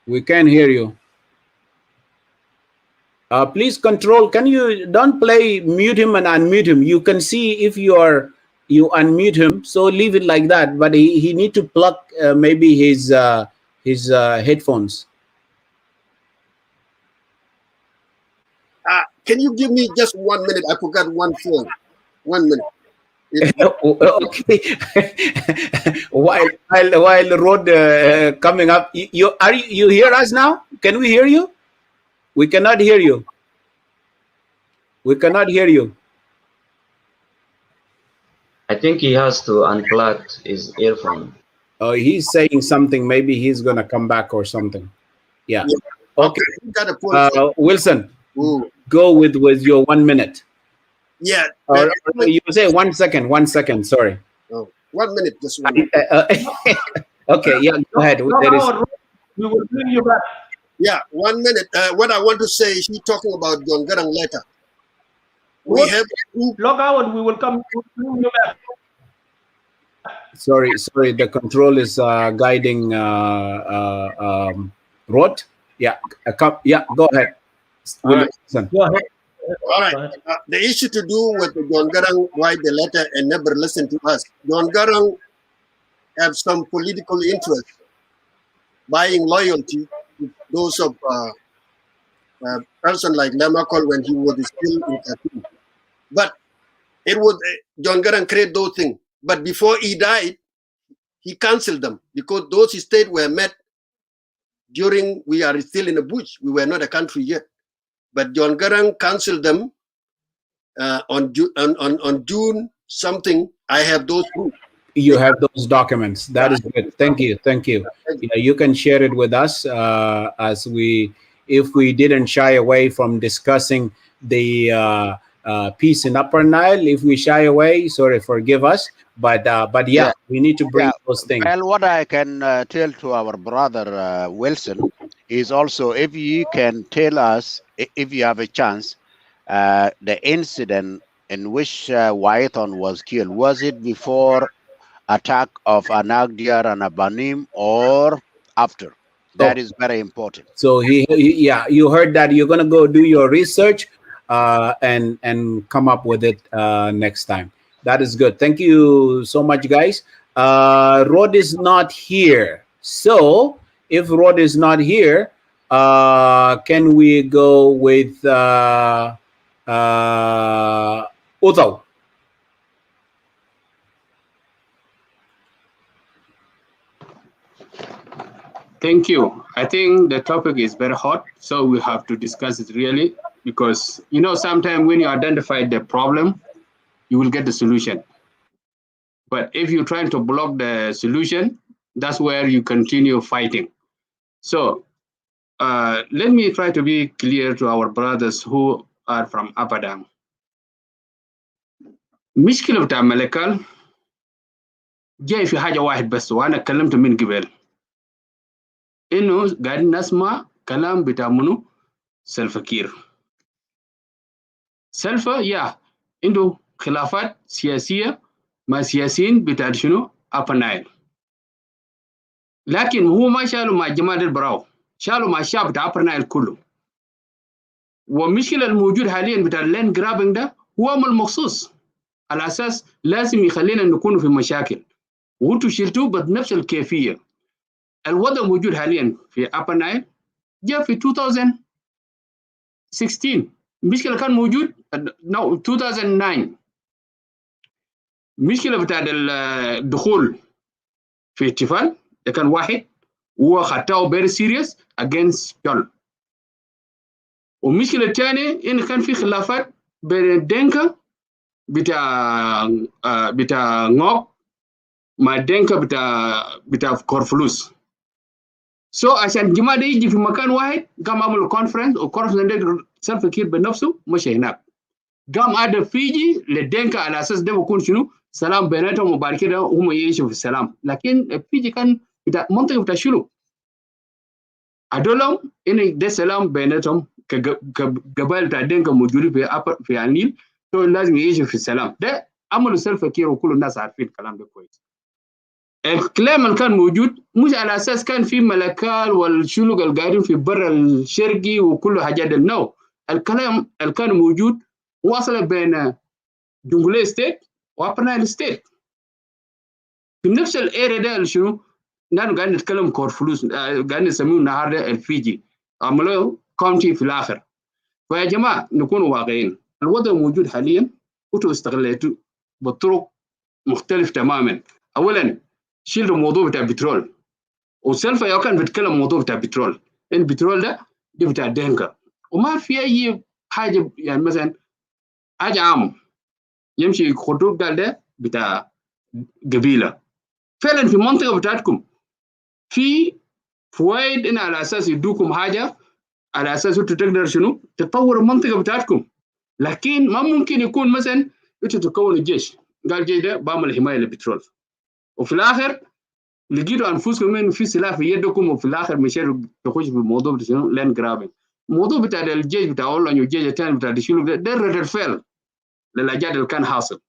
We can't hear you. Please control. Can you don't play mute him and unmute him? You can see if you unmute him. So leave it like that. But he need to plug maybe his headphones. Can you give me just 1 minute? I forgot one phone. 1 minute. Okay. while road coming up, you hear us now? Can we hear you? We cannot hear you. We cannot hear you. I think he has to unplug his earphone. Oh, he's saying something. Maybe he's gonna come back or something. Yeah. Okay. Wilson, go with your 1 minute. Yeah. Or you say 1 second. 1 second. Sorry. Oh, 1 minute. Just 1 minute. Okay. Yeah. Go ahead. We will bring you back. Yeah, 1 minute. What I want to say, he talking about John Garang letter. We have log out. We will come. Bring you back. Sorry. The control is guiding Rod. Yeah. Go ahead. Go ahead. All right. The issue to do with John Garang write the letter and never listen to us. John Garang have some political interest, buying loyalty to those of person like Lamakol when he was still in Khartoum. But it was John Garang create those things. But before he died, he canceled them because those states were met during we are still in the bush. We were not a country yet. But John Garang canceled them on June something. I have those proof. You have those documents. That is good. Thank you. You can share it with us if we didn't shy away from discussing the peace in Upper Nile. If we shy away, sorry, forgive us. But yeah, we need to bring those things. Well, what I can tell to our brother Wilson is also, if you can tell us, if you have a chance, the incident in which Wyethon was killed, was it before attack of Anagdiar and Abanim or after? That is very important. So yeah, you heard that. You're gonna go do your research and come up with it next time. That is good. Thank you so much, guys. Rod is not here. So if Rod is not here, can we go with Uthal? Thank you. I think the topic is very hot, so we have to discuss it really, because sometimes when you identify the problem, you will get the solution. But if you're trying to block the solution, that's where you continue fighting. So let me try to be clear to our brothers who are from Apadang. مشكلة بتاع ملكال جاي في حاجة واحد بس، وأنا اتكلمت من قبل إنه قاعدين نسمع كلام بتاع منو سلفكير. سلفا عنده خلافات سياسية مع سياسيين بتاع شنو أبا نايل، لكن هو ما شالوا مع جماعة البراو، شالوا مع الشعب بتاع أبا نايل كله. والمشكلة الموجود حاليا بتاع اللين جرابينج ده هو عمل مخصوص على أساس لازم يخلينا نكون في مشاكل، وانتوا شلتوه بنفس الكيفية. الوضع موجود حاليا في أبا نايل جاء في 2016، المشكلة كان موجود 2009. المشكلة بتاع الدخول في احتفال ده كان واحد، هو خدته very serious against جول. والمشكلة الثانية إن كان في خلافات بين الدنكا بتاع ngok مع الدنكا بتاع كورفلوس. عشان جماعة دي يجي في مكان واحد، قام عملوا كونفرنس، والكونفرنس ده سلفا كير بنفسه مشى هناك، قام عاد فيجي للدنكا على اساس ده بيكون شنو سلام بيناتهم، وبعد كده هم يعيشوا في السلام. لكن فيجي كان بتاع منطقة بتاع شلو، أدولهم إن ده سلام بيناتهم كقبائل بتاع الدنكا موجودين في النيل، لازم يعيشوا في السلام. ده عملوا سلفا كير، وكل الناس عارفين الكلام ده كويس. الكلام اللي كان موجود مش على اساس كان في ملكال والشلوك القاعدين في برا الشرقي وكل حاجات النو. الكلام اللي كان موجود واصل بين جنجولي ستيت وابا نايل ستيت في نفس الاريا ده. شنو نحن قاعدين نتكلم كورفلوس، قاعدين نسميه النهارده الفيجي، عملوا كونتي في الاخر. فيا جماعه نكون واقعيين، الوضع موجود حاليا وانتوا استغليتوا بطرق مختلف تماما. اولا شيلوا الموضوع بتاع البترول، وسلفا كان بيتكلم موضوع بتاع البترول، البترول ده دي بتاع الدنكا، وما في اي حاجه يعني مثلا حاجه عام يمشي خطوط قال ده بتاع قبيله. فعلا في المنطقه بتاعتكم في فوائد ان على اساس يدوكم حاجه، على اساس انتوا تقدر شنو تطوروا المنطقه بتاعتكم. لكن ما ممكن يكون مثلا انتوا تكونوا الجيش، قال الجيش ده بعمل حمايه للبترول، وفي الاخر لقيتوا انفسكم انه في سلاح في يدكم، وفي الاخر مشيتوا تخش في الموضوع بتاع شنو لاند جرابينج. الموضوع بتاع الجيش بتاع اولانيو والجيش الثاني بتاع الشلوك ده رد الفعل للاجاد اللي كان حاصل،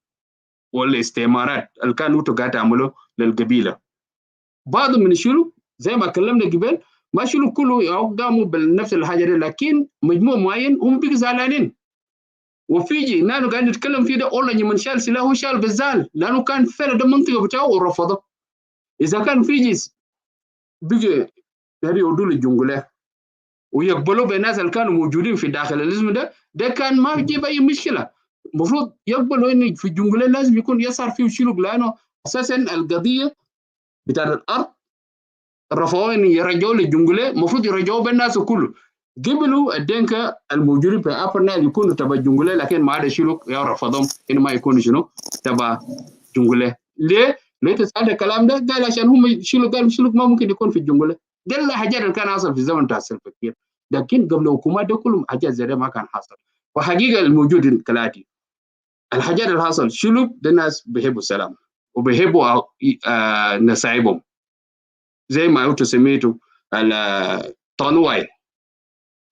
والاستعمارات اللي كانوا قاعد تعملوا للقبيله. بعض من الشلوك زي ما كلمنا قبل، ما شلوك كله قاموا بنفس الحاجه دي، لكن مجموع معين هم بيجوا زعلانين. وفيجي نحن قاعد نتكلم فيه ده اولانيو من شال سلاحه شال بالزعل، لانه كان فعلا ده منطقه بتاعه ورفضه. اذا كان فيجي بيجي يودوا للجنجولة ويقبلوا بالناس اللي كانوا موجودين في داخل الاسم ده كان ما يجيب اي مشكله. المفروض يقبلوا ان في الجنجولة لازم يكون يسار فيه شلوك، لانه اساسا القضيه بتاع الارض رفعوا ان يرجعوا للجنجولة، المفروض يرجعوا بالناس كله. قبلوا الدنكا الموجودين في ابر نايل يكونوا تبع الجنجولة، لكن ما عدا شلوك رفضهم ان ما يكونوا شنو تبع الجنجولة. ليه تسأل الكلام ده؟ قال عشان هم شلوك ما ممكن يكون في الجنجولة. ده الحاجات اللي كان حاصل في الزمن بتاع سلفا كير، لكن قبل الحكومات ده كلهم حاجات زي ده ما كان حاصل. وحقيقة الموجود كالآتي. الحاجات اللي حصل شلوك ده الناس بيحبوا السلام وبيحبوا نسايبهم زي ما انتوا سميتوا الطانواي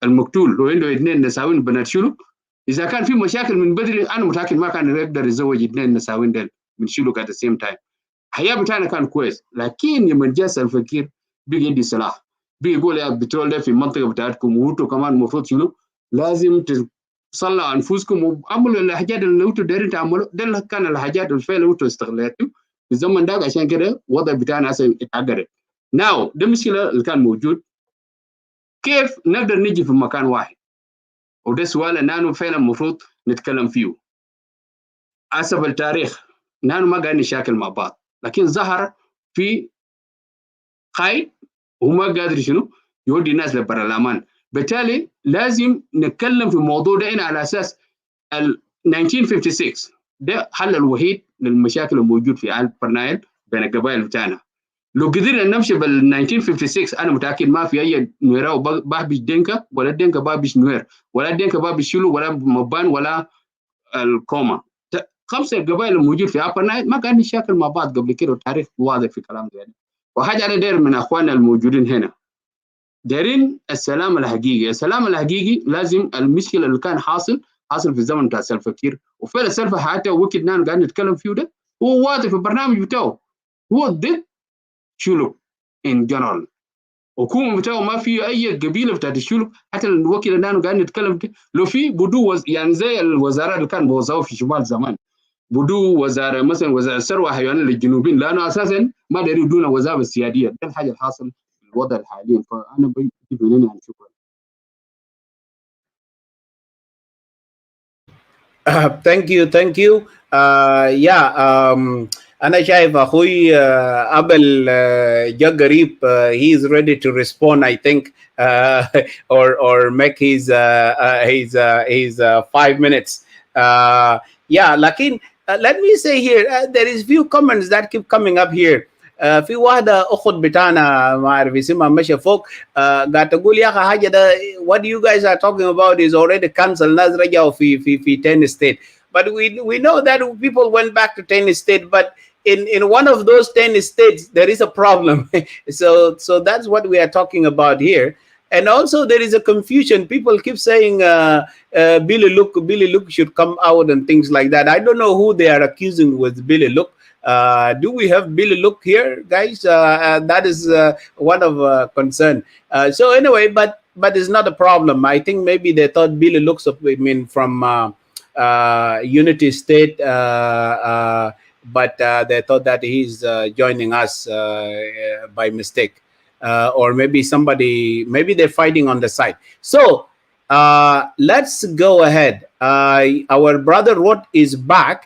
المقتول لو عنده اثنين نساوين بنات شلوك، اذا كان في مشاكل من بدري انا متاكد ما كان يقدر يتزوج اثنين نساوين ديل من شلوك at the same time. الحياه بتاعنا كان كويس، لكن لما جاء الفقير بقى يدي سلاح، بقى يقول يا بترول ده في المنطقه بتاعتكم وانتوا كمان المفروض شنو لازم تصلوا انفسكم وعملوا الحاجات اللي انتوا دايرين تعملوا. ده كان الحاجات الفعل انتوا استغلتوا في الزمن ده، عشان كده الوضع بتاعنا هسه اتعقدت. ناو ده المشكله اللي كان موجود، كيف نقدر نجي في مكان واحد؟ وده السؤال اللي نحن فعلا المفروض نتكلم فيه. حسب التاريخ نحن ما قاعدين نشاكل مع بعض، لكن ظهر في قائد وما قادر شنو يودي الناس للبرلمان. بالتالي لازم نتكلم في الموضوع ده على اساس 1956 ده حل الوحيد للمشاكل الموجود في البرنايل بين القبائل بتاعنا. لو قدرنا نمشي بال 1956 انا متاكد ما في اي نوير بابش دينكا ولا دينكا بابش نوير ولا دينكا بابش شلو ولا مبان ولا الكوما. 5 قبائل الموجود في ابر نايل ما كان نشاكل مع بعض قبل كده، والتاريخ واضح في كلام ده. وحاجه انا داير من اخواننا الموجودين هنا، دايرين السلام الحقيقي. السلام الحقيقي لازم المشكله اللي كان حاصل في الزمن بتاع الفقير، وفعلا السلفه حتى وقت نحن قاعدين نتكلم فيه ده هو واضح في البرنامج بتاعه، هو ضد شلو ان جنرال. حكومه بتاعه ما في اي قبيله بتاعت الشلو، حتى الوقت اللي نحن قاعدين نتكلم فيه لو في بدو يعني زي الوزارات اللي كان بوزعوا في شمال زمان، بدو وزاره مثلا وزاره الثروه حيوانيه للجنوبين، لانه اساسا ما داروا يدونا وزاره سياديه. ده الحاجه الحاصل في الوضع الحالي. فانا بجيب من هنا. شكرا. Thank you. Yeah, أنا شايف أخوي قبل جا قريب he is ready to respond I think or make his 5 minutes. Yeah, لكن let me say here there is few comments that keep coming up here. في واحدة أخت بتاعنا ما أعرف اسمها مشى فوق قاعد تقول يا أخي حاجة ده what you guys are talking about is already cancelled. ناس رجعوا في 10 state. But we know that people went back to 10 states, but in one of those 10 states there is a problem. so that's what we are talking about here. And also there is a confusion. People keep saying Billy Look should come out and things like that. I don't know who they are accusing with Billy Look. Do we have Billy Look here, guys? That is one of concern. So anyway, but it's not a problem. I think maybe they thought Billy Looks from Unity State, but they thought that he's joining us by mistake, or maybe maybe they're fighting on the side. So let's go ahead. Our brother Rod is back.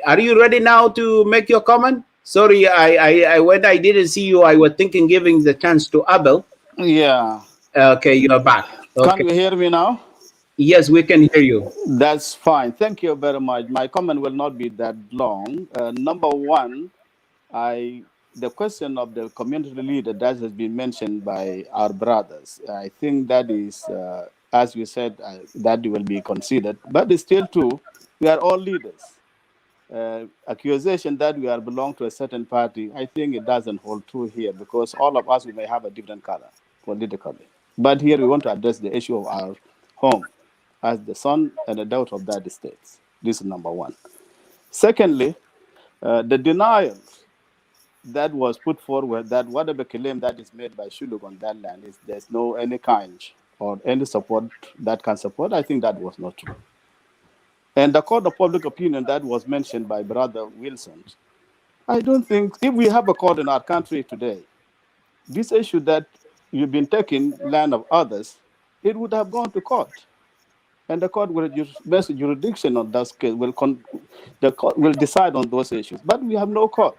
Are you ready now to make your comment? Sorry, I when I didn't see you, I was thinking giving the chance to Abel. Yeah. Okay, you're back. Okay. Can you hear me now? Yes, we can hear you. That's fine. Thank you very much. My comment will not be that long. Number one, the question of the community leader that has been mentioned by our brothers, I think that is, as we said, that will be considered. But it's still true, we are all leaders. Accusation that we belong to a certain party, I think it doesn't hold true here, because all of us, we may have a different color politically. But here we want to address the issue of our home as the son and the daughter of that state. This is number one. Secondly, the denial that was put forward that whatever claim that is made by Shuluk on that land is there's no any kind or any support that can support, I think that was not true. And the court of public opinion that was mentioned by Brother Wilson, I don't think, if we have a court in our country today, this issue that you've been taking land of others, it would have gone to court. And the court will base jurisdiction on that case, the court will decide on those issues. But we have no court,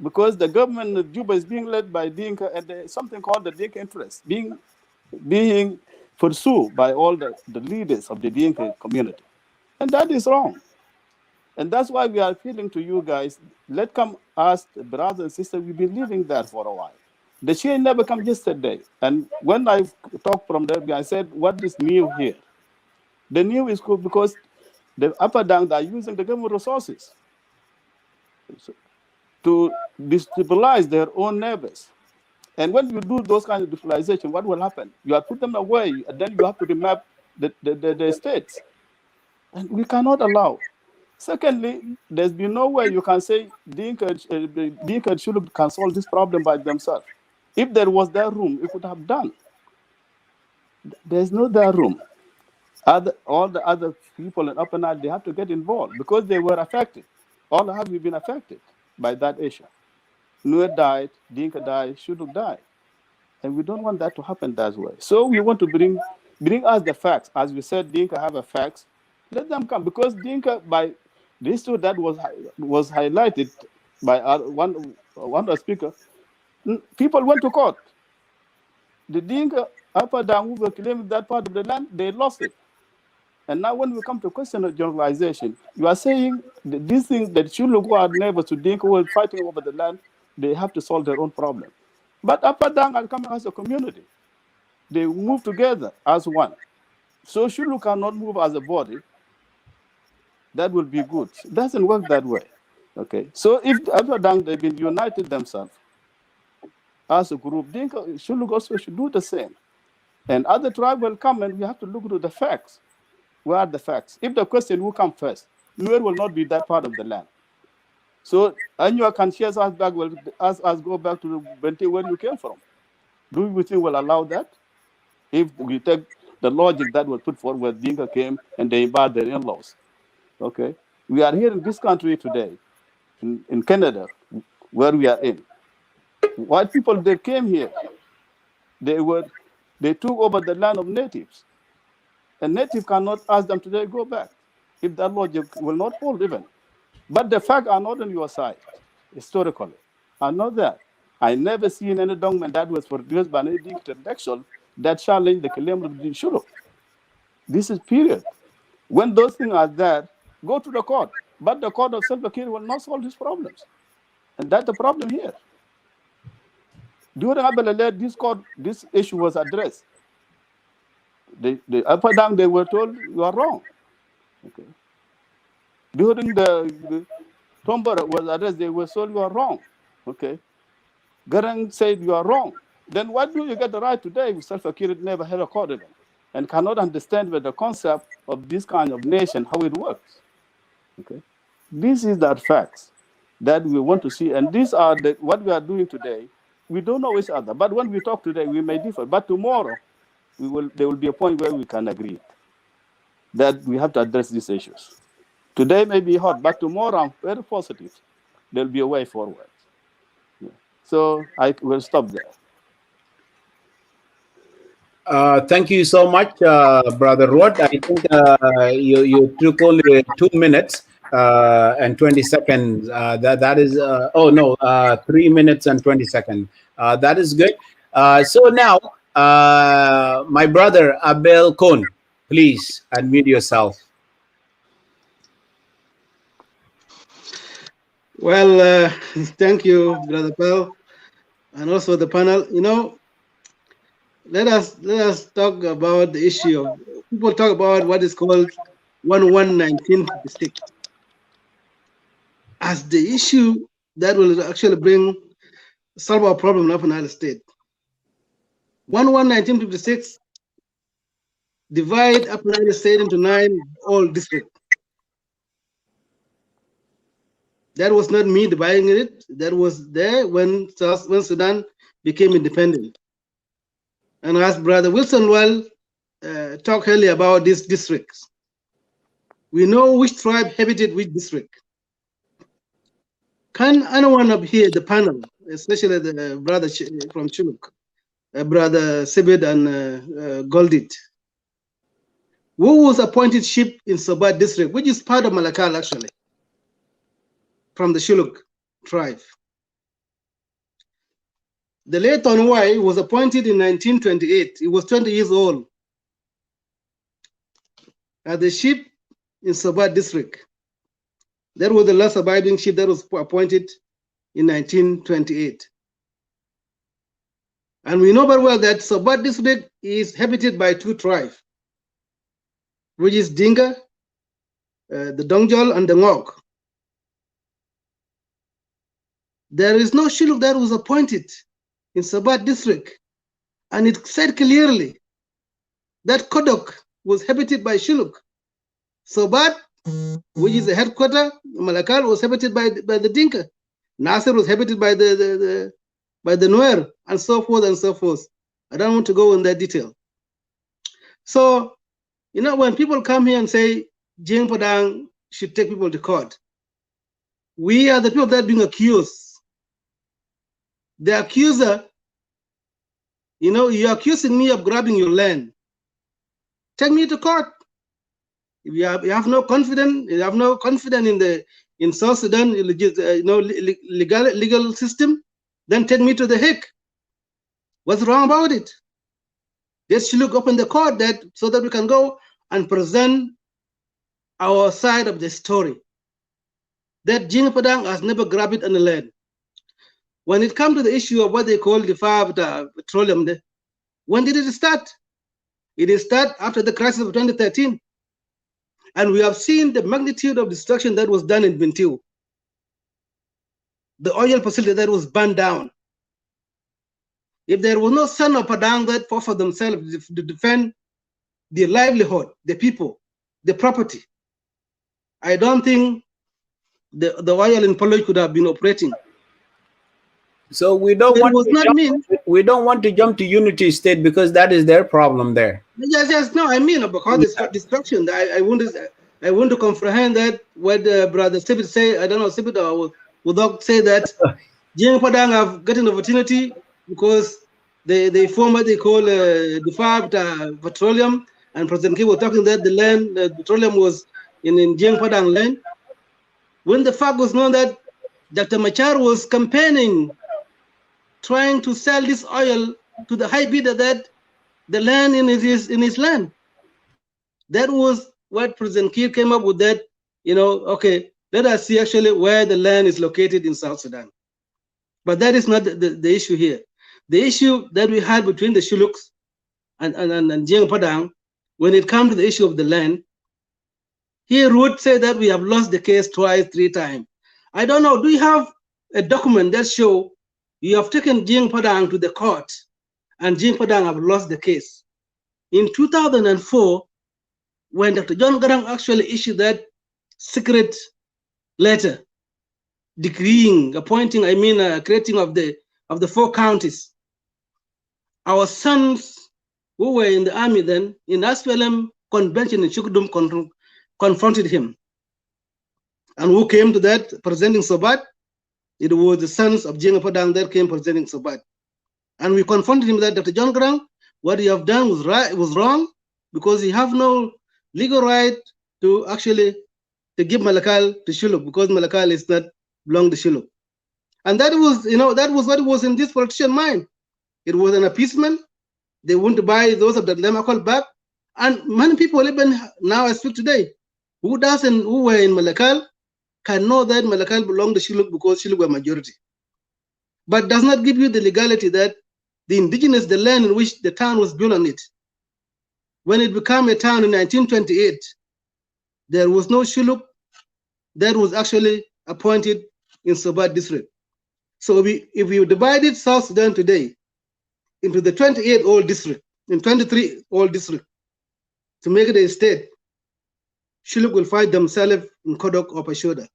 because the government of Juba is being led by Dinka, and there's something called the Dinka interest being pursued by all the leaders of the Dinka community. And that is wrong. And that's why we are appealing to you guys. Let's come ask brothers and sisters, we've been living there for a while. The change never come yesterday. And when I talked from there, I said, what is new here? The new is good because the upper down are using the government resources to destabilize their own neighbors. And when you do those kind of destabilization, what will happen? You have put them away, and then you have to remap the states. And we cannot allow. Secondly, there's been no way you can say Dinka and Shuluk can solve this problem by themselves. If there was that room, it could have done. There's no that room. All the other people in Upper Nile, they have to get involved because they were affected. All have we been affected by that issue. Nuer died, Dinka died, Shuluk died. And we don't want that to happen that way. So we want to bring us the facts. As we said, Dinka have a facts. Let them come. Because Dinka, by this issue that was highlighted by one of the speakers, people went to court. The Dinka Upper Down who were claiming that part of the land, they lost it. And now when we come to question of generalization, you are saying that these things that Shuluk who are neighbors to Dinka who are fighting over the land, they have to solve their own problem. But Upper Down are coming as a community. They move together as one. So Shuluk cannot move as a body. That will be good. It doesn't work that way. Okay. So if Upper Down they've been united themselves as a group, Dinka Shuluk also should do the same. And other tribes will come, and we have to look at the facts. Where are the facts? If the question will come first, Nuer will not be that part of the land. So Anua can chase us back, will us go back to Bente where you came from. Do we think we'll allow that? If we take the logic that was put forward, where Dinka came and they invite their in-laws. Okay. We are here in this country today, in Canada, where we are in. White people, they came here. They took over the land of natives. A native cannot ask them today go back if that logic will not hold even. But the facts are not on your side, historically. I know that. I never seen any document that was produced by any intellectual that challenged the claim of the Shuluk. This is period. When those things are there, go to the court. But the court of Salva Kiir will not solve these problems. And that's the problem here. During Abelale, this issue was addressed. The Upper Down, they were told, you are wrong. Okay. During the Tombora was addressed, they were told, you are wrong. Okay. Garang said, you are wrong. Then why do you get the right today if Salva Kiir never had a court even and cannot understand the concept of this kind of nation, how it works? Okay. This is that facts that we want to see. And these are what we are doing today. We don't know each other. But when we talk today, we may differ. But tomorrow, there will be a point where we can agree that we have to address these issues. Today may be hot, but tomorrow I'm very positive. There'll be a way forward. Yeah. So I will stop there. Thank you so much, Brother Rod. I think you took only 2 minutes and 20 seconds. That is 3 minutes and 20 seconds. That is good. So now, my brother Abel Kohn, please unmute yourself. Well, thank you, Brother Pell, and also the panel. You know, let us talk about the issue of people talk about what is called 111956 as the issue that will actually solve our problem in Upper Nile State. 1956 divide Upper Nile State into 9 old districts. That was not me dividing it. That was there when Sudan became independent. And as Brother Wilson talked earlier about these districts, we know which tribe habited which district. Can anyone up here, the panel, especially the brother from Chuluk, Brother Sibid and Goldit, who was appointed chief in Sobat district, which is part of Malakal actually, from the Shuluk tribe. The late Onwai was appointed in 1928. He was 20 years old as the chief in Sobat district. That was the last surviving chief that was appointed in 1928. And we know very well that Sobat district is habited by two tribes, which is Dinka, the Dongjol, and the Ngok. There is no Shuluk that was appointed in Sobat district, and it said clearly that Kodok was habited by Shuluk. Sobat, which is the headquarter, Malakal was habited by the Dinka. Nasser was habited by the Nuer, and so forth and so forth. I don't want to go in that detail. So, you know, when people come here and say Jing Padang should take people to court, we are the people that are being accused. The accuser, you know, you're accusing me of grabbing your land. Take me to court. If you have no confidence, in South Sudan, legal system, then take me to the Hague. What's wrong about it? Let's look up in the court so that we can go and present our side of the story. That Jing Padang has never grabbed any land. When it comes to the issue of what they call the petroleum, when did it start? It started after the crisis of 2013. And we have seen the magnitude of destruction that was done in Bentiu. The oil facility that was burned down. If there was no son of Padang that fought for themselves to defend their livelihood, the people, the property, I don't think the oil in Paloy could have been operating. So we don't want to jump to unity state because that is their problem there. Yes, no, I mean because it's destruction. I want to comprehend that what Brother Sibit say. I don't know Sibit or Wudok say that Jing Padang have gotten an opportunity because they form what they call the petroleum, and President K was talking that the land, the petroleum was in Jing Padang land. When the fact was known that Dr. Machar was campaigning, trying to sell this oil to the high bidder that the land in his land. That was what President Kiir came up with, that, you know, okay, let us see actually where the land is located in South Sudan. But that is not the issue here. The issue that we had between the Shuluks and Jing Padang, when it comes to the issue of the land, here Ruth said that we have lost the case twice, 3 times. I don't know, do you have a document that show you have taken Jing Padang to the court and Jing Padang have lost the case? In 2004, when Dr. John Garang actually issued that secret letter decreeing, appointing, creating of the 4 counties, our sons who were in the army then, in SPLM convention in Shukudum, confronted him. And who came to that presenting Sobat? It was the sons of Jing Padang that came presenting Sobat. And we confronted him that Dr. John Grang, what you have done was right, was wrong, because you have no legal right to actually to give Malakal to Shuluk, because Malakal is not belong to Shuluk. And that was, you know, that was what was in this politician mind. It was an appeasement. They want to buy those of the Lemakol back. And many people, even now I speak today, who were in Malakal, can know that Malakal belonged to Shuluk because Shuluk were majority. But does not give you the legality that the indigenous, the land in which the town was built on it. When it became a town in 1928, there was no Shuluk that was actually appointed in Sobat district. So if we divided South Sudan today into the 28 old district, in 23 old district, to make it a state, Shuluk will fight themselves in Kodok or Pashoda.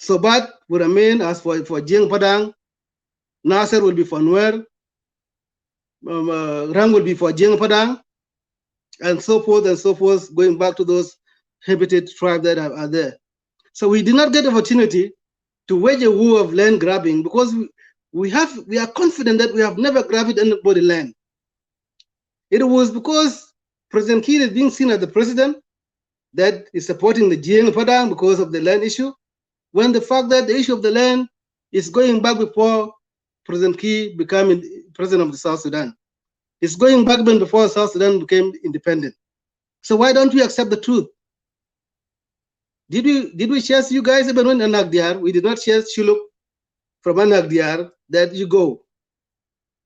Sobat will remain as for Jing Padang, Nasser will be for Nuer, Rang will be for Jing Padang, and so forth, going back to those habited tribes that are there. So we did not get opportunity to wage a war of land grabbing because we are confident that we have never grabbed anybody's land. It was because President Kiir is being seen as the president that is supporting the Jing Padang because of the land issue, when the fact that the issue of the land is going back before President Kiir becoming president of the South Sudan. It's going back even before South Sudan became independent. So why don't we accept the truth? Did we chase you guys even when Anagdiar? We did not chase Shuluk from Anagdiar that you go.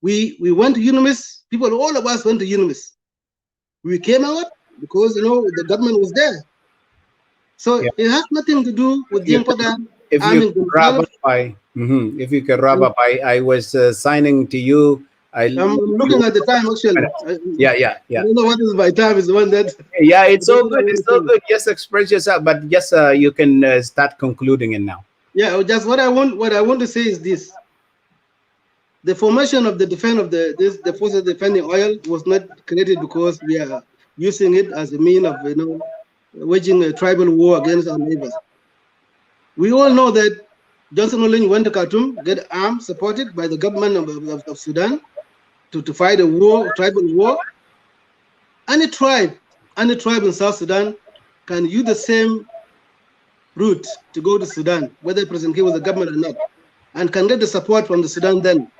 We went to UNIMIS. People, all of us went to UNIMIS. We came out because the government was there. So it has nothing to do with Jing Padang. If you could wrap up, if you could wrap up, I was signing to you. I'm looking at the time actually. Yeah. I don't know what is my time. Is the one that. Yeah, it's so good. It's so good. Just express yourself, but just you can start concluding it now. Yeah, just what I want to say is this: the formation of the the forces defending oil was not created because we are using it as a mean of waging a tribal war against our neighbors. We all know that Johnson Olin went to Khartoum, get armed, supported by the government of Sudan to fight a war, tribal war. Any tribe in South Sudan can use the same route to go to Sudan, whether President Kiir was a government or not, and can get the support from the Sudan then,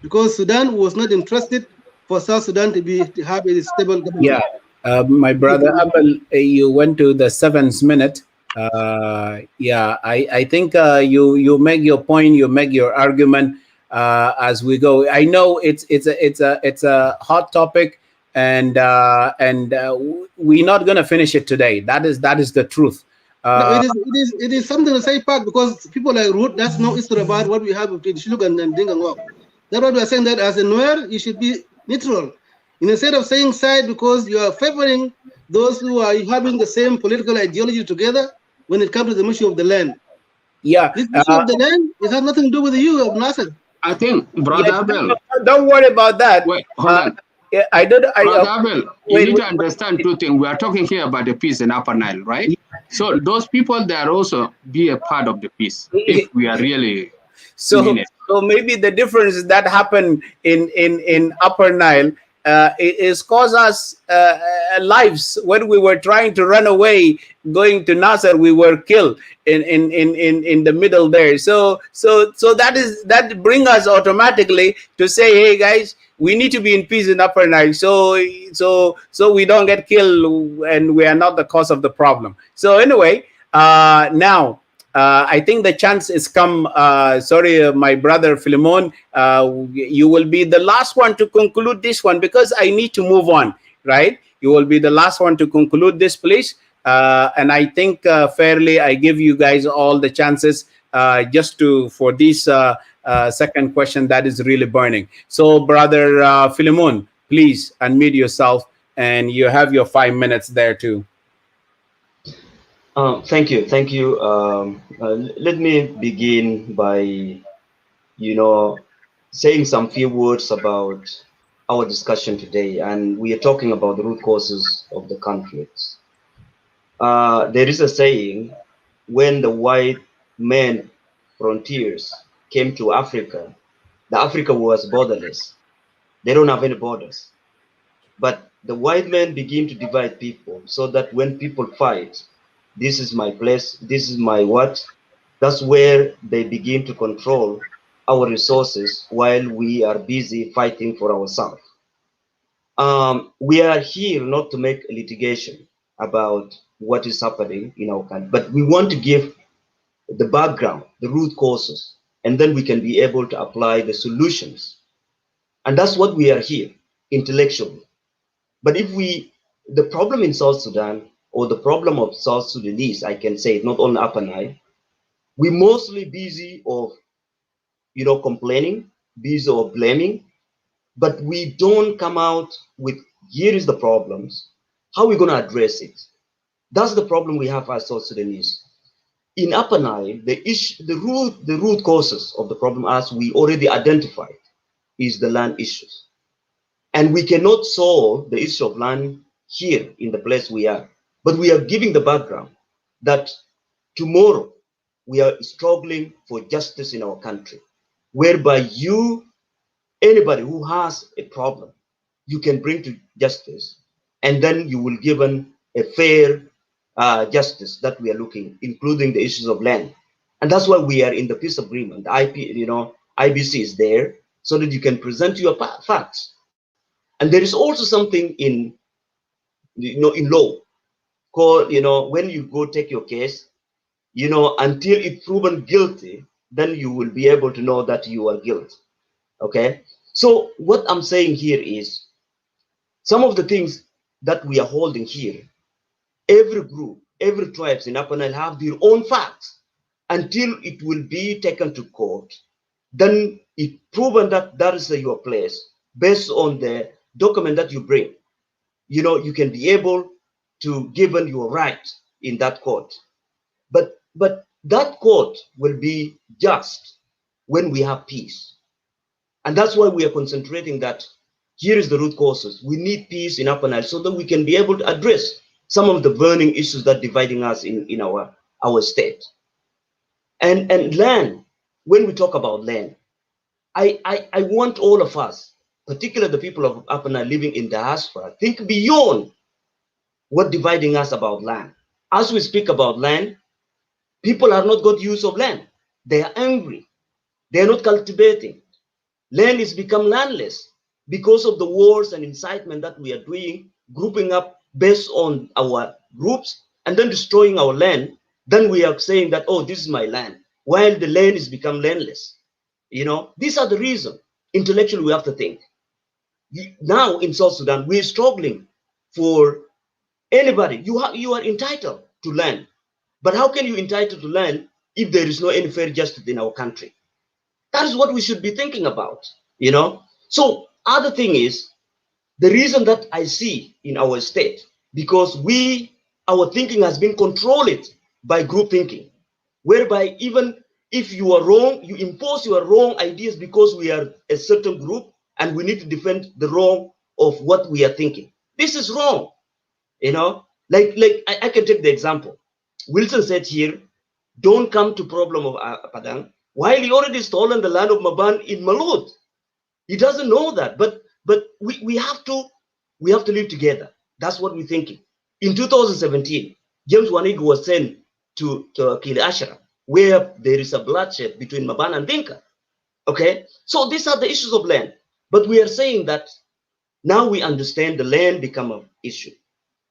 because Sudan was not interested for South Sudan to have a stable government. Yeah, my brother Abel, you went to the 7th minute. Yeah, I think you make your point, you make your argument as we go. I know it's a hot topic, and we're not gonna finish it today. That is the truth. No, it is something to say, Park, because people like Root, that's no history about what we have with Shuluk and Dingangok. That's what we are saying, that as a Nuer, you should be neutral. Instead of saying side, because you are favoring those who are having the same political ideology together when it comes to the issue of the land. Yeah. This issue of the land, it has nothing to do with you, Nasser. I think, Brother Abel. Don't worry about that. Wait, hold on. I don't. Brother Abel, you need to understand two things. We are talking here about the peace in Upper Nile, right? So those people, they are also be a part of the peace if we are really. So maybe the difference that happened in Upper Nile is cause us lives. When we were trying to run away, going to Nasser, we were killed in the middle there. So that bring us automatically to say, hey guys, we need to be in peace in Upper Nile, so we don't get killed and we are not the cause of the problem. So anyway, now. I think the chance is come. Sorry, my brother Philemon, you will be the last one to conclude this one because I need to move on, right? You will be the last one to conclude this, please. And I think fairly, I give you guys all the chances just for this second question that is really burning. So, brother Philemon, please unmute yourself, and you have your 5 minutes there too. Thank you. Let me begin by, saying some few words about our discussion today, and we are talking about the root causes of the conflicts. There is a saying, when the white men frontiers came to Africa, the Africa was borderless. They don't have any borders. But the white men begin to divide people so that when people fight, this is my place, this is my what, that's where they begin to control our resources while we are busy fighting for ourselves. We are here not to make a litigation about what is happening in our country, but we want to give the background, the root causes, and then we can be able to apply the solutions. And that's what we are here, intellectually. But if the problem in South Sudan, or the problem of South Sudanese, I can say, not only Upper Nile, we're mostly busy of, complaining, busy of blaming, but we don't come out with, here is the problems, how are we going to address it? That's the problem we have as South Sudanese. In Upper Nile, the root causes of the problem, as we already identified, is the land issues. And we cannot solve the issue of land here in the place we are. But we are giving the background that tomorrow we are struggling for justice in our country, whereby anybody who has a problem, you can bring to justice, and then you will given a fair justice that we are looking, including the issues of land. And that's why we are in the peace agreement. IBC is there so that you can present your facts. And there is also something in law called, when you go take your case, until it's proven guilty, then you will be able to know that you are guilty. Okay. So what I'm saying here is some of the things that we are holding here, every group, every tribes in Upper Nile have their own facts until it will be taken to court. Then it proven that that is your place based on the document that you bring. You know, you can be able to given your right in that court. But that court will be just when we have peace. And that's why we are concentrating that here is the root causes. We need peace in Upper Nile so that we can be able to address some of the burning issues that dividing us in our state. And land, when we talk about land, I want all of us, particularly the people of Upper Nile living in diaspora, think beyond what dividing us about land. As we speak about land, people are not good use of land. They are angry. They are not cultivating. Land is become landless because of the wars and incitement that we are doing, grouping up based on our groups and then destroying our land. Then we are saying that, oh, this is my land, while the land is become landless. You know, these are the reasons. Intellectually, we have to think. Now in South Sudan, we're struggling for anybody. You are entitled to land. But how can you entitled to land if there is no any fair justice in our country? That is what we should be thinking about, you know. So other thing is the reason that I see in our state, because our thinking has been controlled by group thinking, whereby even if you are wrong, you impose your wrong ideas because we are a certain group and we need to defend the wrong of what we are thinking. This is wrong, you know. Like I can take the example. Wilson said here, don't come to problem of Padang, while he already stolen the land of Maban in Malut. He doesn't know that, but we have to live together. That's what we're thinking. In 2017, James Wanigi was sent to Kili Ashara, where there is a bloodshed between Maban and Dinka. Okay, so these are the issues of land. But we are saying that now we understand the land become an issue.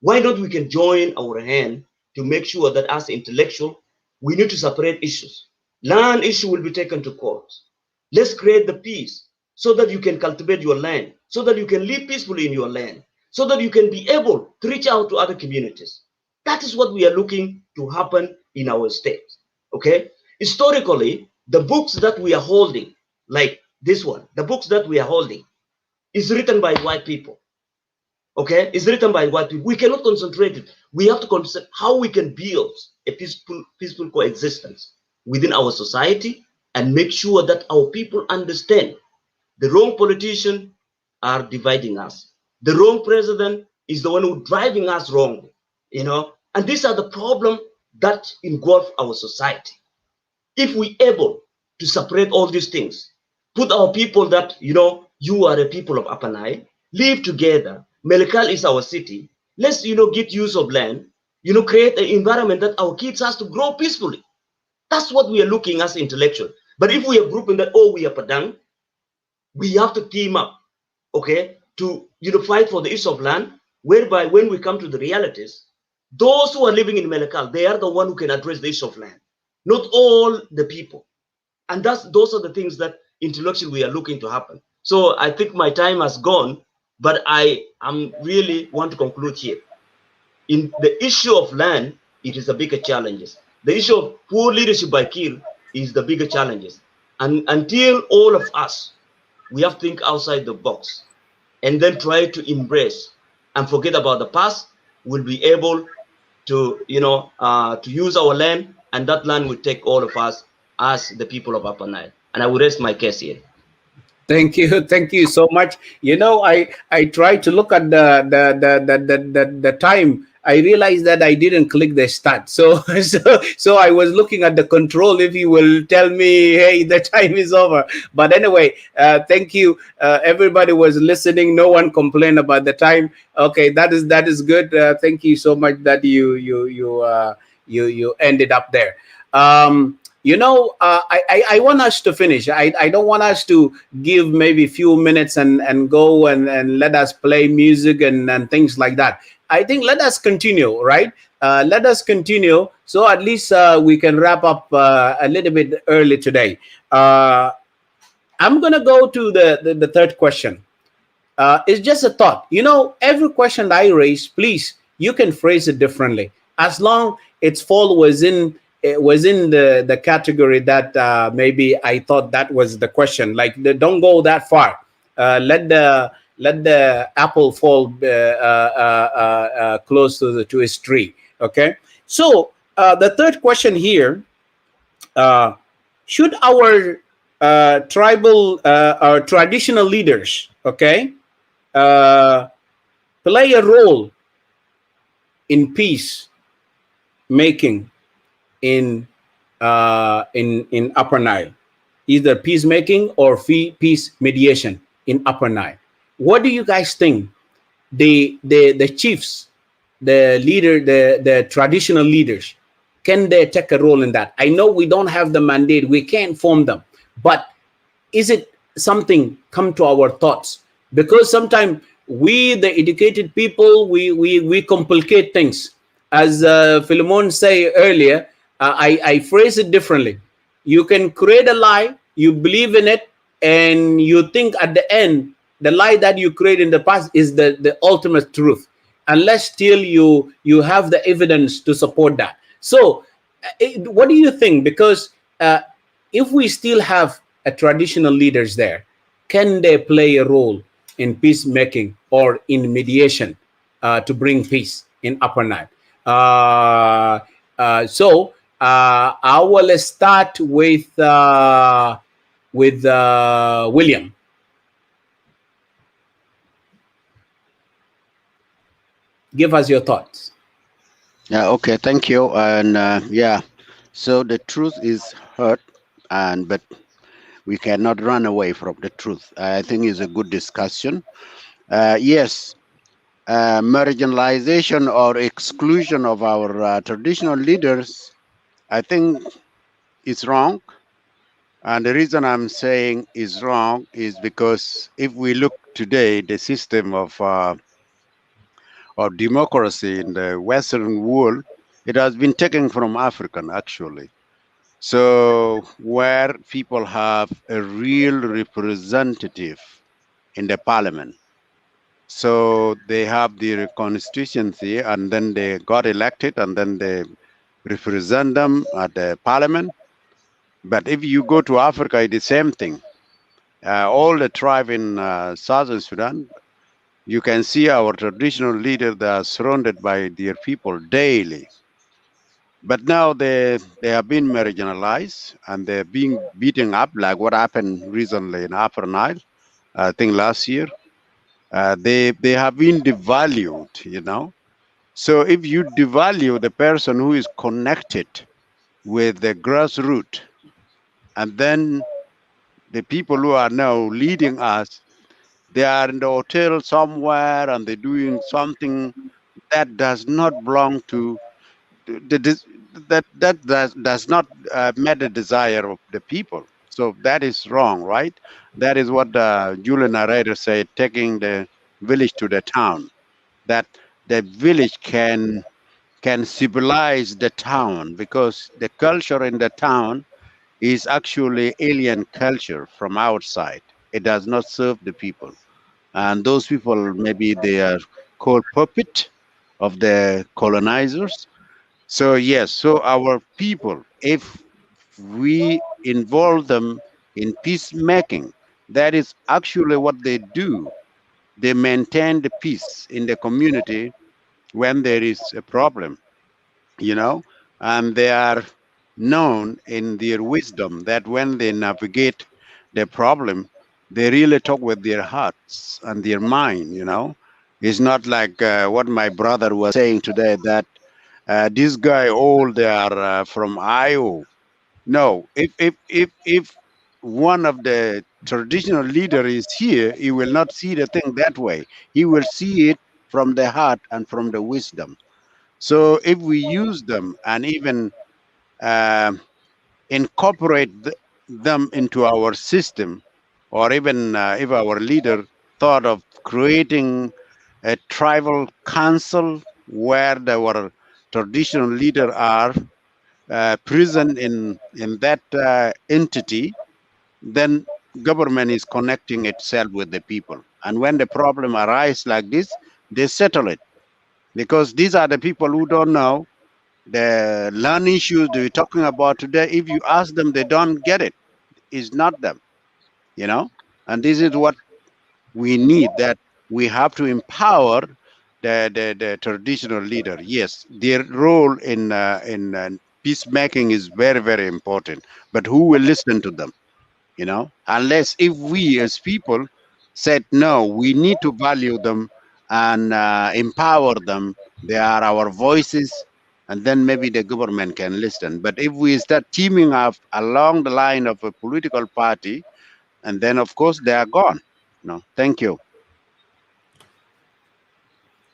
Why not we can join our hand to make sure that as intellectual, we need to separate issues. Land issue will be taken to court. Let's create the peace so that you can cultivate your land, so that you can live peacefully in your land, so that you can be able to reach out to other communities. That is what we are looking to happen in our state. Okay? Historically, the books that we are holding, like this one, the books that we are holding, is written by white people. Okay, it's written by white people. We cannot concentrate it. We have to consider how we can build a peaceful coexistence within our society and make sure that our people understand the wrong politicians are dividing us. The wrong president is the one who driving us wrong, you know. And these are the problems that engulf our society. If we able to separate all these things, put our people that, you know, you are a people of Upper Nile, live together. Melekal is our city. Let's, you know, get use of land, you know, create an environment that our kids has to grow peacefully. That's what we are looking as intellectual. But if we are grouping that, oh, we are Padang, we have to team up, okay, to, you know, fight for the issue of land, whereby when we come to the realities, those who are living in Melekal, they are the one who can address the issue of land, not all the people. And those are the things that intellectually we are looking to happen. So I think my time has gone, but I am really want to conclude here. In the issue of land, it is a bigger challenges. The issue of poor leadership by Kir is the bigger challenges. And until all of us, we have to think outside the box and then try to embrace and forget about the past, we'll be able to, you know, to use our land, and that land will take all of us as the people of Upper Nile. And I will rest my case here. Thank you so much. You know, I tried to look at the time. I realized that I didn't click the start. So I was looking at the control. If you will tell me, hey, the time is over. But anyway, thank you. Everybody was listening. No one complained about the time. Okay, that is good. Thank you so much that you ended up there. You know, I want us to finish. I don't want us to give maybe a few minutes and go and let us play music and things like that. I think let us continue, right? Let us continue so at least we can wrap up a little bit early today. I'm gonna go to the third question. It's just a thought. You know, every question I raise, please, you can phrase it differently, as long it's fall within the category that maybe I thought that was the question. Like, don't go that far. Let the apple fall close to its tree. Okay. So the third question here: should our tribal or traditional leaders, okay, play a role in peace making in Upper Nile, either peacemaking or peace mediation in Upper Nile? What do you guys think? The chiefs, the leader, the traditional leaders, can they take a role in that? I know we don't have the mandate, we can't form them, but is it something come to our thoughts? Because sometimes we, the educated people, we complicate things. As Philemon say earlier, I phrase it differently. You can create a lie, you believe in it, and you think at the end the lie that you create in the past is the ultimate truth, unless still you have the evidence to support that. So what do you think? Because if we still have traditional leaders there, can they play a role in peacemaking or in mediation to bring peace in Upper Nile? So I will start with William. Give us your thoughts. Yeah, okay, thank you. And yeah, so the truth is hurt, but we cannot run away from the truth. I think it's a good discussion. Yes, marginalization or exclusion of our traditional leaders, I think it's wrong. And the reason I'm saying is wrong is because if we look today, the system of democracy in the Western world, it has been taken from African, actually. So where people have a real representative in the parliament. So they have their constituency, and then they got elected, and then they represent them at the parliament. But if you go to Africa, it's the same thing. All the tribe in Southern Sudan, you can see our traditional leaders, they are surrounded by their people daily. But now they have been marginalized, and they're being beaten up, like what happened recently in Upper Nile, I think last year. They have been devalued, you know. So if you devalue the person who is connected with the grassroots, and then the people who are now leading us, they are in the hotel somewhere and they're doing something that does not belong to that does not meet the desire of the people. So that is wrong, right? That is what Julian narrator said, taking the village to the town. That the village can civilize the town, because the culture in the town is actually alien culture from outside. It does not serve the people. And those people, maybe they are called puppet of the colonizers. So yes, so our people, if we involve them in peacemaking, that is actually what they do. They maintain the peace in the community when there is a problem, you know, and they are known in their wisdom that when they navigate the problem, they really talk with their hearts and their mind, you know. It's not like what my brother was saying today, that this guy, all they are from IO. No, if one of the traditional leader is here, he will not see the thing that way. He will see it from the heart and from the wisdom. So if we use them and even incorporate them into our system, or even if our leader thought of creating a tribal council where our traditional leader are present in that entity, then government is connecting itself with the people. And when the problem arises like this, they settle it. Because these are the people who don't know the land issues that we're talking about today. If you ask them, they don't get it. It's not them, you know? And this is what we need, that we have to empower the traditional leader. Yes, their role in peacemaking is very, very important. But who will listen to them? You know, unless if we as people said no, we need to value them and empower them. They are our voices, and then maybe the government can listen. But if we start teaming up along the line of a political party, and then of course they are gone. No, thank you.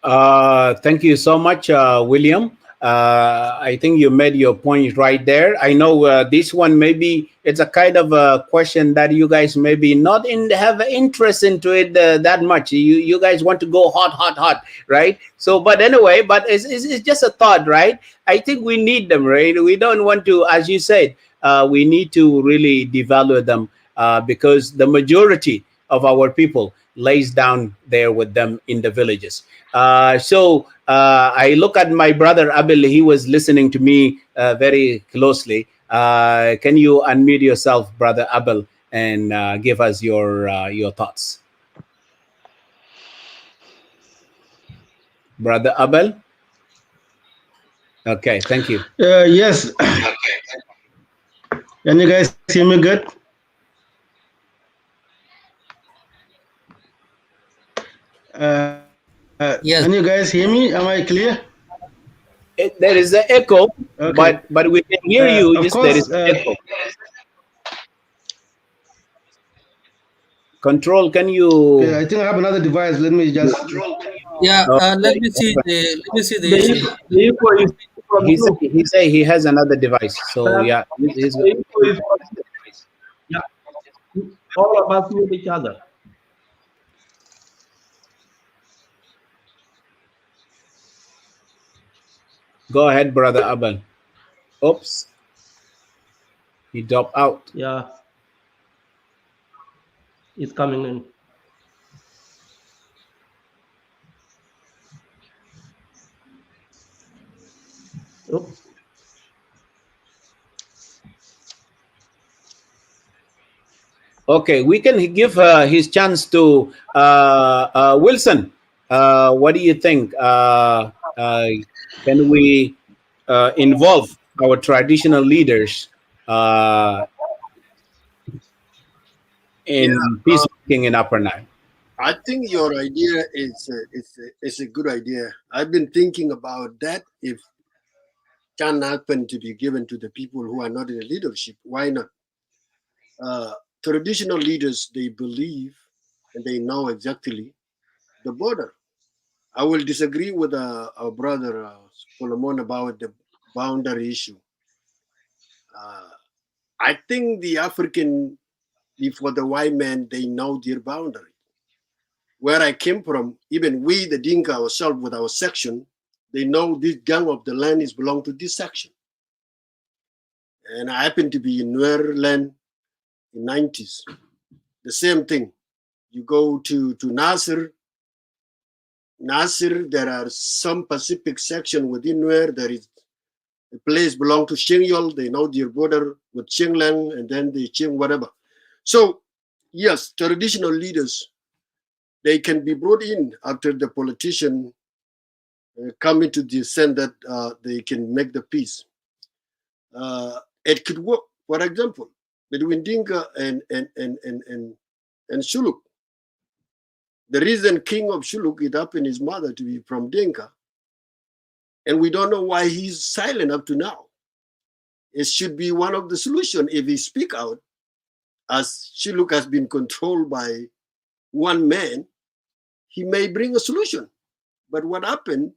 Thank you so much, William. I think you made your point right there. I know this one maybe it's a kind of a question that you guys maybe not have interest into it that much. You guys want to go hot, right? So, but anyway, but it's just a thought, right? I think we need them, right? We don't want to, as you said, we need to really devalue them because the majority of our people lays down there with them in the villages. So I look at my brother Abel. He was listening to me very closely. Can you unmute yourself, brother Abel, and give us your thoughts, brother Abel? Okay, thank you. Yes. Can you guys hear me good? Yes. Can you guys hear me? Am I clear? There is an echo, Okay. but we can hear you. Of Just course, there is an echo. Control, can you? Okay, I think I have another device. Let me just. Yeah. Let me see the issue. The echo is from you. He say he has another device. So yeah, he's The echo is from you. Yeah. All of us mute each other. Go ahead, brother Abel. Oops. He dropped out. Yeah. It's coming in. Oops. Okay, we can give his chance to Wilson. What do you think? Can we involve our traditional leaders in peacemaking in Upper Nile? I think your idea is a good idea. I've been thinking about that. If can happen to be given to the people who are not in leadership, why not? Traditional leaders, they believe and they know exactly the border. I will disagree with our brother Solomon about the boundary issue. I think the African, before the white man, they know their boundary. Where I came from, even we, the Dinka ourselves with our section, they know this gang of the land is belong to this section. And I happen to be in Nuer land in 90s. The same thing. You go to Nasser, there are some Pacific section within where there is a place belong to Xingyol. They know their border with Xinglang and then the Xing whatever. So yes, traditional leaders, they can be brought in after the politician come into the sense that they can make the peace. It could work. For example, between Dinka and Shuluk. The reason King of Shuluk, it happened his mother to be from Dinka, and we don't know why he's silent up to now. It should be one of the solutions if he speak out, as Shuluk has been controlled by one man, he may bring a solution. But what happened,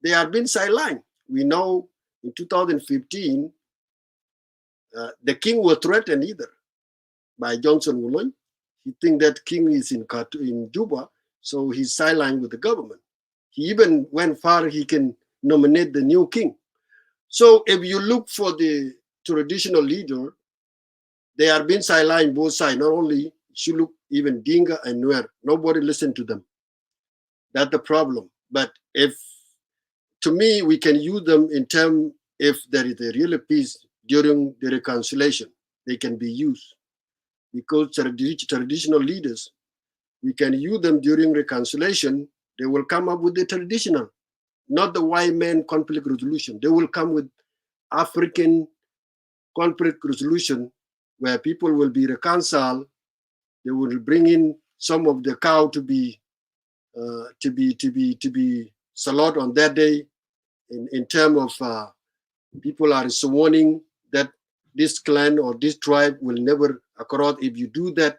they have been sidelined. We know in 2015, the king was threatened either by Johnson Wulon. He think that king is in Juba, so he's sidelined with the government. He even went far, he can nominate the new king. So if you look for the traditional leader, They are being sidelined both sides, not only Shuluk, even Dinga and Nuer. Nobody listened to them. That's the problem. But if, to me, we can use them in terms, if there is a real peace during the reconciliation, they can be used. Because traditional leaders, we can use them during reconciliation, they will come up with the traditional, not the white man conflict resolution. They will come with African conflict resolution where people will be reconciled. They will bring in some of the cow to be slaughtered on that day. In terms of people are sworning that this clan or this tribe will never across. If you do that,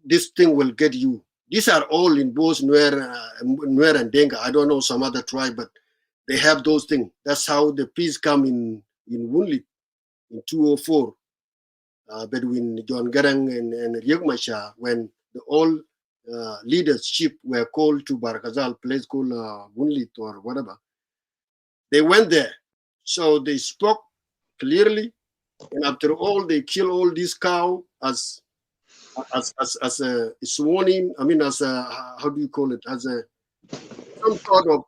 this thing will get you. These are all in both Nuer and Denga. I don't know some other tribe, but they have those things. That's how the peace come in Wunlit in 204 between John Garang and Riek Machar, when the all leadership were called to Barakazal, place called Wunlit or whatever. They went there. So they spoke clearly, and after all, they kill all these cow as a sworn in. I mean, as a, how do you call it? As a some sort of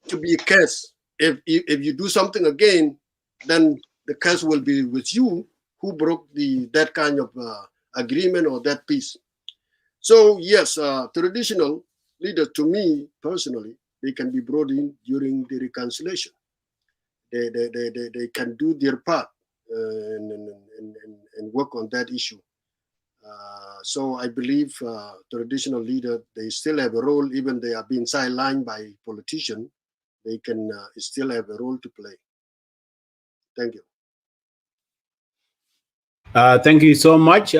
to be a curse. If you do something again, then the curse will be with you who broke that kind of agreement or that peace. So yes, traditional leaders, to me personally, they can be brought in during the reconciliation. They can do their part and work on that issue. So I believe traditional leaders, they still have a role, even they are being sidelined by politicians, they can still have a role to play. Thank you. Thank you so much,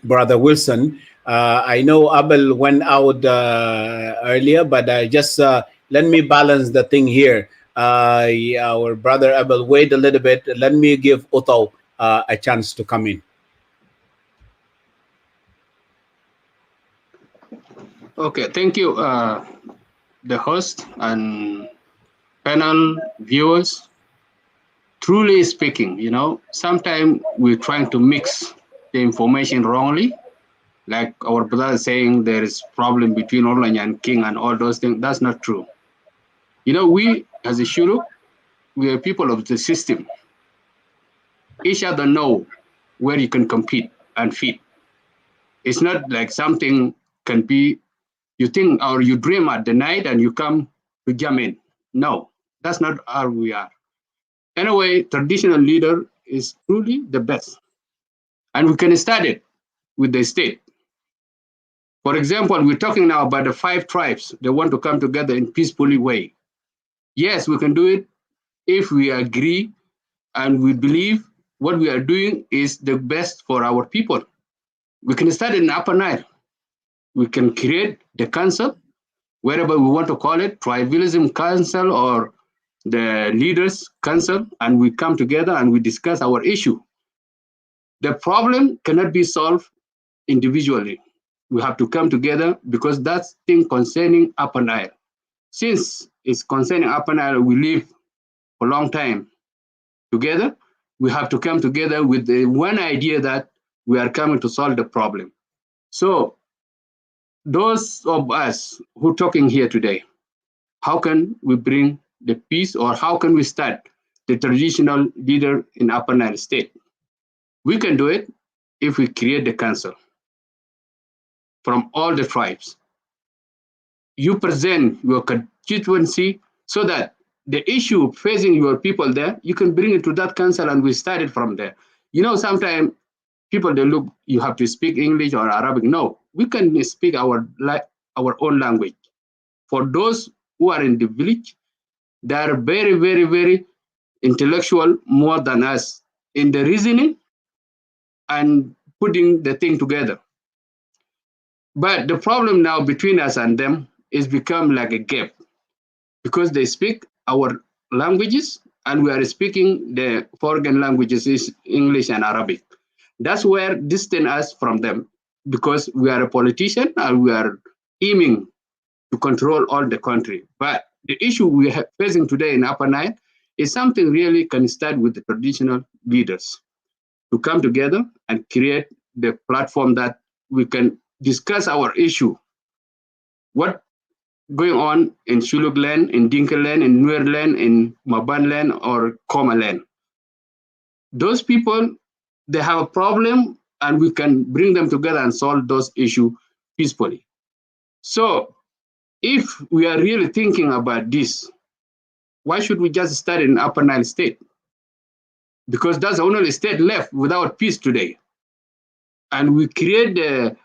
Brother Wilson. I know Abel went out earlier, but just let me balance the thing here. Our brother Abel, wait a little bit. Let me give Otto a chance to come in. Okay, thank you, the host and panel viewers. Truly speaking, you know, sometimes we're trying to mix the information wrongly. Like our brother saying there is problem between Orlanya and King and all those things. That's not true. You know, we as a Shuluk, we are people of the system. Each other know where you can compete and fit. It's not like something can be, you think or you dream at the night and you come to jam in. No, that's not how we are. Anyway, traditional leader is truly the best. And we can start it with the state. For example, we're talking now about the 5 tribes. They want to come together in peacefully way. Yes, we can do it if we agree and we believe what we are doing is the best for our people. We can start in Upper Nile. We can create the council, wherever we want to call it, tribalism council or the leaders council, and we come together and we discuss our issue. The problem cannot be solved individually. We have to come together because that's thing concerning Upper Nile. Since it's concerning Upper Nile, we live for a long time together. We have to come together with the one idea that we are coming to solve the problem. So those of us who are talking here today, how can we bring the peace, or how can we start the traditional leader in Upper Nile State? We can do it if we create the council from all the tribes. You present your constituency so that the issue facing your people there, you can bring it to that council and we start it from there. You know, sometimes people, they look, you have to speak English or Arabic. No, we can speak our own language. For those who are in the village, they are very, very, very intellectual more than us in the reasoning and putting the thing together. But the problem now between us and them is become like a gap because they speak our languages and we are speaking the foreign languages, is English and Arabic. That's where distance us from them because we are a politician and we are aiming to control all the country. But the issue we are facing today in Upper Nile is something really can start with the traditional leaders to come together and create the platform that we can discuss our issue. What going on in Shuluk land, in Dinka land, in Nuer land, in Maban land, or Koma land. Those people, they have a problem, and we can bring them together and solve those issues peacefully. So if we are really thinking about this, why should we just start in Upper Nile State? Because that's the only state left without peace today. And we create the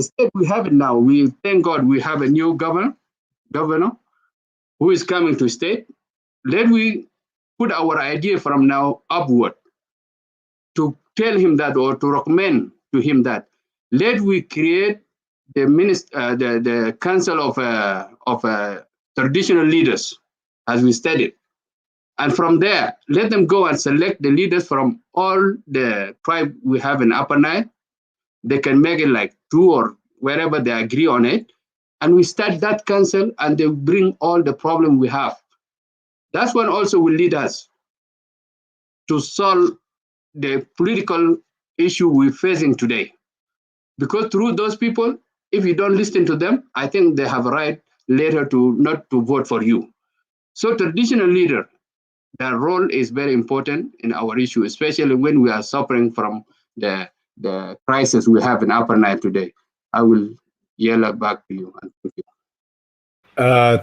state we have it now. We thank God we have a new governor who is coming to state. Let we put our idea from now upward to tell him that, or to recommend to him that, let we create the council of traditional leaders as we studied. And from there, let them go and select the leaders from all the tribe we have in Upper Nile. They can make it like 2 or wherever they agree on it. And we start that council, and they bring all the problem we have. That's one also will lead us to solve the political issue we're facing today. Because through those people, if you don't listen to them, I think they have a right later to not to vote for you. So traditional leader, their role is very important in our issue, especially when we are suffering from the crisis we have in Upper Nile today. I will yell back to you. And thank you.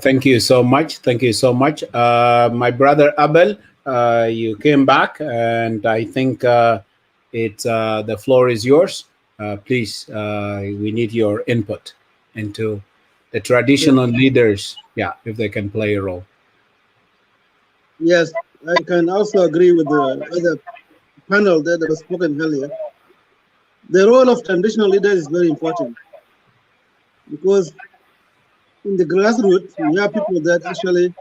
Thank you so much. Thank you so much. My brother Abel, you came back, and I think the floor is yours. Please, we need your input into the traditional leaders, if they can play a role. Yes, I can also agree with the other panel that was spoken earlier. The role of traditional leaders is very important, because in the grassroots, we have people that actually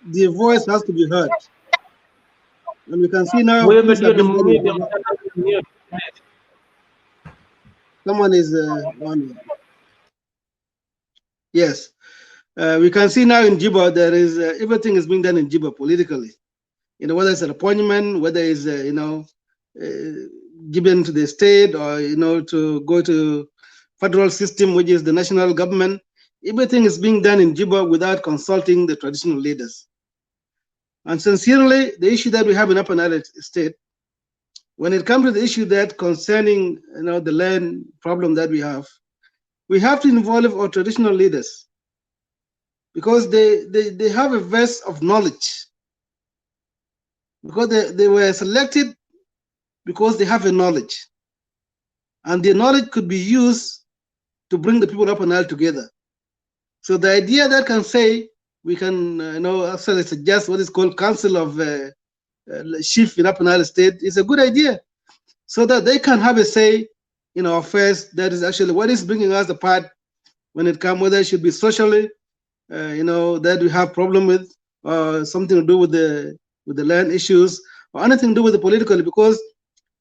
their voice has to be heard. And we can see now someone is on. Yes, we can see now in Juba there is everything is being done in Juba politically. Whether it's an appointment, whether it's given to the state, or to go to federal system, which is the national government. Everything is being done in Juba without consulting the traditional leaders. And sincerely, the issue that we have in Upper Nile State, when it comes to the issue that concerning the land problem that we have to involve our traditional leaders, because they have a vast of knowledge, because they were selected because they have a knowledge, and the knowledge could be used to bring the people of Upper Nile together. So the idea that can say we can actually suggest what is called Council of Chief in Upper Nile State is a good idea, so that they can have a say in our affairs. That is actually what is bringing us apart when it comes, whether it should be socially, that we have problem with, something to do with the land issues, or anything to do with the political, because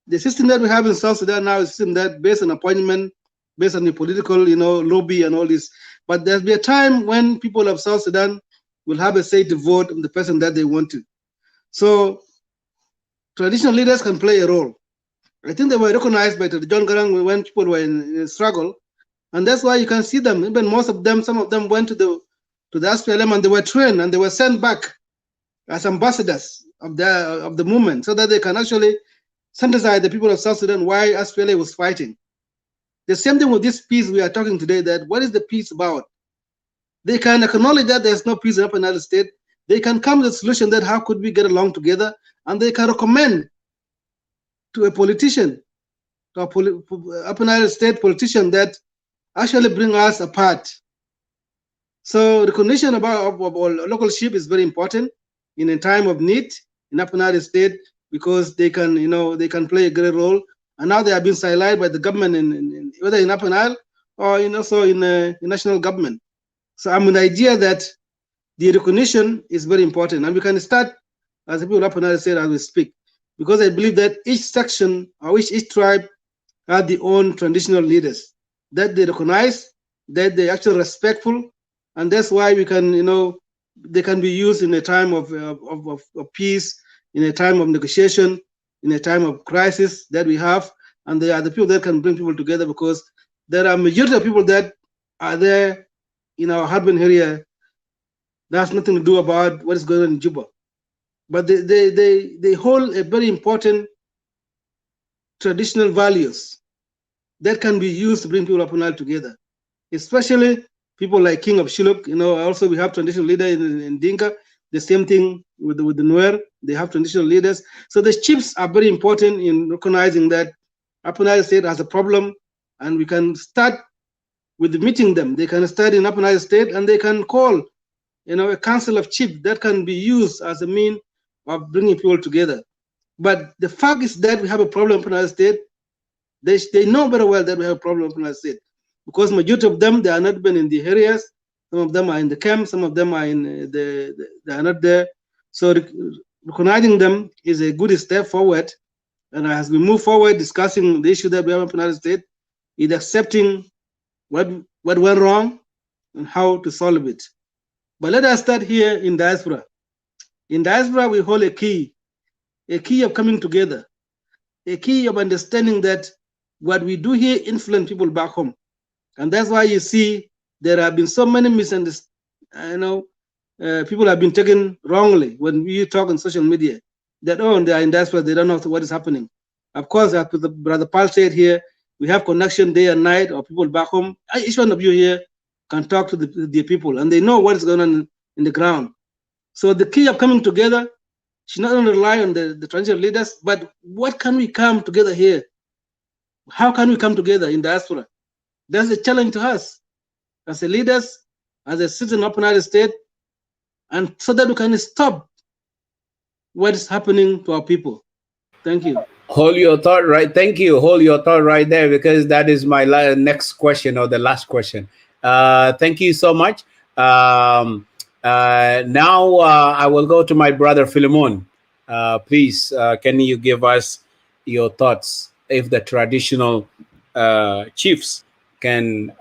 the system that we have in South Sudan now is a system that based on appointment, based on the political, lobby and all this. But there'll be a time when people of South Sudan will have a say to vote on the person that they want to. So traditional leaders can play a role. I think they were recognized by the John Garang when people were in struggle, and that's why you can see them. Even most of them, some of them went to the SPLM, and they were trained and they were sent back as ambassadors of the movement, so that they can actually synthesize the people of South Sudan why SPLA was fighting. The same thing with this peace we are talking today, that what is the peace about? They can acknowledge that there's no peace in Upper Nile State. They can come to the solution that how could we get along together, and they can recommend to a politician, to a Upper Nile State politician, that actually bring us apart. So recognition about local chief is very important in a time of need in Upper Nile State, because they can, they can play a great role. And now they have been sidelined by the government, whether in Upper Nile or also in national government. So I'm an idea that the recognition is very important, and we can start as the people of Upper Nile State as we speak, because I believe that each section or each tribe have their own traditional leaders that they recognize, that they actually respectful, and that's why we can, they can be used in a time of peace, in a time of negotiation, in a time of crisis that we have, and they are the people that can bring people together, because there are majority of people that are there in our urban area. That's nothing to do about what is going on in Juba, but they hold a very important traditional values that can be used to bring people of Nile together, especially people like King of Shiluk. Also we have traditional leader in Dinka. The same thing with the Nuer. They have traditional leaders. So the chiefs are very important in recognizing that Upper Nile State has a problem, and we can start with meeting them. They can start in Upper Nile State, and they can call, a council of chiefs that can be used as a mean of bringing people together. But the fact is that we have a problem in Upper Nile State. They know very well that we have a problem in Upper Nile State, because majority of them, they are not been in the areas. Some of them are in the camp. Some of them are in they are not there. So recognizing them is a good step forward. And as we move forward discussing the issue that we have in the United States, is accepting what went wrong and how to solve it. But let us start here in diaspora. In diaspora, we hold a key of coming together, a key of understanding that what we do here influence people back home. And that's why you see there have been so many misunderstandings. People have been taken wrongly when we talk on social media that, they are in diaspora, they don't know what is happening. Of course, as Brother Paul said here, we have connection day and night, or people back home. Each one of you here can talk to the people, and they know what is going on in the ground. So the key of coming together should not only rely on the traditional leaders, but what can we come together here? How can we come together in diaspora? That's a challenge to us as a leaders, as a citizen of the United States, and so that we can stop what is happening to our people. Thank you. Hold your thought right. Thank you. Hold your thought right there, because that is my next question, or the last question. Thank you so much. Now I will go to my brother Philemon. Please, can you give us your thoughts if the traditional chiefs can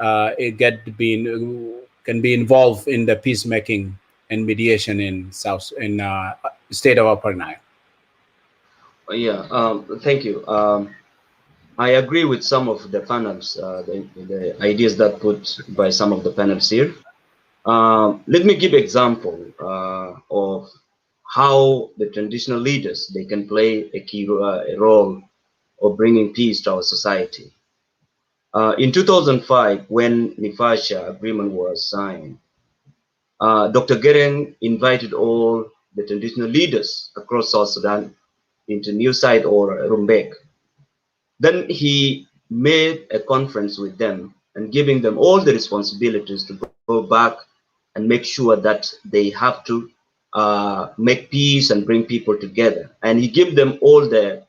be involved in the peacemaking and mediation in state of Upper Nile? Yeah, thank you. I agree with some of the panels, the ideas that put by some of the panels here. Let me give example of how the traditional leaders, they can play a key role of bringing peace to our society. In 2005, when Nifasha agreement was signed, Dr. Gering invited all the traditional leaders across South Sudan into New Side or Rumbek. Then he made a conference with them and giving them all the responsibilities to go back and make sure that they have to make peace and bring people together. And he gave them all the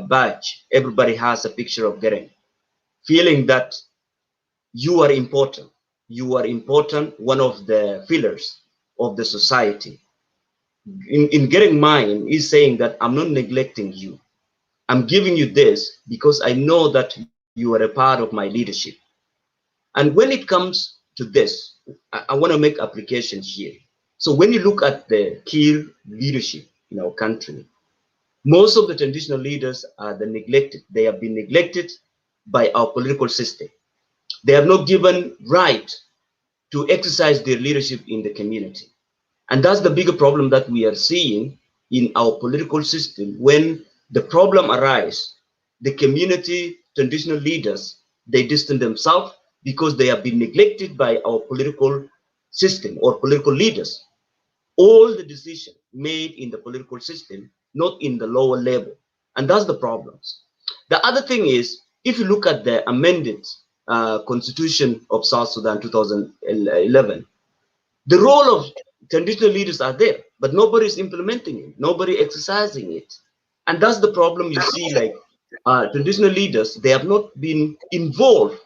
badge. Everybody has a picture of Gering, feeling that you are important. You are important, one of the pillars of the society. In Gering mind, he's saying that I'm not neglecting you. I'm giving you this because I know that you are a part of my leadership. And when it comes to this, I want to make applications here. So when you look at the key leadership in our country, most of the traditional leaders are neglected. They have been neglected by our political system. They have not given right to exercise their leadership in the community. And that's the bigger problem that we are seeing in our political system. When the problem arises, the community traditional leaders, they distance themselves because they have been neglected by our political system or political leaders. All the decisions made in the political system, not in the lower level. And that's the problems. The other thing is, if you look at the amended Constitution of South Sudan 2011, the role of traditional leaders are there, but nobody is implementing it, nobody exercising it. And that's the problem you see, like traditional leaders, they have not been involved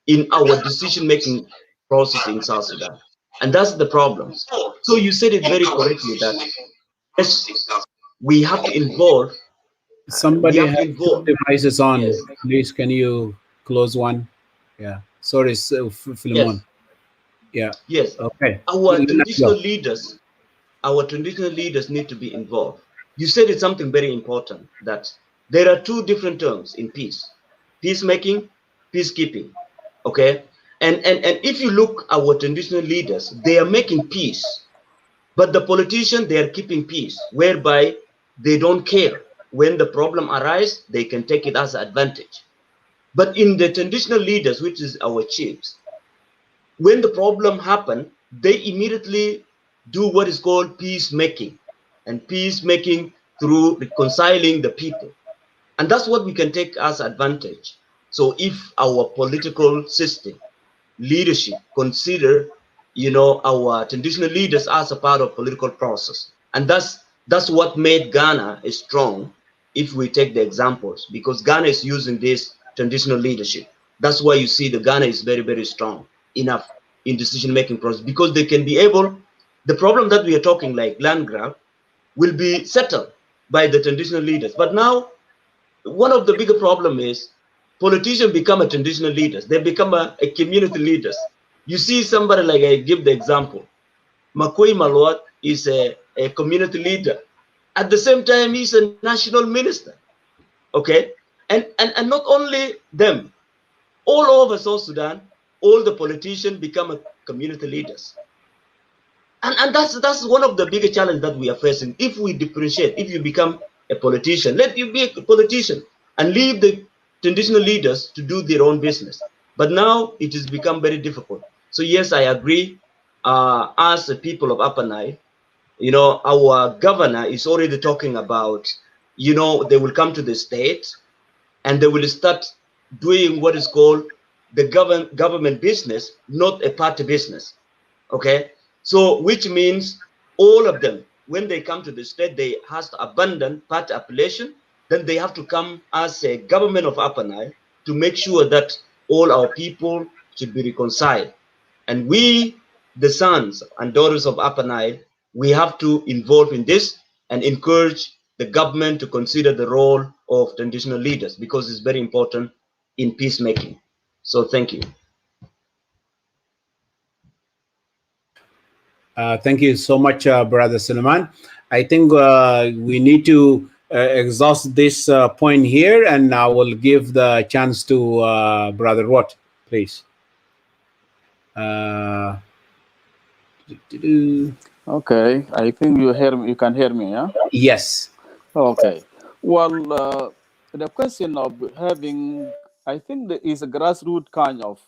in our decision-making process in South Sudan. And that's the problems. So you said it very correctly that yes, we have to involve. Somebody has two devices on. Yes. Please, can you close one? Yeah. Sorry, Philemon. Yes. Yeah. Yes, Okay. our Let's traditional go. leaders, need to be involved. You said it's something very important, that there are two different terms in peace: peacemaking, peacekeeping. Okay, and if you look at our traditional leaders, they are making peace, but the politicians, they are keeping peace, whereby they don't care. When the problem arises, they can take it as an advantage. But in the traditional leaders, which is our chiefs, when the problem happen, they immediately do what is called peacemaking, and peacemaking through reconciling the people. And that's what we can take as advantage. So if our political system, leadership, consider, our traditional leaders as a part of political process, and that's what made Ghana strong. If we take the examples, because Ghana is using this traditional leadership, that's why you see the Ghana is very, very strong enough in decision making process, because they can be able, the problem that we are talking, like land grab, will be settled by the traditional leaders. But now one of the bigger problem is politicians become a traditional leaders. They become a community leaders. You see somebody, like I give the example, Makoi Malwat is a community leader. At the same time, he's a national minister. Okay, and not only them, all over South Sudan, all the politicians become a community leaders. And that's one of the bigger challenges that we are facing. If we differentiate, if you become a politician, let you be a politician and leave the traditional leaders to do their own business. But now it has become very difficult. So yes, I agree. As a people of Upper Nile, our governor is already talking about, they will come to the state and they will start doing what is called the government business, not a party business. Okay, so which means all of them, when they come to the state, they have to abandon party affiliation. Then they have to come as a government of Upper Nile to make sure that all our people should be reconciled. And we, the sons and daughters of Upper Nile, we have to involve in this and encourage the government to consider the role of traditional leaders, because it's very important in peacemaking. So thank you. Thank you so much, Brother Suleiman. I think we need to exhaust this point here, and I will give the chance to Brother Watt, please. Okay, I think you hear me. You can hear me, yeah? Yes. Okay. Well, the question of having, I think there is a grassroots kind of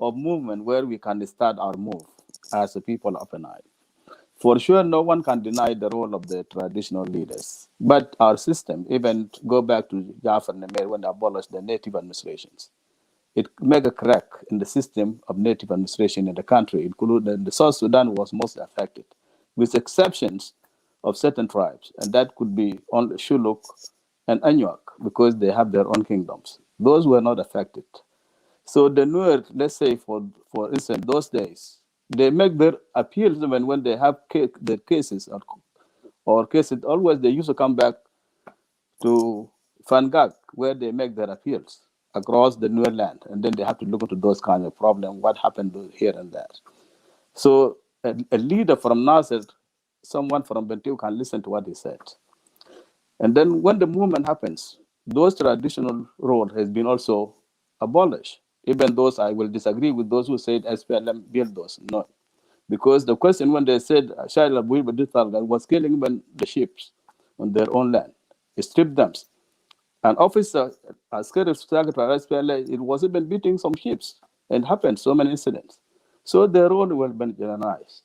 movement where we can start our move as a people of an eye. For sure, no one can deny the role of the traditional leaders. But our system, even go back to Jafar Nemir when they abolished the native administrations, it made a crack in the system of native administration in the country, including the South Sudan was most affected, with exceptions of certain tribes, and that could be only Shuluk and Anuak, because they have their own kingdoms. Those were not affected. So the Nuer, let's say for instance, those days, they make their appeals when they have the cases or cases, always they used to come back to Fangak, where they make their appeals across the Nuer land, and then they have to look into those kind of problems, what happened here and there. So a leader from Nasser, someone from Bentiu can listen to what he said. And then when the movement happens, those traditional role has been also abolished. Even those, I will disagree with those who said SPLM built those. No. Because the question when they said Shaila Buiba was killing even the sheep on their own land, he stripped them. An officer, as SPLA, it was even beating some sheep, and happened so many incidents. So their role will be generalized.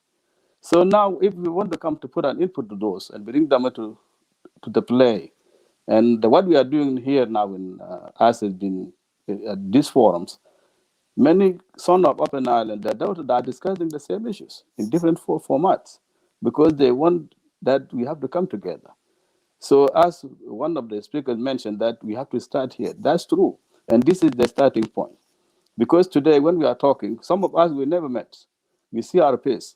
So now, if we want to come to put an input to those and bring them to the play, and what we are doing here now in as has been at these forums, many sons of Upper Nile and their daughters are discussing the same issues in different formats, because they want that we have to come together. So as one of the speakers mentioned, that we have to start here. That's true. And this is the starting point. Because today when we are talking, some of us we never met. We see our face.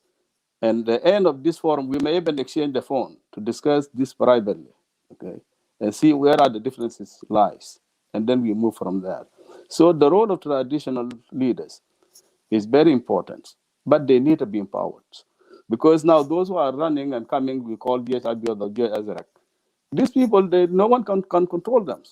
And the end of this forum, we may even exchange the phone to discuss this privately, okay, and see where are the differences lies, and then we move from there. So the role of traditional leaders is very important. but they need to be empowered. Because now those who are running and coming, we call DSIB or the GSRC. These people, no one can control them.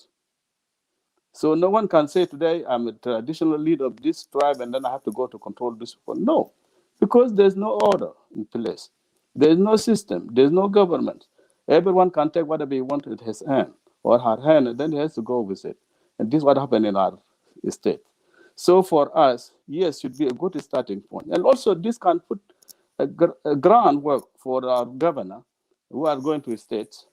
So no one can say today, I'm a traditional leader of this tribe and then I have to go to control this people. No, because there's no order in place. There's no system. There's no government. Everyone can take whatever he wants with his hand or her hand, and then he has to go with it. And this is what happened in our state. So for us, yes, should be a good starting point. And also this can put a groundwork for our governor who are going to states.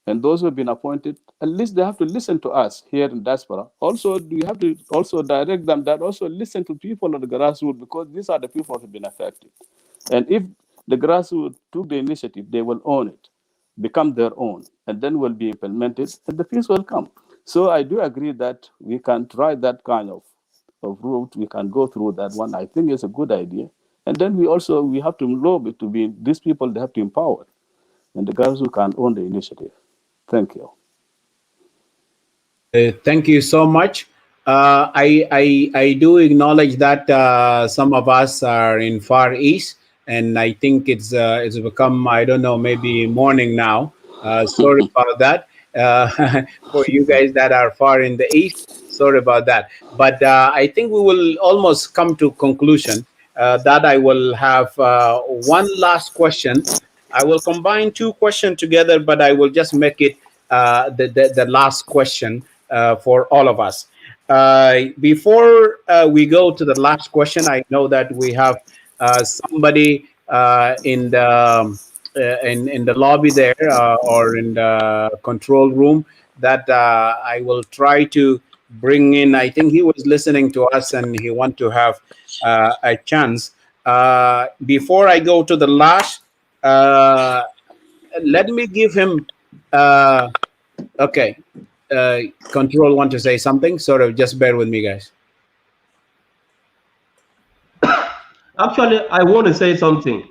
And those who have been appointed, at least they have to listen to us here in diaspora. Also, we have to also direct them that also listen to people of the grassroots, because these are the people who have been affected. And if the grassroots took the initiative, they will own it, become their own, and then will be implemented, and the peace will come. So I do agree that we can try that kind of route. We can go through that one. I think it's a good idea. And then we have to lobby to be, these people, they have to empower, and the guys who can own the initiative. Thank you. Thank you so much. I do acknowledge that some of us are in Far East, and I think it's become, I don't know, maybe morning now. Sorry about that. For you guys that are far in the East, sorry about that. But I think we will almost come to conclusion. That I will have one last question. I will combine two questions together, but I will just make it the last question for all of us. Before we go to the last question, I know that we have somebody in the lobby there or in the control room that I will try to bring in. I think he was listening to us and he want to have a chance. Before I go to the last, let me give him. Okay. Control want to say something, sort of, just bear with me, guys. Actually, I want to say something.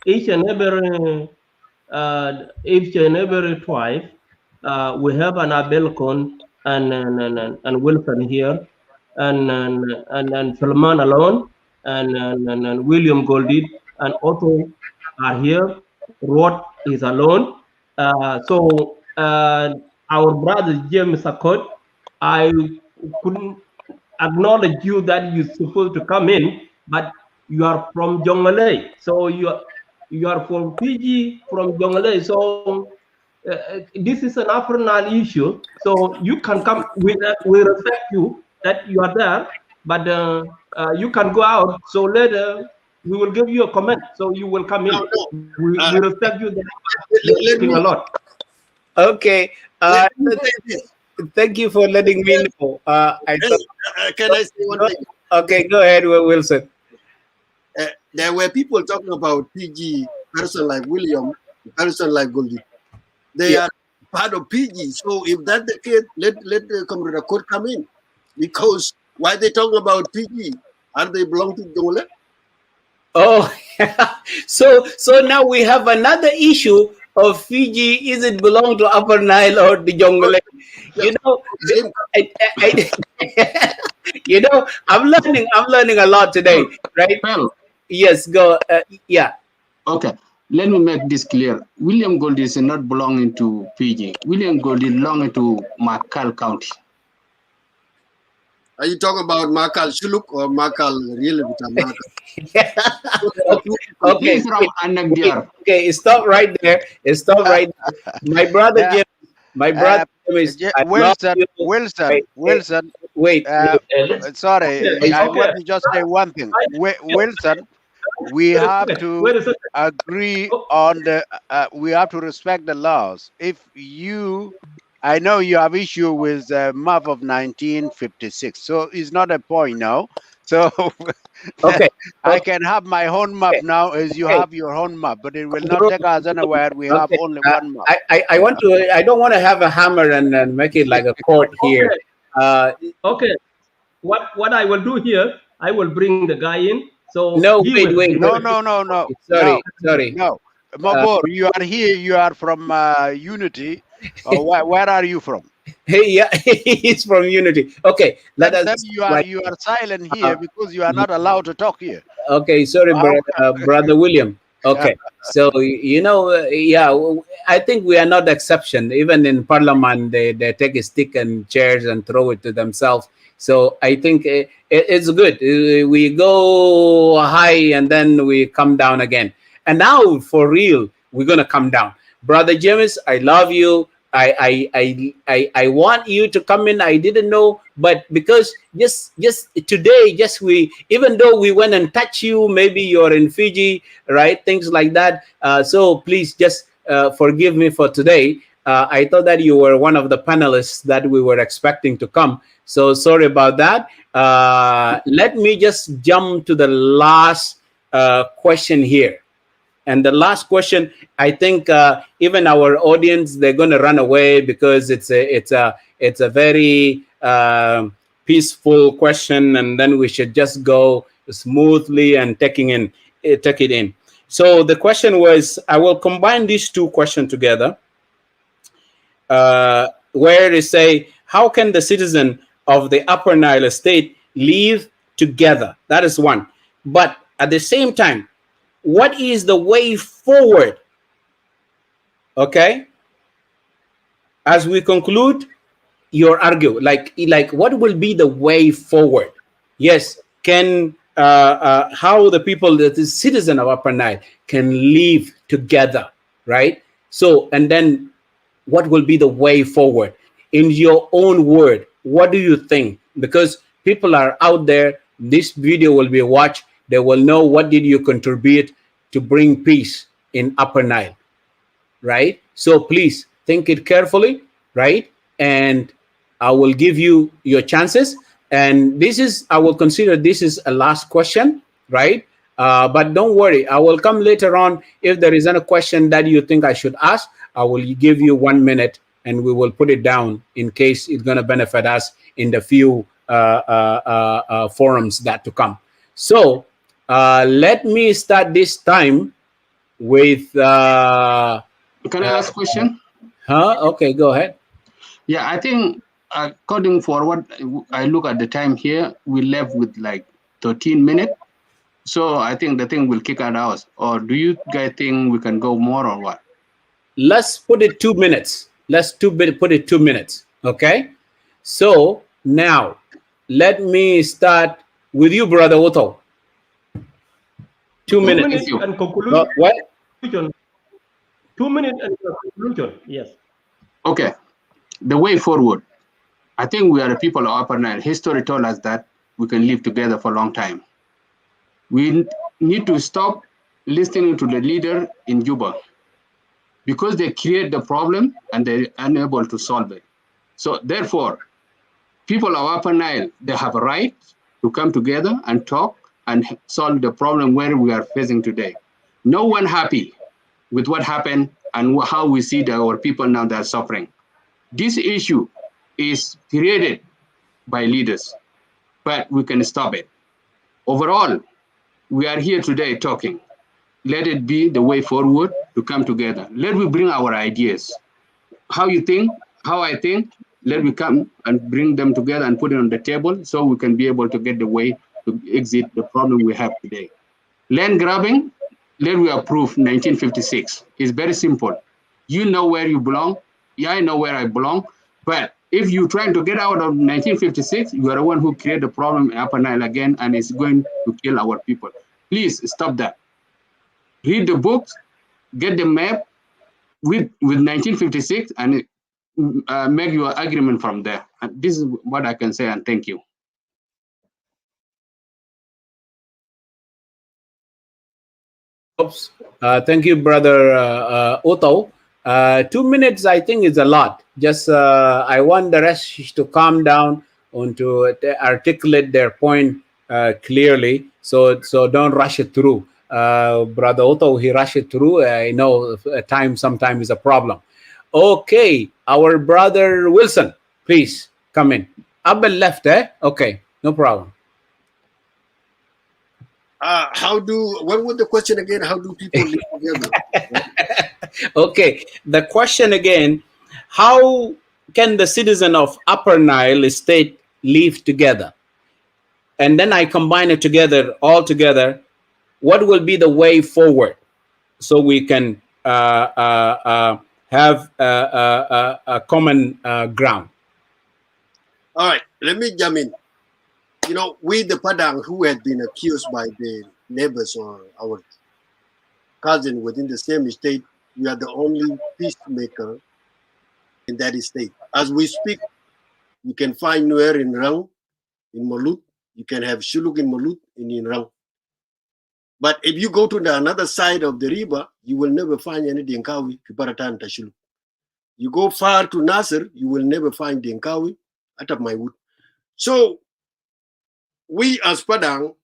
Each and every tribe, we have an Abelcon and Wilson here, and Salman alone, and William Goldie and Otto are here. Rod is alone. So our brother James Akot, I couldn't acknowledge you that you're supposed to come in, but you are from Jonglei. So you are from Fiji, from Jonglei. So this is an African issue. So you can come. We respect you that you are there, but you can go out. So later we will give you a comment. So you will come in. We respect you. That a lot. Okay. Thank you for letting me know. Can I say one thing? Okay, go ahead, Wilson. There were people talking about PG, person like William, person like Goldie. They are part of PG. So if that's the case, let the Comrade Court come in. Because why they talking about PG? Are they belong to Jongle? Oh, so now we have another issue of Fiji. Is it belong to Upper Nile or the Jongle? You know, you know, I'm learning a lot today, right? Well, yes, go. Yeah. Okay. Let me make this clear. William Goldie is not belonging to PG. William Goldie belonging to Makal County. Are you talking about Makal Shuluk or Makal really? Okay. He's from Anagdiar. Okay, stop right there. Stop right there. My brother Jim. My brother Wilson. Wait. Sorry, I want to just say one thing. Wilson, we have to agree on the. We have to respect the laws. If you, I know you have issue with map of 1956, so it's not a point now. So okay, I can have my own map now as you have your own map, but it will not take us anywhere. We have only one map. I want to. I don't want to have a hammer and make it like a court here. Okay. What I will do here, I will bring the guy in. So no, wait. No. Sorry. No, Mabor, you are here. You are from Unity. Where are you from? Hey, yeah, he's from Unity. Okay, let Then us. you are silent here because you are not allowed to talk here. Okay, sorry, brother William. Okay, so yeah, I think we are not the exception. Even in Parliament, they take a stick and chairs and throw it to themselves. So I think it's good. We go high and then we come down again. And now, for real, we're gonna come down. Brother James, I love you. I want you to come in. I didn't know, but because just today, just we, even though we went and touch you, maybe you're in Fiji, right? Things like that. So please just forgive me for today. I thought that you were one of the panelists that we were expecting to come. So sorry about that. Let me just jump to the last question here. And the last question, I think even our audience, they're going to run away because it's a very peaceful question, and then we should just go smoothly and take it in. So the question was, I will combine these two questions together, where they say, how can the citizen of the Upper Nile state live together? That is one. But at the same time, what is the way forward? Okay, as we conclude your argue, like what will be the way forward? Yes, can how the people, that is citizen of Upper Nile, can live together, right? So, and then what will be the way forward? In your own word, what do you think? Because people are out there, this video will be watched, they will know what did you contribute to bring peace in Upper Nile, right? So please think it carefully, right? And I will give you your chances. And this is, I will consider this is a last question, right? But don't worry, I will come later on. If there is any question that you think I should ask, I will give you 1 minute and we will put it down in case it's going to benefit us in the few forums that to come. So let me start this time with can I ask a question? Okay, go ahead. Yeah, I think according for what I look at the time here, we left with like 13 minutes. So I think the thing will kick out. Or do you guys think we can go more or what? Let's put it 2 minutes. Let's put it 2 minutes. Okay. So now let me start with you, Brother Otto. 2 minutes. And conclusion. What? 2 minutes and conclusion. Yes. Okay. The way forward. I think we are the people of Upper Nile. History told us that we can live together for a long time. We need to stop listening to the leader in Juba because they create the problem and they're unable to solve it. So therefore, people of Upper Nile, they have a right to come together and talk and solve the problem where we are facing today. No one happy with what happened and how we see our people now that are suffering. This issue is created by leaders, but we can stop it. Overall, we are here today talking. Let it be the way forward to come together. Let me bring our ideas. How you think, how I think, let me come and bring them together and put it on the table so we can be able to get the way to exit the problem we have today. Land grabbing, let me approve 1956. It's very simple. You know where you belong. Yeah, I know where I belong. But if you're trying to get out of 1956, you are the one who created the problem in Upper Nile again, and it's going to kill our people. Please stop that. Read the books, get the map with 1956, and make your argument from there. And this is what I can say, and thank you. Thank you, Brother Otto. 2 minutes, I think, is a lot. Just I want the rest to calm down and to articulate their point clearly. So don't rush it through. Brother Otto, he rushed it through. I know time sometimes is a problem. Okay, our brother Wilson, please come in. Abel left, eh? Okay, no problem. What was the question again? How do people live together? Okay, the question again, how can the citizen of Upper Nile state live together? And then I combine it together, all together. What will be the way forward so we can have a common ground? All right, let me jump in. You know, we the Padang who had been accused by the neighbors or our cousin within the same state, we are the only peacemaker in that state. As we speak, you can find Nuer in Rang, in Malut. You can have Shuluk in Malut and in Rang. But if you go to the another side of the river, you will never find any Dinkawi, Kibaratan Tashuluk. You go far to Nasser, you will never find Dinkawi out of my wood. So we as Padang,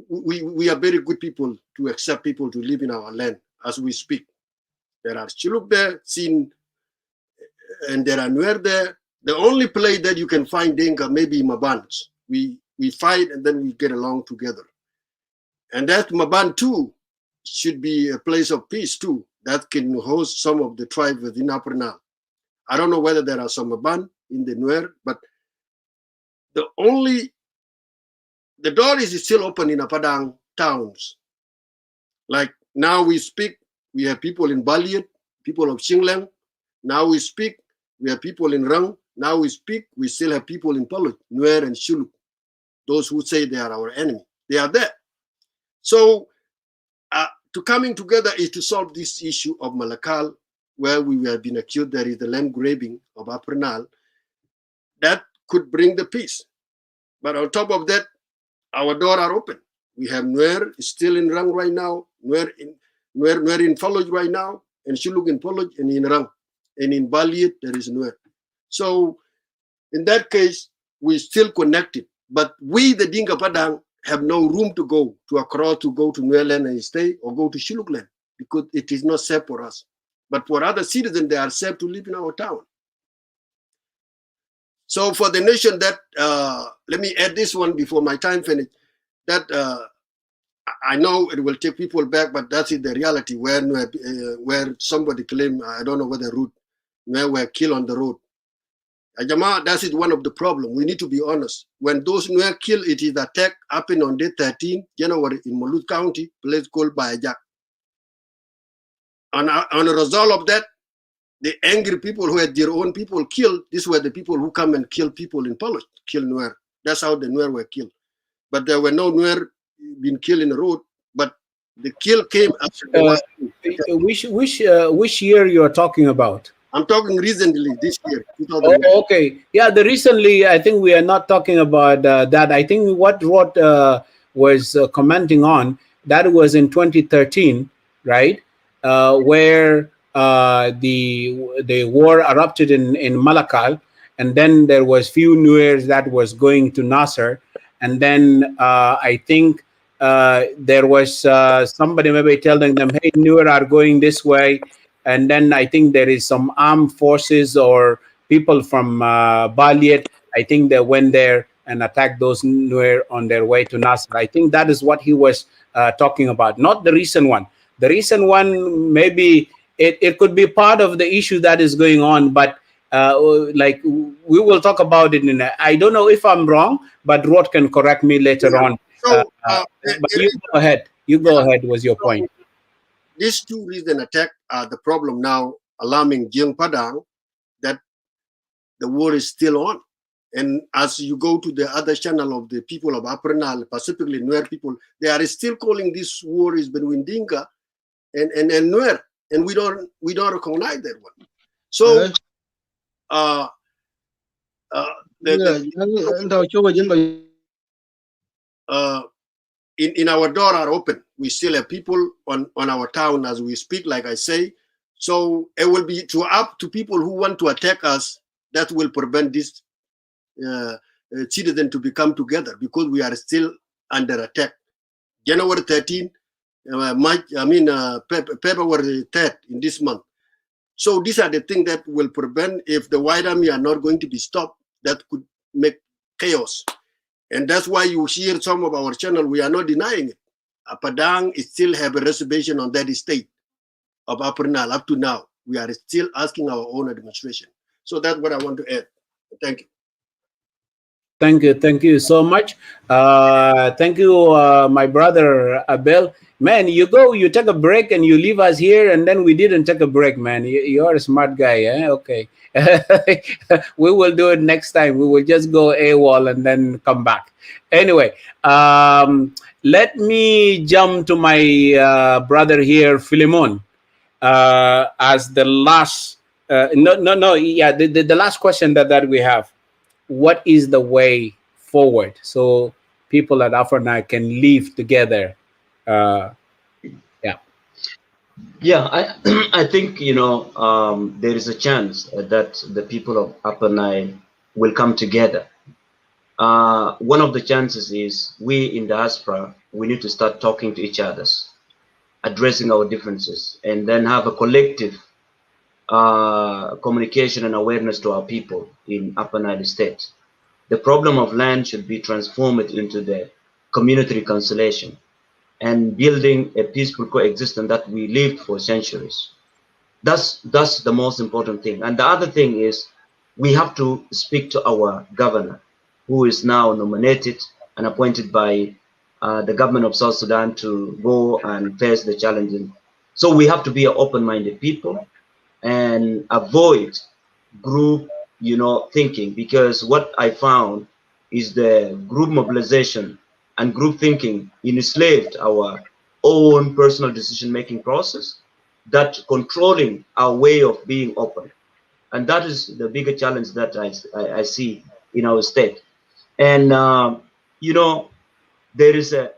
we are very good people to accept people to live in our land as we speak. There are Chiluk there, seen, and there are Nuer there. The only place that you can find Dinka maybe Mabans. We fight and then we get along together. And that Maban too should be a place of peace too, that can host some of the tribes within Upper Nile. I don't know whether there are some Maban in the Nuer, but the door is still open in Apadang towns. Like now we speak, we have people in Baliet, people of Xinglang. Now we speak, we have people in Rang. Now we speak, we still have people in Palut, Nuer and Shuluk. Those who say they are our enemy, they are there. So to coming together is to solve this issue of Malakal, where we have been accused there is the land grabbing of Upper Nile. That could bring the peace. But on top of that, our doors are open. We have Nuer still in Rang right now, Nuer in Falloj right now, and Shuluk in Falloj and in Rang. And in Baliet, there is Nuer. So in that case, we're still connected. But we, the Dinka Padang, have no room to go to across to go to Nuer land and stay or go to Shuluk land because it is not safe for us. But for other citizens, they are safe to live in our town. So for the nation that, let me add this one before my time finish, that I know it will take people back, but that's the reality where somebody claimed, I don't know whether route, where were killed on the road. Ajama, that is one of the problems. We need to be honest. When those were killed, it is attack happened on day 13 January in Malut County, place called Bayajak. On a result of that, the angry people who had their own people killed, these were the people who come and kill people in Polish, kill Nuer. That's how the Nuer were killed. But there were no Nuer being killed in the road, but the kill came after the last which year you are talking about? I'm talking recently, this year, 2000. Oh, okay. Yeah, the recently, I think we are not talking about that. I think what was commenting on, that was in 2013, right? Where the war erupted in Malakal, and then there was few Nuers that was going to Nasser, and then I think there was somebody maybe telling them, hey, Nuer are going this way. And then I think there is some armed forces or people from Baliet. I think they went there and attacked those Nuer on their way to Nasser. I think that is what he was talking about, not the recent one. The recent one, maybe it could be part of the issue that is going on, but like we will talk about it I don't know if I'm wrong, but Rod can correct me later on. So, but you go ahead. You go ahead was your point. These two recent attacks are the problem now, alarming Jing Padang that the war is still on. And as you go to the other channel of the people of Upper Nile, specifically Nuer people, they are still calling this war is between Dinka and Nuer, and we don't recognize that one. So, in our door are open. We still have people on our town as we speak, like I say. So it will be up to people who want to attack us that will prevent this citizen to become together, because we are still under attack. January 13, February 3rd in this month. So these are the things that will prevent, if the White Army are not going to be stopped, that could make chaos. And that's why you hear some of our channel, we are not denying it. Padang still have a reservation on that state of Upper Nile up to now. We are still asking our own administration. So that's what I want to add. Thank you. Thank you so much. Thank you, my brother Abel. Man, you go, you take a break, and you leave us here, and then we didn't take a break, man. You're a smart guy, eh? Okay. We will do it next time. We will just go AWOL and then come back. Anyway, let me jump to my brother here, Philemon, as the last. No. Yeah, the last question that we have. What is the way forward so people at Upper Nile can live together? Yeah, I think there is a chance that the people of Upper Nile will come together. One of the chances is we in diaspora, we need to start talking to each other, addressing our differences, and then have a collective communication and awareness to our people in Upper Nile State. The problem of land should be transformed into the community reconciliation and building a peaceful coexistence that we lived for centuries. That's the most important thing. And the other thing is we have to speak to our governor, who is now nominated and appointed by the government of South Sudan to go and face the challenges. So we have to be an open-minded people and avoid group thinking, because what I found is the group mobilization and group thinking enslaved our own personal decision-making process, that controlling our way of being open. And that is the bigger challenge that I see in our state. And there is a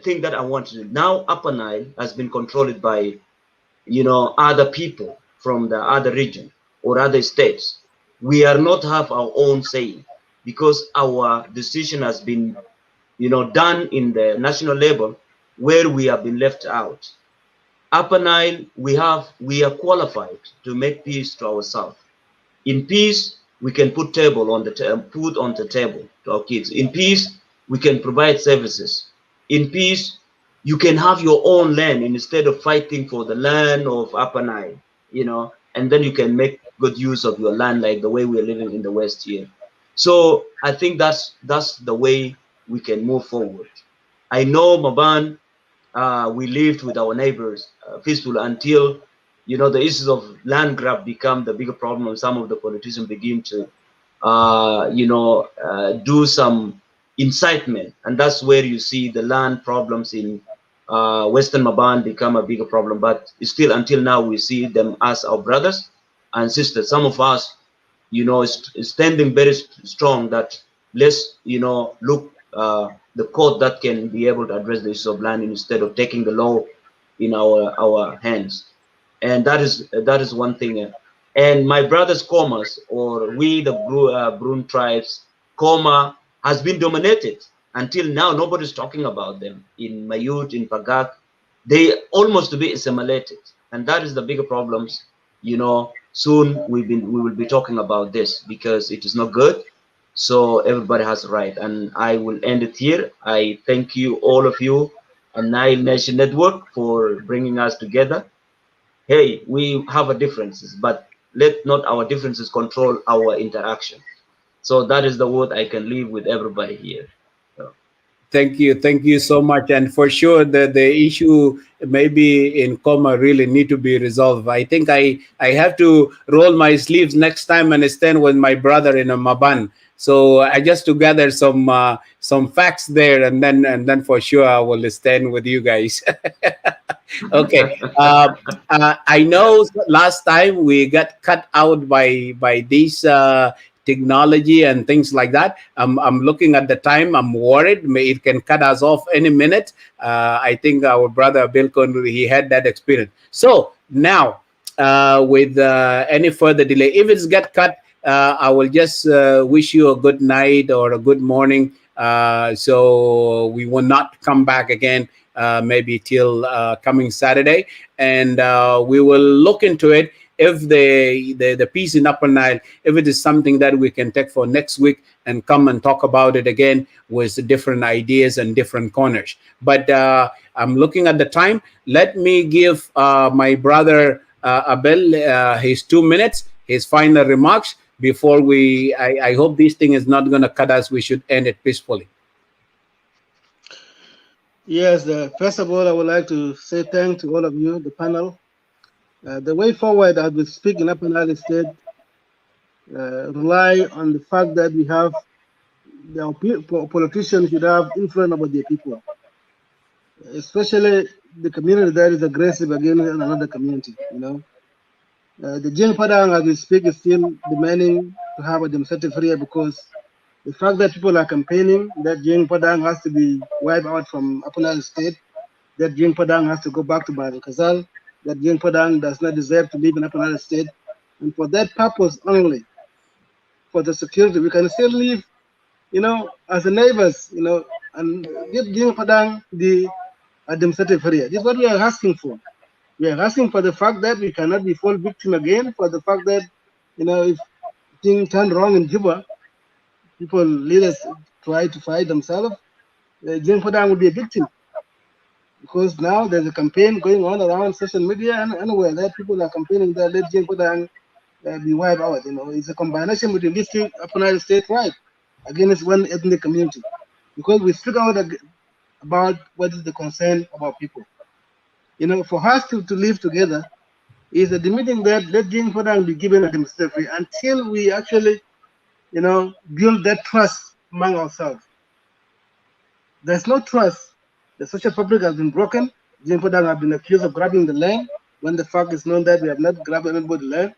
thing that I want to do. Now Upper Nile has been controlled by other people from the other region or other states. We are not have our own say, because our decision has been done in the national level, where we have been left out. Upper Nile, we are qualified to make peace to ourselves. In peace, we can put food on the table to our kids. In peace, we can provide services. In peace, you can have your own land instead of fighting for the land of Upper Nile, and then you can make good use of your land like the way we're living in the West here. So I think that's the way we can move forward. I know Maban, we lived with our neighbors peacefully until the issues of land grab become the bigger problem, and some of the politicians begin to do some incitement, and that's where you see the land problems in Western Maban become a bigger problem. But still, until now, we see them as our brothers and sisters. Some of us, is standing very strong that let's look the court that can be able to address the issue of land instead of taking the law in our hands. And that is one thing. And my brother's commerce, or we the Brun tribes, Koma has been dominated until now. Nobody's talking about them in Mayut, in Pagak. They almost to be assimilated, and that is the bigger problems. Soon we will be talking about this, because it is not good. So everybody has a right, and I will end it here. I thank you, all of you, and Nile Nation Network, for bringing us together. Hey, we have a differences, but let not our differences control our interaction. So that is the word I can leave with everybody here. So. Thank you so much. And for sure, the issue maybe in Coma really need to be resolved. I think I have to roll my sleeves next time and stand with my brother in a Maban. So I just to gather some facts there, and then for sure I will stand with you guys. Okay. I know last time we got cut out by this technology and things like that. I'm looking at the time. I'm worried. It can cut us off any minute. I think our brother Bill he had that experience. So now, with any further delay, if it's get cut, I will just wish you a good night or a good morning. So we will not come back again. Maybe till coming Saturday, and we will look into it. If the peace in Upper Nile, if it is something that we can take for next week and come and talk about it again with different ideas and different corners. But I'm looking at the time. Let me give my brother Abel his 2 minutes. his final remarks before we. I hope this thing is not going to cut us. We should end it peacefully. Yes, first of all, I would like to say thanks to all of you, the panel. The way forward, as we speak in Upper Nile State, rely on the fact that we have the politicians should have influence over their people, especially the community that is aggressive against another community. The Jing Padang, as we speak, is still demanding to have a democratic area because the fact that people are campaigning that Jing Padang has to be wiped out from Upper Nile State, that Jing Padang has to go back to Bari Kazal, that Jing Padang does not deserve to live in Upper Nile State, and for that purpose only, for the security, we can still live, as a neighbors, and give Jing Padang the administrative area. This is what we are asking for. We are asking for the fact that we cannot be full victim again, for the fact that, if things turn wrong in Juba, leaders try to fight themselves, Jing Padang will be a victim. Because now there's a campaign going on around social media and anywhere that people are campaigning that let Jing Padang be wiped out. It's a combination between these two Upper Nile State tribes against one ethnic community. Because we speak out about what is the concern of our people. For us to live together is admitting that let Jing Padang be given a democratic free until we actually, build that trust among ourselves. There's no trust. The social fabric has been broken. Jing Padang have been accused of grabbing the land when the fact is known that we have not grabbed anybody's land.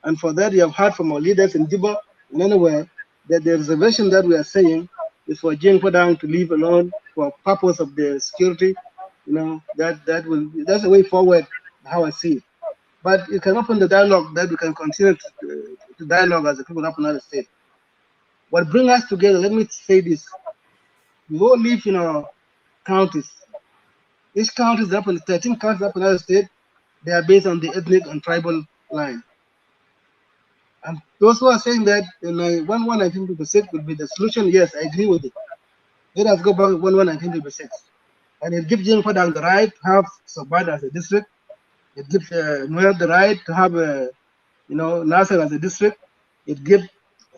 And for that, we have heard from our leaders in Juba and anywhere that the reservation that we are saying is for Jing Padang to leave alone for purpose of the security. That's the way forward, how I see it. But it can open the dialogue that we can continue to dialogue as a people of another state. What brings us together, let me say this. We all live in our counties. Each county is up in 13 counties up in another state. They are based on the ethnic and tribal line. And those who are saying that 1956 will be the solution, yes, I agree with it. Let us go back to 1956. And it gives Jing Padang the right to have Sobat as a district. It gives Nuer the right to have, Nasser as a district. It gives,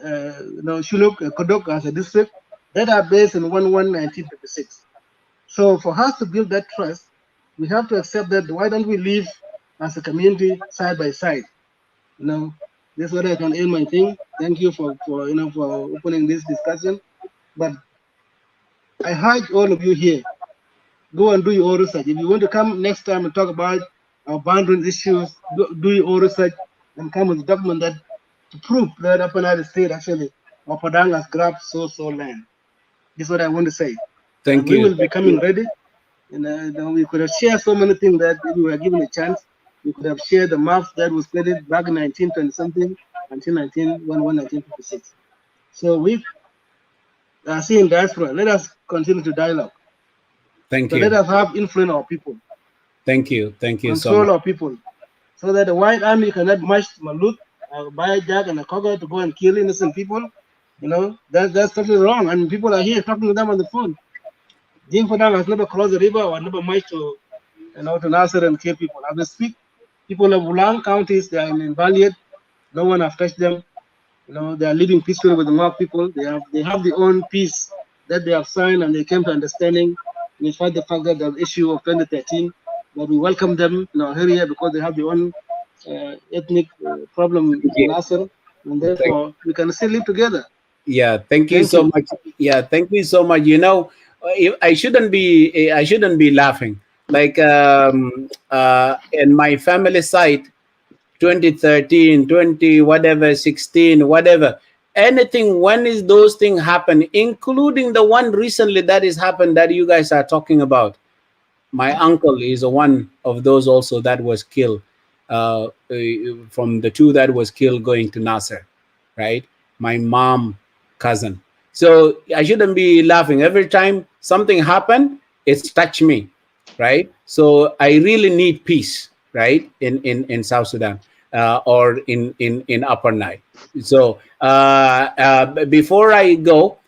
Shuluk, Kodok as a district. That are based in 1956. So for us to build that trust, we have to accept that why don't we live as a community side by side? This is what I can end my thing. Thank you for opening this discussion. But I urge all of you here, go and do your own research. If you want to come next time and talk about our boundary issues, do your own research and come with a document that to prove that Upper Nile State actually, or Padang has grabbed so land. This is what I want to say. Thank you. We will be coming ready. We could have shared so many things that if we were given a chance, we could have shared the maps that was created back in 1920 something until 1956. So we are seeing diaspora. Let us continue to dialogue. Thank you. You. Let us have influence on our people. Thank you. Thank you so much. Control our people. So that the white army cannot march to Malut, buy a jag and a cocker to go and kill innocent people. That's totally wrong. And people are here talking to them on the phone. Jing Padang has never crossed the river or never marched to Nasser and kill people. As we speak, people of Wulang counties, they are in Valiant. No one has touched them. They are living peacefully with the Ngok people. They have their own peace that they have signed and they came to understanding. Despite the fact that the issue of 2013, but we welcome them in our area because they have their own ethnic problem in Nasser, and therefore we can still live together. Yeah, thank you so much. Yeah, thank you so much. I shouldn't be laughing. Like in my family side, 2013, 20 whatever, 16, whatever, anything when is those things happen, including the one recently that is happened that you guys are talking about. My uncle is one of those also that was killed from the two that was killed going to Nasser, right? My mom cousin. So I shouldn't be laughing. Every time something happened, it's touched me, right? So I really need peace, right? In South Sudan or in Upper Nile. So before I go,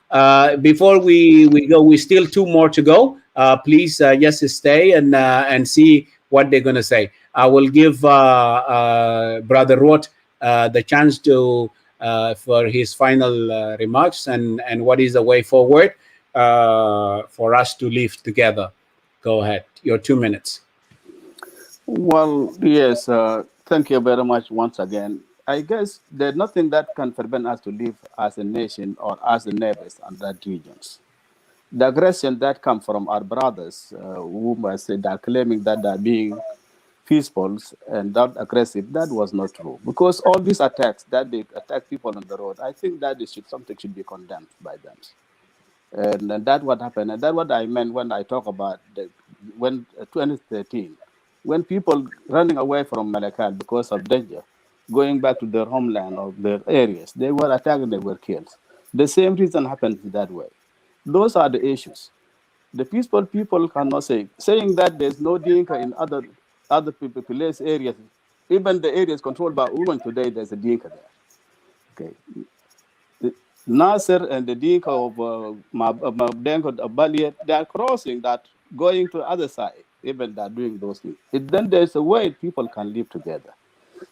before we go, we still two more to go. Please just stay and see what they're gonna say. I will give Brother Roth the chance to for his final remarks and what is the way forward for us to live together. Go ahead, your 2 minutes. Well, yes, thank you very much once again. I guess there's nothing that can prevent us to live as a nation or as the neighbors and that regions. The aggression that comes from our brothers, whom I said are claiming that they're being peaceful and not aggressive, that was not true. Because all these attacks that they attack people on the road, I think that something should be condemned by them. And that's what happened. And that's what I meant when I talk about when 2013, when people running away from Malakal because of danger, going back to their homeland or their areas, they were attacked, they were killed. The same reason happens that way. Those are the issues. The peaceful people cannot saying that there's no Dinka in other place areas, even the areas controlled by women today, there's a Dinka there. Okay. Nasser and the Dinka of Mabdenko of Baliet, they are crossing that, going to the other side, even they're doing those things. Then there's a way people can live together.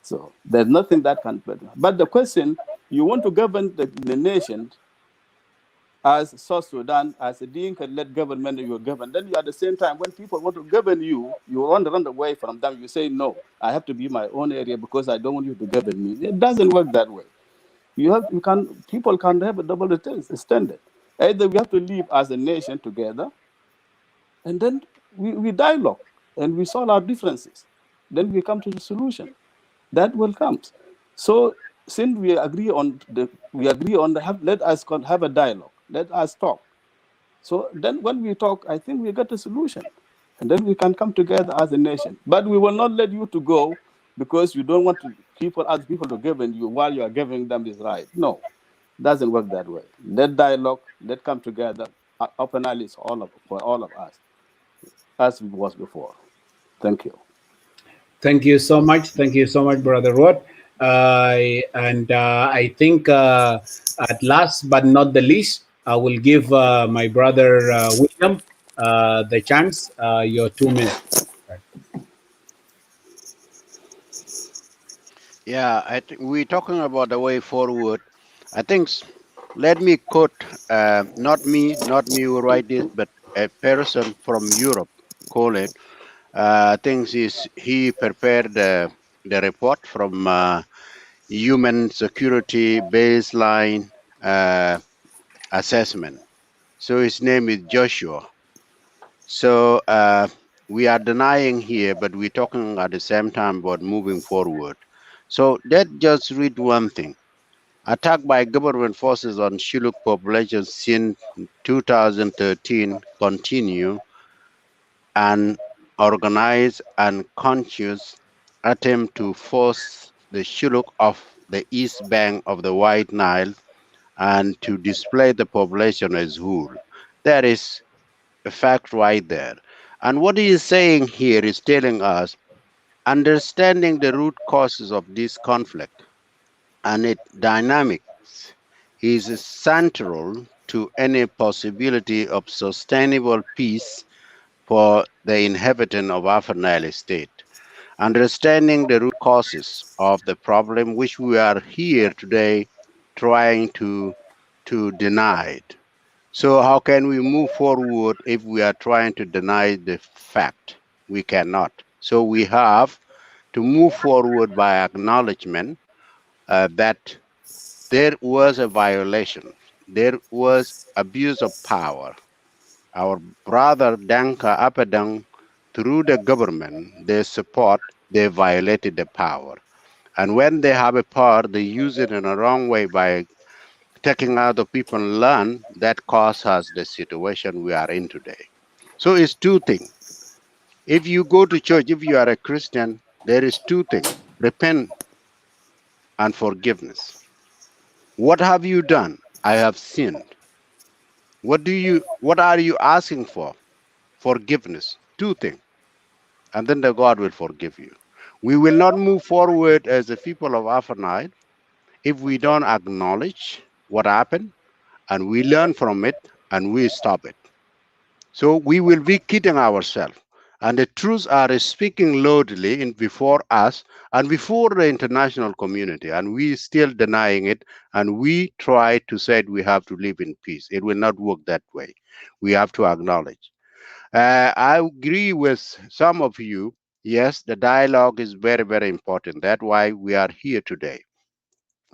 So there's nothing that can. But the question, you want to govern the nation as South Sudan, as a Dinka-led government, you govern. Then you at the same time, when people want to govern you, you want to run away from them. You say, no, I have to be my own area because I don't want you to govern me. It doesn't work that way. People can have a double standard. Either we have to live as a nation together, and then we dialogue and we solve our differences. Then we come to the solution. That will come. So since we agree on let us have a dialogue. Let us talk. So then when we talk, I think we get a solution. And then we can come together as a nation. But we will not let you to go because you don't want other people to govern you while you are giving them this right. No, it doesn't work that way. Let dialogue, let come together. Open eyes for all of us, as it was before. Thank you. Thank you so much. Thank you so much, Brother Rod. I think at last but not the least, I will give my brother William the chance. Your 2 minutes. Yeah, we're talking about the way forward. I think, let me quote, not me who write this, but a person from Europe call it. I think he prepared the report from human security baseline assessment. So his name is Joshua. So we are denying here, but we're talking at the same time about moving forward. So let's just read one thing. Attack by government forces on Shilluk population since 2013 continue, an organized and conscious attempt to force the Shilluk off the east bank of the White Nile and to display the population as whole. That is a fact right there. And what he is saying here is telling us understanding the root causes of this conflict and its dynamics is central to any possibility of sustainable peace for the inhabitant of Upper Nile state. Understanding the root causes of the problem which we are here today trying to deny it. So how can we move forward if we are trying to deny the fact? We cannot. So we have to move forward by acknowledgement that there was a violation. There was abuse of power. Our brother Danka Apadang, through the government, their support, they violated the power. And when they have a power, they use it in a wrong way by taking out the people land that causes us the situation we are in today. So it's two things. If you go to church, if you are a Christian, there is two things: repent and forgiveness. What have you done? I have sinned. What are you asking for? Forgiveness. Two things. And then the God will forgive you. We will not move forward as the people of Upper Nile if we don't acknowledge what happened and we learn from it and we stop it. So we will be kidding ourselves. And the troops are speaking loudly before us and before the international community, and we still denying it, and we try to say we have to live in peace. It will not work that way. We have to acknowledge. I agree with some of you. Yes, the dialogue is very, very important. That's why we are here today.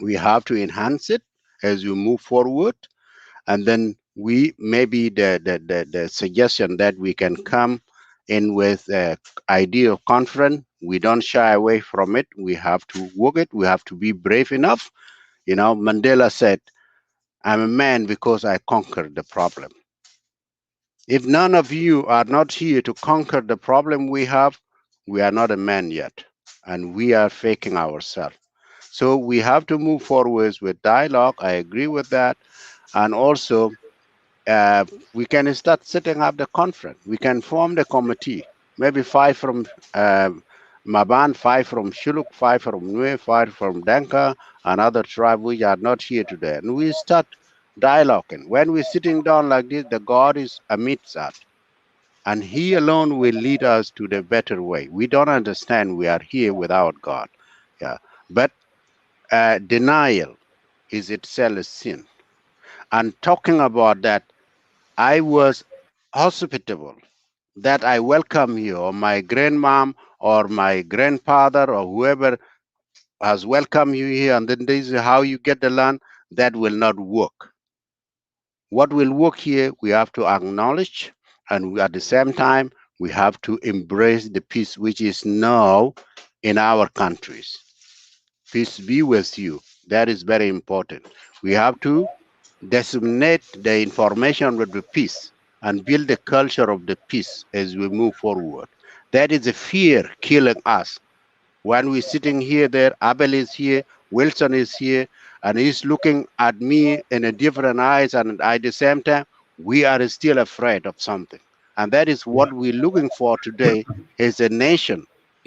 We have to enhance it as we move forward, and then we maybe the suggestion that we can come in with idea of conference. We don't shy away from it. We have to work it. We have to be brave enough. You know, Mandela said, I'm a man because I conquered the problem. If none of you are not here to conquer the problem we have, we are not a man yet, and we are faking ourselves. So we have to move forward with dialogue. I agree with that. And also, we can start setting up the conference. We can form the committee, maybe 5 from Maban, 5 from Shuluk, 5 from Nue, 5 from Denka, and other tribes which are not here today. And we start dialoguing. When we're sitting down like this, the God is amidst us. And He alone will lead us to the better way. We don't understand we are here without God. Yeah. But denial is itself a sin. And talking about that, I was hospitable that I welcome you, or my grandmom, or my grandfather, or whoever has welcomed you here, and then this is how you get the land. That will not work. What will work here, we have to acknowledge, and at the same time, we have to embrace the peace which is now in our countries. Peace be with you. That is very important. We have to disseminate the information with the peace and build the culture of the peace as we move forward. That is a fear killing us. When we're sitting here, there, Abel is here, Wilson is here, and he's looking at me in a different eyes, and at the same time, we are still afraid of something. And that is what we're looking for today is a nation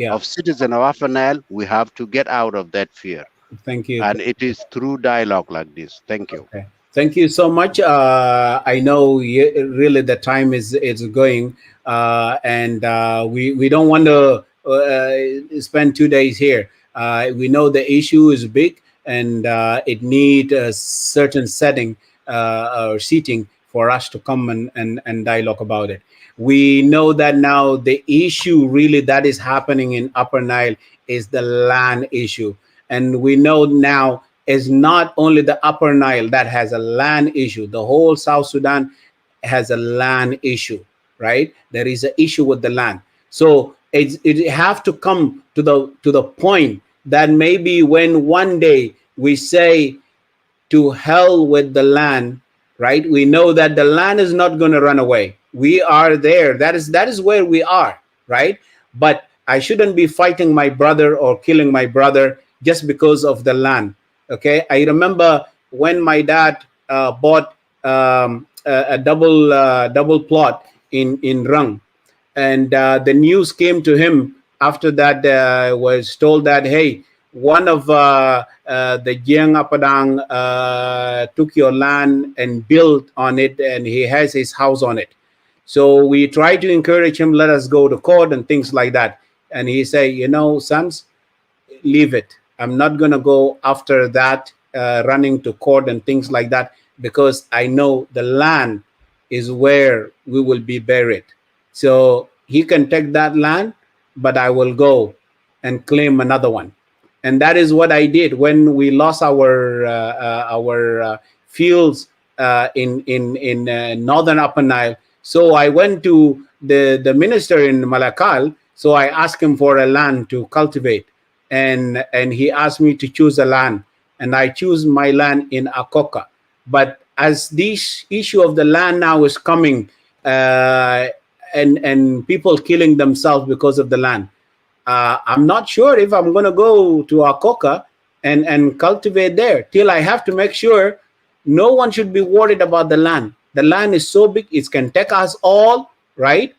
of citizens of Upper Nile. We have to get out of that fear. Thank you. And it is through dialogue like this. Thank you. Okay. Thank you so much. I know really the time is going, and we don't want to spend 2 days here. We know the issue is big, and it needs a certain setting or seating for us to come and dialogue about it. We know that now the issue really that is happening in Upper Nile is the land issue. And we know now it's not only the Upper Nile that has a land issue. The whole South Sudan has a land issue, right? There is an issue with the land. So it have to come to the point that maybe when one day we say to hell with the land, right? We know that the land is not going to run away. We are there. That is where we are, right? But I shouldn't be fighting my brother or killing my brother just because of the land. Okay, I remember when my dad bought a double plot in Rung, and the news came to him after that. Was told that, hey, one of the Jiang Apadang took your land and built on it, and he has his house on it. So we tried to encourage him, let us go to court and things like that. And he said, you know, sons, leave it. I'm not going to go after that, running to court and things like that, because I know the land is where we will be buried. So he can take that land, but I will go and claim another one. And that is what I did when we lost our fields in northern Upper Nile. So I went to the minister in Malakal. So I asked him for a land to cultivate. And he asked me to choose a land, and I choose my land in Akoka. But as this issue of the land now is coming, and people killing themselves because of the land, I'm not sure if I'm going to go to Akoka and cultivate there. Till I have to make sure no one should be worried about the land. The land is so big, it can take us all, right?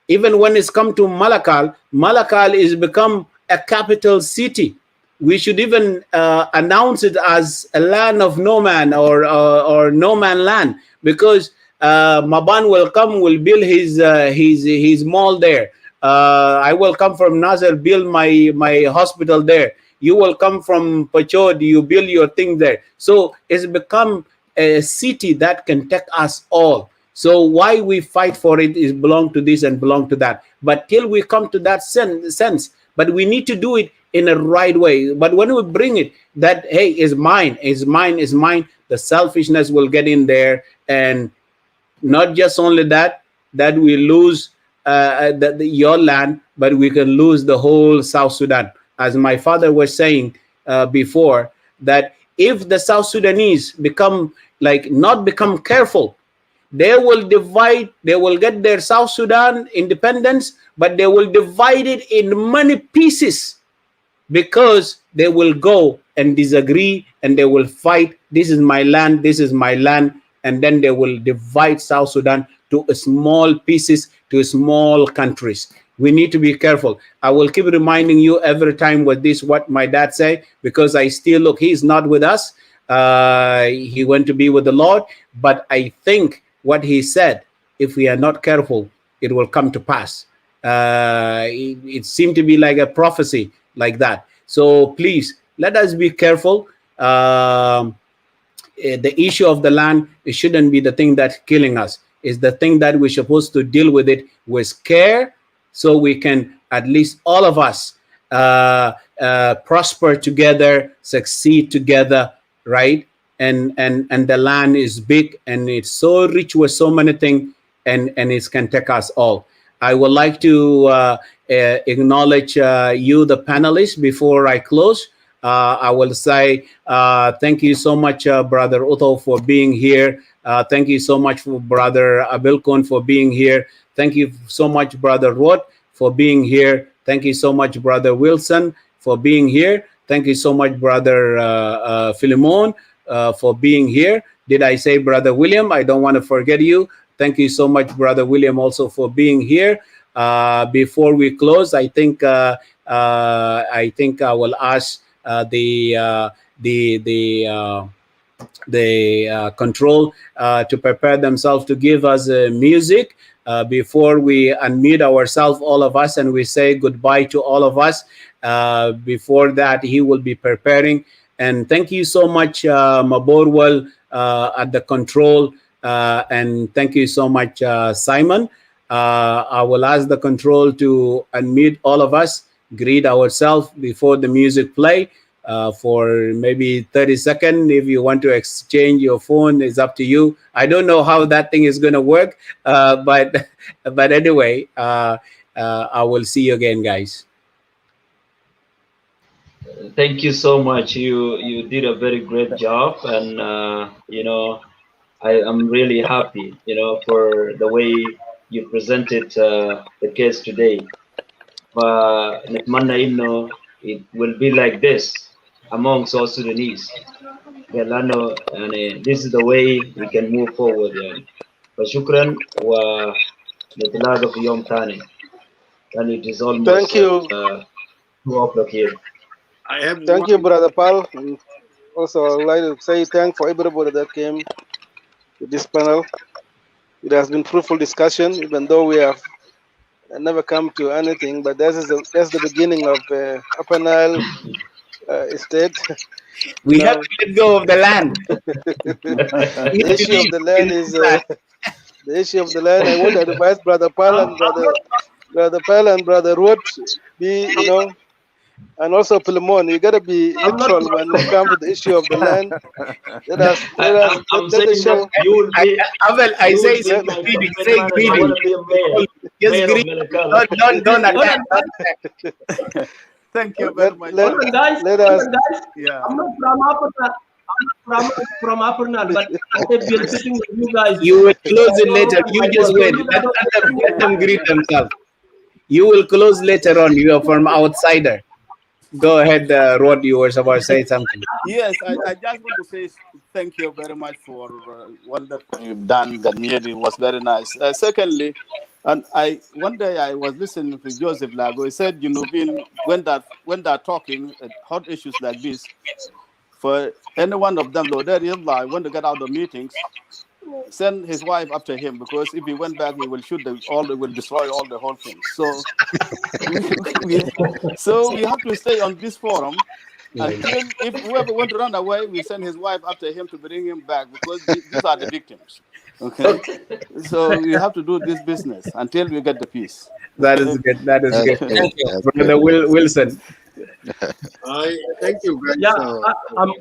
Even when it's come to Malakal, Malakal is become a capital city. We should even announce it as a land of no man, or no man land, because Maban will come, will build his mall there. I will come from Nasser, build my hospital there. You will come from Pachod, you build your thing there. So it's become a city that can take us all. So why we fight for it is belong to this and belong to that. But till we come to that sense, but we need to do it in a right way. But when we bring it that, hey, is mine, is mine, is mine, the selfishness will get in there. And not just only that we lose your land, but we can lose the whole South Sudan. As my father was saying before, that if the South Sudanese become not become careful, they will divide, they will get their South Sudan independence, but they will divide it in many pieces, because they will go and disagree and they will fight. This is my land, this is my land. And then they will divide South Sudan to small pieces, to small countries. We need to be careful. I will keep reminding you every time with this, what my dad say, because I still look, he's not with us. He went to be with the Lord. But I think what he said, if we are not careful, it will come to pass. It seemed to be like a prophecy like that. So please, let us be careful. The issue of the land, it shouldn't be the thing that's killing us. It's the thing that we're supposed to deal with it with care, so we can, at least all of us, prosper together, succeed together, right? And the land is big and it's so rich with so many things, and it can take us all. I would like to acknowledge you, the panelists, before I close. I will say thank you so much, Brother Otto, for being here. Thank you so much, for Brother Abilkon, for being here. Thank you so much, Brother Rod, for being here. Thank you so much, Brother Wilson, for being here. Thank you so much, Brother Philemon, for being here. Did I say Brother William? I don't want to forget you. Thank you so much, Brother William, also for being here. Before we close, I think I will ask the control to prepare themselves to give us music before we unmute ourselves, all of us, and we say goodbye to all of us. Before that, he will be preparing. And thank you so much, Maborwal, at the control. And thank you so much, Simon. I will ask the control to unmute all of us, greet ourselves before the music play for maybe 30 seconds. If you want to exchange your phone, it's up to you. I don't know how that thing is going to work, but anyway, I will see you again, guys. Thank you so much. You did a very great job, and you know, I am really happy, you know, for the way you presented the case today. Netmanna, you know, it will be like this among South Sudanese. Galano, and this is the way we can move forward. Yani. Shukran wa nitlaga fi yom tani. And it is almost Thank you. 2 o'clock here. Thank you, Brother Paul. And also, I would like to say thanks for everybody that came to this panel. It has been fruitful discussion, even though we have never come to anything. But that's the beginning of Upper Nile state. We have to let go of the land. The issue of the land is the issue of the land. I want to advise Brother Paul and Brother Ruot be, you know, and also Philemon, you gotta be neutral when it comes to the issue of the land. Let us show. I say greedy. Just greedy. Don't attack. Thank you very much. Let us. Yeah. I'm not from Upper Nile, but I've been sitting with you guys. You will close it later. You just wait. Let them greet themselves. You will close later on. You are from outsider. Go ahead, Rod. You were about to say something. Yes, I just want to say thank you very much for what you've done. That meeting was very nice. Secondly, and one day I was listening to Joseph Lago. He said, you know, when they're talking hot issues like this, for any one of them, though they realize when they get out of meetings, send his wife after him, because if he went back, he will shoot will destroy all the whole thing. So we have to stay on this forum until if whoever want to run away, we send his wife after him to bring him back, because these are the victims. Okay, so we have to do this business until we get the peace. That is good. That is good. Thank you. Brother Wilson. Thank you, guys. Yeah, I'm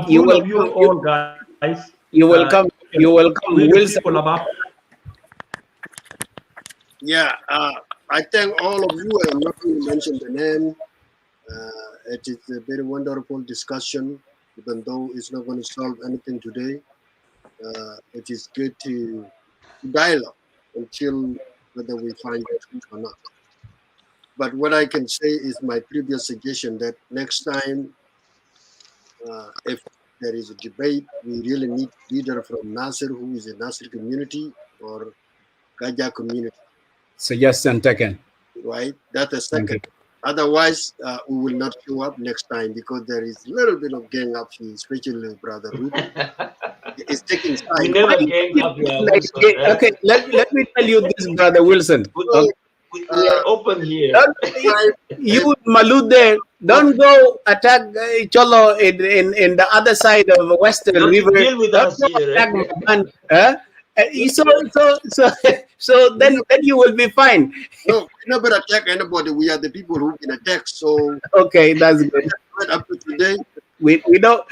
You full will of you all, guys. You will come. You will come, We the Wilson. people about. Yeah, I thank all of you. I'm not going to mention the name. It is a very wonderful discussion, even though it's not going to solve anything today. It is good to dialogue until whether we find the truth or not. But what I can say is my previous suggestion that next time, if there is a debate, we really need leader from Nasser, who is a Nasser community, or Gaja community. Suggestion taken. Right? That's a second. Otherwise, we will not show up next time because there is a little bit of gang up here, especially Brother Ruth. It's taking time. We never gang up here. Okay, let me tell you this, Brother Wilson. Okay. We are open here. You Malud there, don't go attack Cholo in the other side of the Western Don't River. deal with Don't us go here. attack Maban, huh? So then you will be fine. No, we never attack anybody. We are the people who can attack. So okay, that's good. Up to today, we don't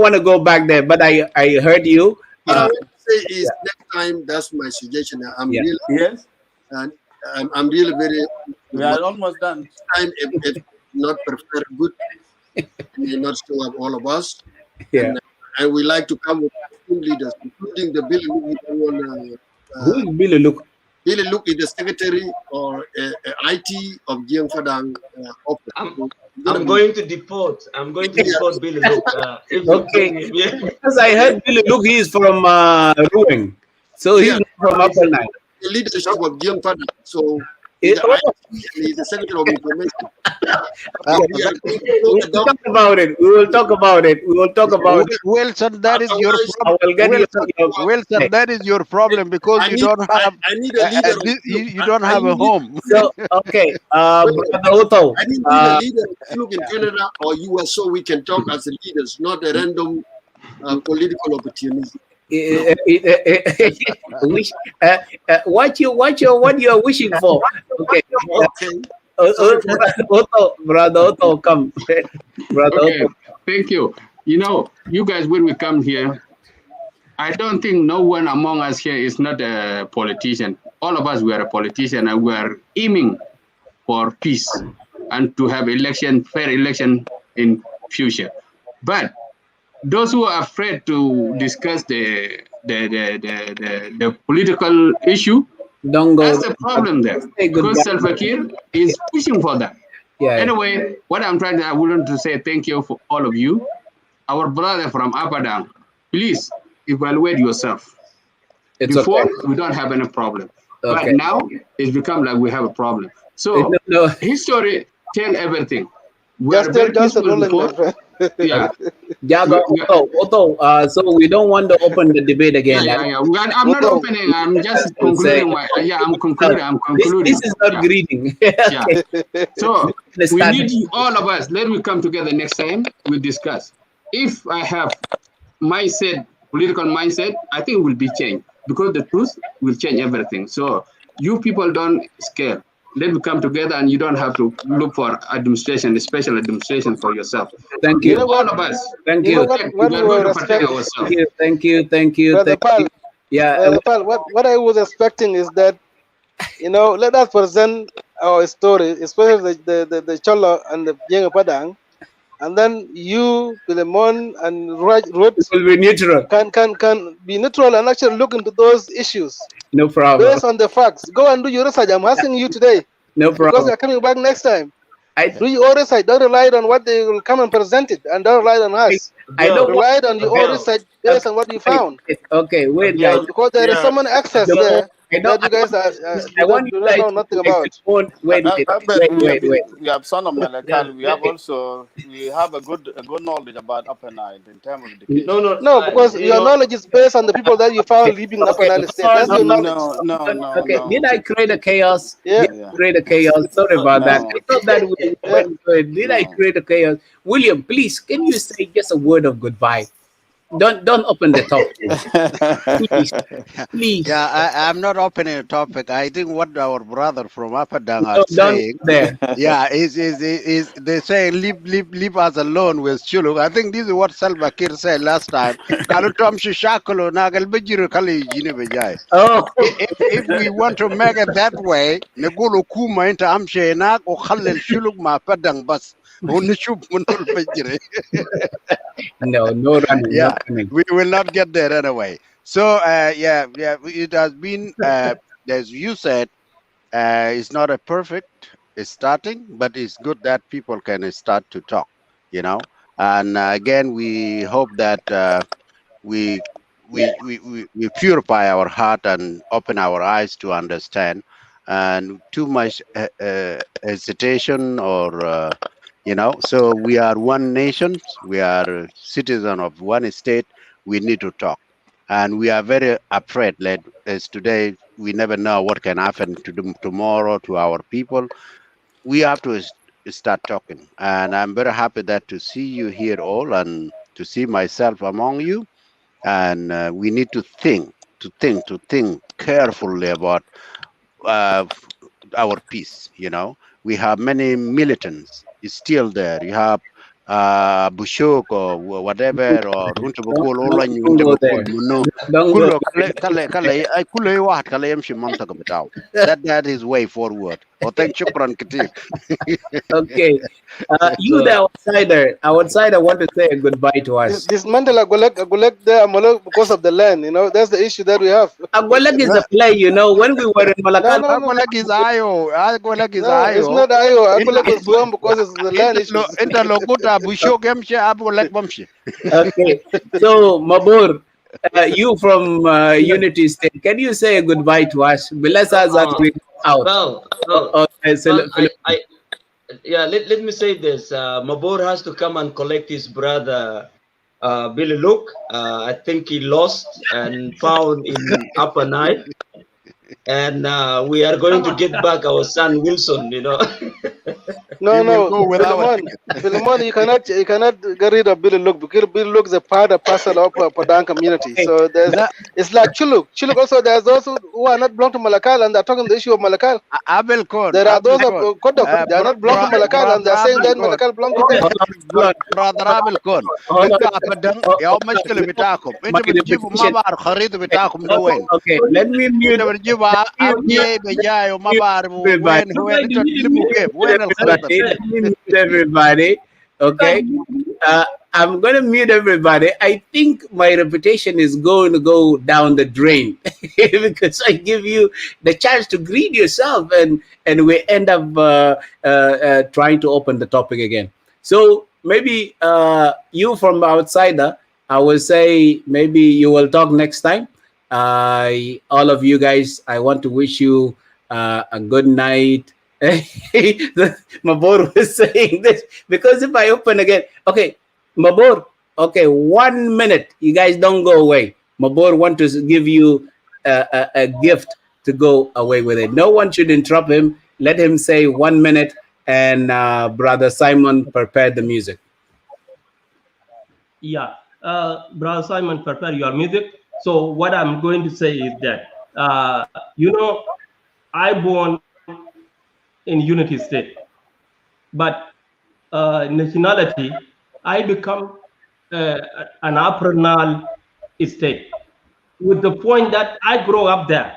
want to go back there. But I heard you. What I want to say is next time. That's my suggestion. I'm really and I'm really very. We are almost done. Next time, if not prepared good, may not show up all of us. Yeah. And we like to come with team leaders, including the Billy Luke. Who is Billy Luke? Billy Luke is the secretary or IT of Jiang Fadang office. I'm going to deport. I'm going to deport Billy Luke. Okay. Because I heard Billy Luke, he is from Ruang. So he's not from Upper Nile. The leadership of Jiang Fadang. So he's the secretary of information. We'll talk about it. We will talk about it. We will talk about it. Wilson, that is your problem. Wilson, that is your problem because you don't have. I need a leader. You don't have a home. So okay, Brother Otto. I need a leader. Look in Canada or US, so we can talk as leaders, not a random political opportunity. What you are wishing for? Okay. Brother Otto, come. Brother Otto. Thank you. You know, you guys, when we come here, I don't think no one among us here is not a politician. All of us, we are a politician, and we are aiming for peace and to have fair election in future. But those who are afraid to discuss the political issue, don't go. That's the problem there. Because Salva Kiir is pushing for that. Yeah. Anyway, what I'm trying to, I wanted to say thank you for all of you. Our brother from Apadang, please evaluate yourself. Before, we don't have any problem. Okay. But now, it's become like we have a problem. So, history tell everything. We are very peaceful before. Yeah. Otto, so we don't want to open the debate again. I'm not opening. I'm just concluding. I'm concluding. This is not greeting. Yeah. So we need you, all of us. Let me come together next time. We discuss. If I have political mindset, I think it will be changed because the truth will change everything. So you people don't scare. Let me come together, and you don't have to look for administration, special administration for yourself. Thank you. All of us. Thank you. Thank you. Brother Pal, yeah. Pal, what I was expecting is that, let us present our story, especially the Cholo and the Jenga Padang, and then you, Philemon, and Rod will be neutral. Can be neutral and actually look into those issues. No problem. Based on the facts. Go and do your research. I'm asking you today. No problem. Because you're coming back next time. Do your own research. Don't rely on what they will come and present it, and don't rely on us. I don't rely on your own research based on what you found. Okay, wait, guys. Because there is someone access there. that you guys do not know nothing about. Wait. We have son of Malakal. We have a good knowledge about Upper Nile in terms of education. No, because your knowledge is based on the people that you found living in Upper Nile State. That's your knowledge. No. Did I create a chaos? Yeah. Did I create a chaos? Sorry about that. I thought that we went good. Did I create a chaos? William, please, can you say just a word of goodbye? Don't open the topic. Please. Yeah, I'm not opening a topic. I think what our brother from Apadang are saying. Yeah, is they say leave us alone with Chuluk. I think this is what Salva Kiir said last time. If we want to make it that way, نقول حكومة أنت أمشي هناك وخلي الشلوك مع Padang بس ونشوف منو الفجر. No running. Yeah, no running. we will not get there anyway. So it has been as you said, it's not a perfect starting, but it's good that people can start to talk, and again we hope that we purify our heart and open our eyes to understand, and too much hesitation or so we are one nation, we are citizens of one state. We need to talk, and we are very afraid that as today we never know what can happen to them tomorrow to our people. We have to start talking, and I'm very happy that to see you here all and to see myself among you. And we need to think carefully about our peace. We have many militants still there. You have Bushok or whatever, or Runtabukul, all on you. That is way forward. Thank you, Okay. You, the outsider want to say goodbye to us. Dismantle Agolek there because of the land. That's the issue that we have. Agolek is a play. When we were in Malakal, Agolek is Ayo. Agolek is Ayo. It's not Ayo. Agolek was wrong because it's the land issue. Okay. So Mabur, you from Unity State, can you say goodbye to us? Bless us as we out. Let me say this. Mabur has to come and collect his brother Billy Luke. I think he lost and found in Upper Nile. And we are going to get back our son Wilson, No, Philemon, you cannot get rid of Billy Luke because Billy Luke is a part and parcel of Padang community. So it's like Chuluk. Chuluk also, there's those who are not belong to Malakal and they're talking the issue of Malakal. There are those of Kodok, they are not belong to Malakal and they're saying that Malakal belong to them. Brother Abel Kon, okay, let me mute everybody. Okay, I'm going to mute everybody. I think my reputation is going to go down the drain because I give you the chance to greet yourself, and we end up trying to open the topic again. So maybe you from outsider, I will say maybe you will talk next time. All of you guys, I want to wish you a good night. Mabor was saying this because if I open again, okay, Mabor, okay, 1 minute, you guys don't go away. Mabor want to give you a gift to go away with it. No one should interrupt him. Let him say 1 minute, and Brother Simon prepared the music. Yeah, Brother Simon, prepare your music. So what I'm going to say is that, I born in Unity State, but nationality, I become an Upper Nile state with the point that I grow up there.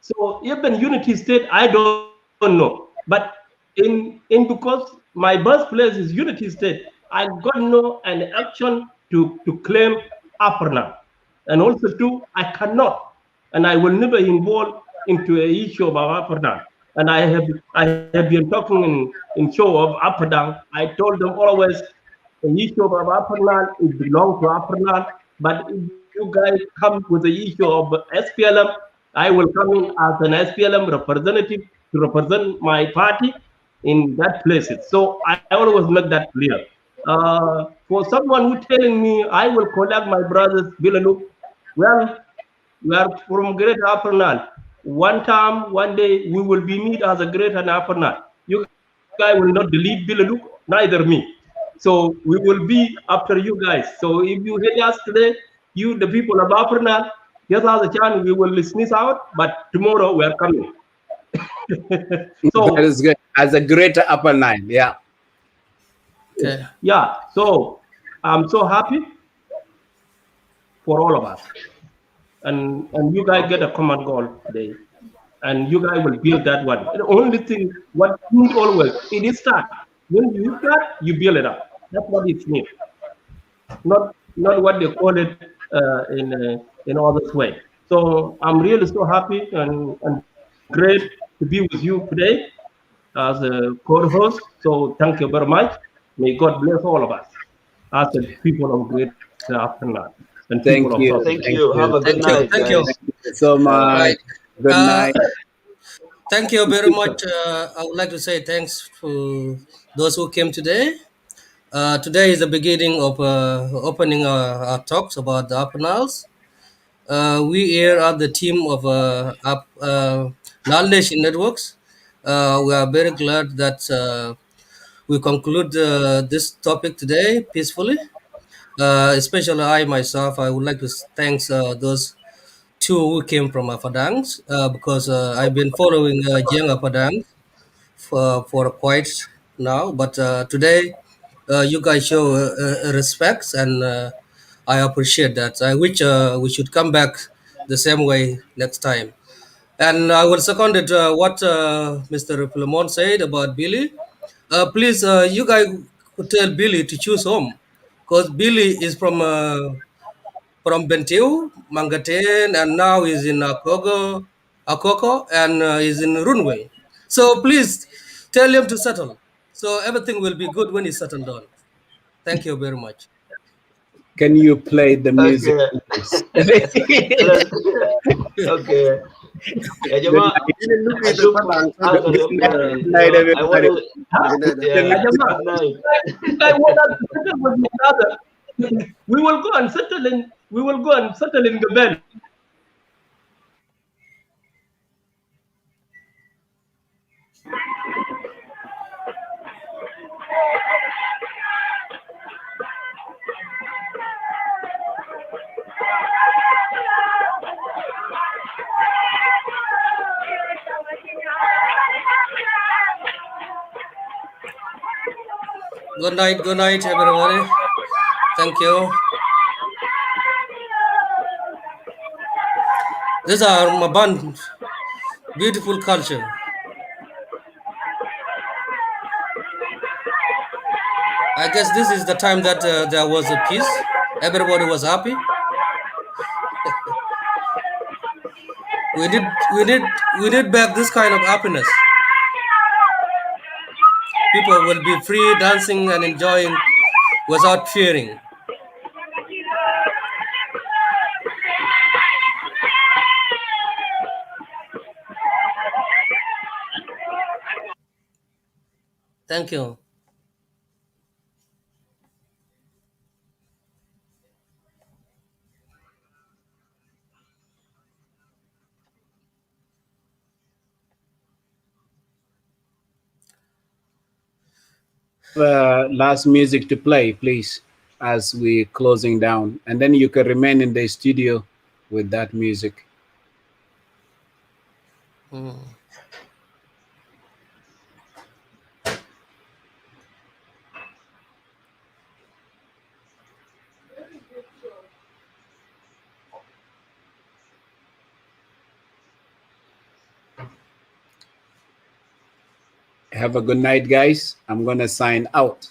So even Unity State, I don't know. But because my birthplace is Unity State, I got an action to claim Upper Nile. And also too, I cannot, and I will never involve into an issue of Upper Nile. And I have been talking in show of Upper Nile. I told them always, the issue of Upper Nile, it belongs to Upper Nile. But if you guys come with the issue of SPLM, I will come in as an SPLM representative to represent my party in that places. So I always make that clear. For someone who telling me I will collect my brothers, Bilaluk, well, we are from Greater Upper Nile. One time, one day, we will be meet as a Greater and Upper Nile. You guys will not delete Bilaluk, neither me. So we will be after you guys. So if you hate us today, you, the people of Upper Nile, just as a chance, we will listen this out, but tomorrow we are coming. So that is good. As a Greater Upper Nile, yeah. Okay. Yeah, so I'm so happy for all of us. And you guys get a common goal today. And you guys will build that one. The only thing, what you need always, it is start. When you start, you build it up. That's what it needs. Not what they call it in other way. So I'm really so happy and great to be with you today as a co-host. So thank you very much. May God bless all of us as the people of Great Afternoon and people of South. Thank you. Have a good night, Thank you. guys. Thank you so much. Right. Good night. Thank you very much. I would like to say thanks to those who came today. Today is the beginning of opening our talks about the Upper Niles. We here are the team of Nile Nation Networks. We are very glad that we conclude this topic today peacefully. Especially I myself, I would like to thank those two who came from Afadangs because I've been following Jiang Afadangs for quite now. But today, you guys show respects, and I appreciate that. I wish we should come back the same way next time. And I will second it, what Mr. Philemon said about Billy. Please, you guys could tell Billy to choose home, because Billy is from Bentiu, Mangaten, and now he's in Akoko, and he's in Runway. So please tell him to settle. So everything will be good when he's settled down. Thank you very much. Can you play the music, please? Okay. Ya Good Jama, night. Ashok, Good night, I want everybody. to, yeah, good night. We will go and settle in. We will go and settle in the valley. Good night, everybody. Thank you. These are Maban, beautiful culture. I guess this is the time that there was a peace. Everybody was happy. We need back this kind of happiness. People will be free, dancing and enjoying without fearing. Thank you. Last music to play, please, as we closing down, and then you can remain in the studio with that music. Have a good night, guys. I'm gonna sign out.